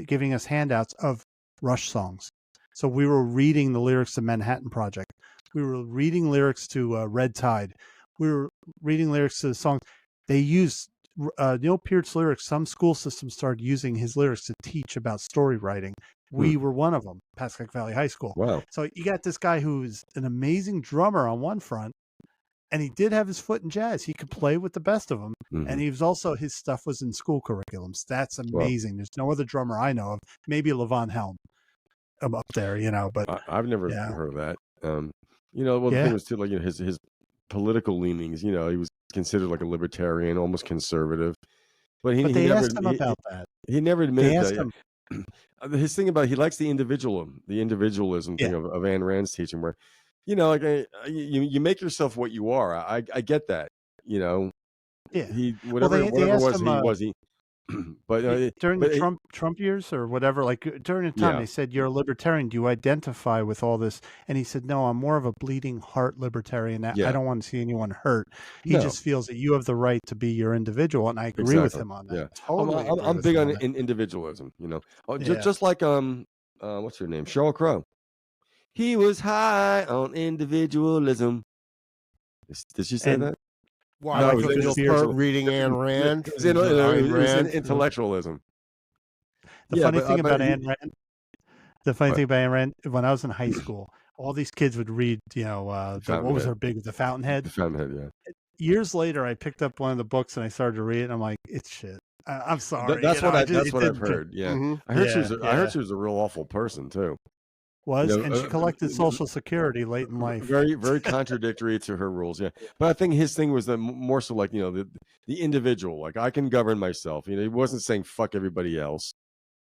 giving us handouts of Rush songs. So we were reading the lyrics to Manhattan Project. We were reading lyrics to Red Tide. We were reading lyrics to the songs. They used Neil Peart's lyrics. Some school systems started using his lyrics to teach about story writing. We were one of them, Pascack Valley High School. Wow. So you got this guy who's an amazing drummer on one front, and he did have his foot in jazz. He could play with the best of them. Mm-hmm. And he was also, his stuff was in school curriculums. That's amazing. Wow. There's no other drummer I know of. Maybe Levon Helm up there, but I've never heard of that. The thing was too, like, his political leanings, he was considered like a libertarian, almost conservative. But they never asked him about that. He never admitted that. His thing about he likes the individualism thing of Ayn Rand's teaching, where you make yourself what you are. I get that. Yeah. He whatever was he. But during the Trump years or whatever, like during the time they said, "You're a libertarian. Do you identify with all this?" And he said, "No, I'm more of a bleeding heart libertarian. I don't want to see anyone hurt." He just feels that you have the right to be your individual, and I agree with him on that. Yeah, totally. I'm big on individualism. Just like what's her name, Sheryl Crow. He was high on individualism. Did she say that? Why? No, it was reading Ayn Rand. It was in intellectualism. The funny thing about Ayn Rand, when I was in high school, all these kids would read, what was her big, The Fountainhead? The Fountainhead, yeah. Years later, I picked up one of the books and I started to read it, and I'm like, it's shit. I'm sorry. That's what I've heard. Yeah, mm-hmm. I heard she was a real awful person too. And she collected Social Security late in life. Very, very contradictory to her rules. Yeah, but I think his thing was more so like the individual. Like, I can govern myself. He wasn't saying fuck everybody else.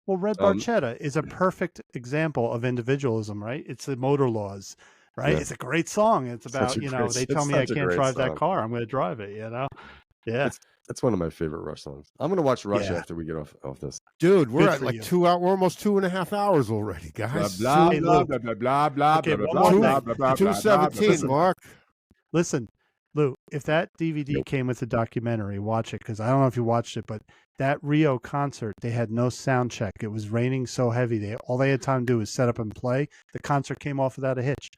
Well, Red Barchetta is a perfect example of individualism, right? It's the Motor Laws, right? Yeah. It's a great song. It's about they tell me I can't drive that car. I'm going to drive it. Yeah. That's one of my favorite Rush songs. I'm going to watch Rush after we get off this. Dude, we're at like 2 hours. We're almost 2.5 hours already, guys. Blah, blah, blah, blah, blah, blah, blah, blah, blah, 2:17, Mark. Listen, Lou, if that DVD came with the documentary, watch it, because I don't know if you watched it, but that Rio concert, they had no sound check. It was raining so heavy. All they had time to do was set up and play. The concert came off without a hitch.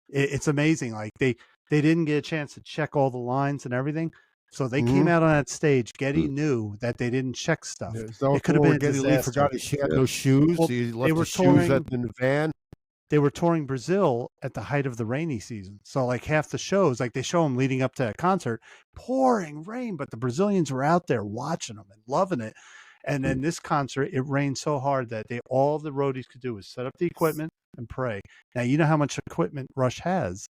It's amazing. Like, they didn't get a chance to check all the lines and everything. So they came out on that stage. Getty knew that they didn't check stuff. It could have been Geddy Lee forgot he had no shoes. Well, he left his shoes in the van. They were touring Brazil at the height of the rainy season. So like half the shows, like they show them leading up to that concert, pouring rain, but the Brazilians were out there watching them and loving it. And then this concert, it rained so hard that all the roadies could do was set up the equipment and pray. Now, you know how much equipment Rush has.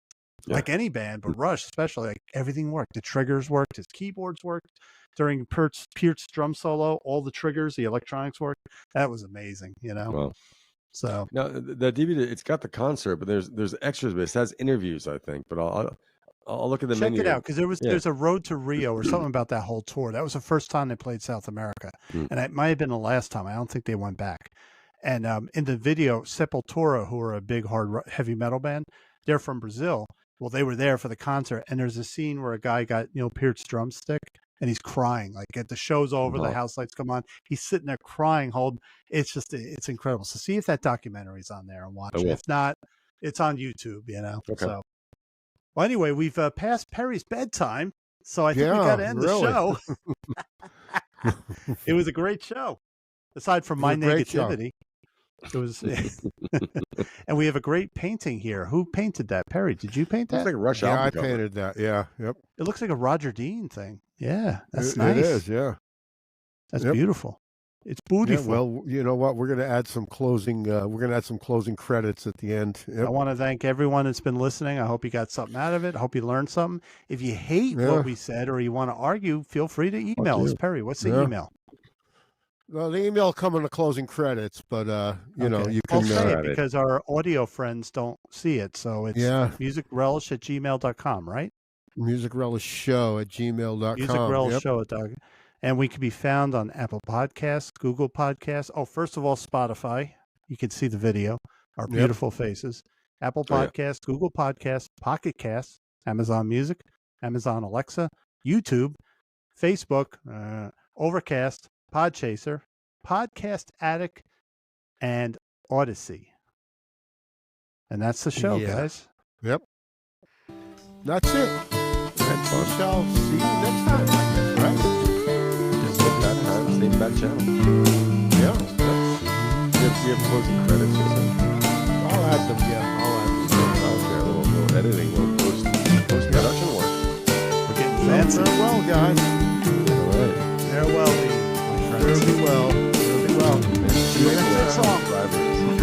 Like any band, but Rush especially, like everything worked. The triggers worked, his keyboards worked. During Peart's drum solo, all the triggers, the electronics worked. That was amazing, Wow. So now the DVD, it's got the concert, but there's extras, but it has interviews, I think. But I'll look at the menu. Check it out, because there's a Road to Rio or something about that whole tour. That was the first time they played South America, and it might have been the last time. I don't think they went back. And in the video, Sepultura, who are a big heavy metal band, they're from Brazil. Well, they were there for the concert, and there's a scene where a guy got Neil Peart's drumstick, and he's crying. Like, the show's over, the house lights come on, he's sitting there crying. It's incredible. So see if that documentary's on there and watch it. If not, it's on YouTube. Okay. So, well, anyway, we've passed Perry's bedtime, so I think we got to end the show. It was a great show, aside from my negativity. It was, and we have a great painting here. Who painted that? Perry, did you paint that? It's like a Rush album. I painted that. Yeah, yep. It looks like a Roger Dean thing. Yeah, that's nice. It is. Yeah, that's beautiful. It's beautiful. Yeah, well, you know what? We're going to add some closing. We're going to add some closing credits at the end. Yep. I want to thank everyone that's been listening. I hope you got something out of it. I hope you learned something. If you hate what we said or you want to argue, feel free to email us. Perry, what's the email? Well, the email come in the closing credits, but you know, you can I'll say it because our audio friends don't see it. So it's musicrelish@gmail.com, right? musicrelishshow@gmail.com. musicrelishshow.com. And we can be found on Apple Podcasts, Google Podcasts. Oh, first of all, Spotify. You can see the video, our beautiful faces. Apple Podcasts, Google Podcasts, Pocket Casts, Amazon Music, Amazon Alexa, YouTube, Facebook, Overcast, Podchaser, Podcast Addict, and Odyssey. And that's the show, guys. Yep. That's it. And we shall see you next time, right? Just hit that time, same bad channel. Yeah. We have closing credits, you said? I'll add them, I'll add them. Okay, a little editing, a little post-production work. We're getting fancy. Farewell, guys. All right. Farewell, Fare thee well. See you next time. Drivers.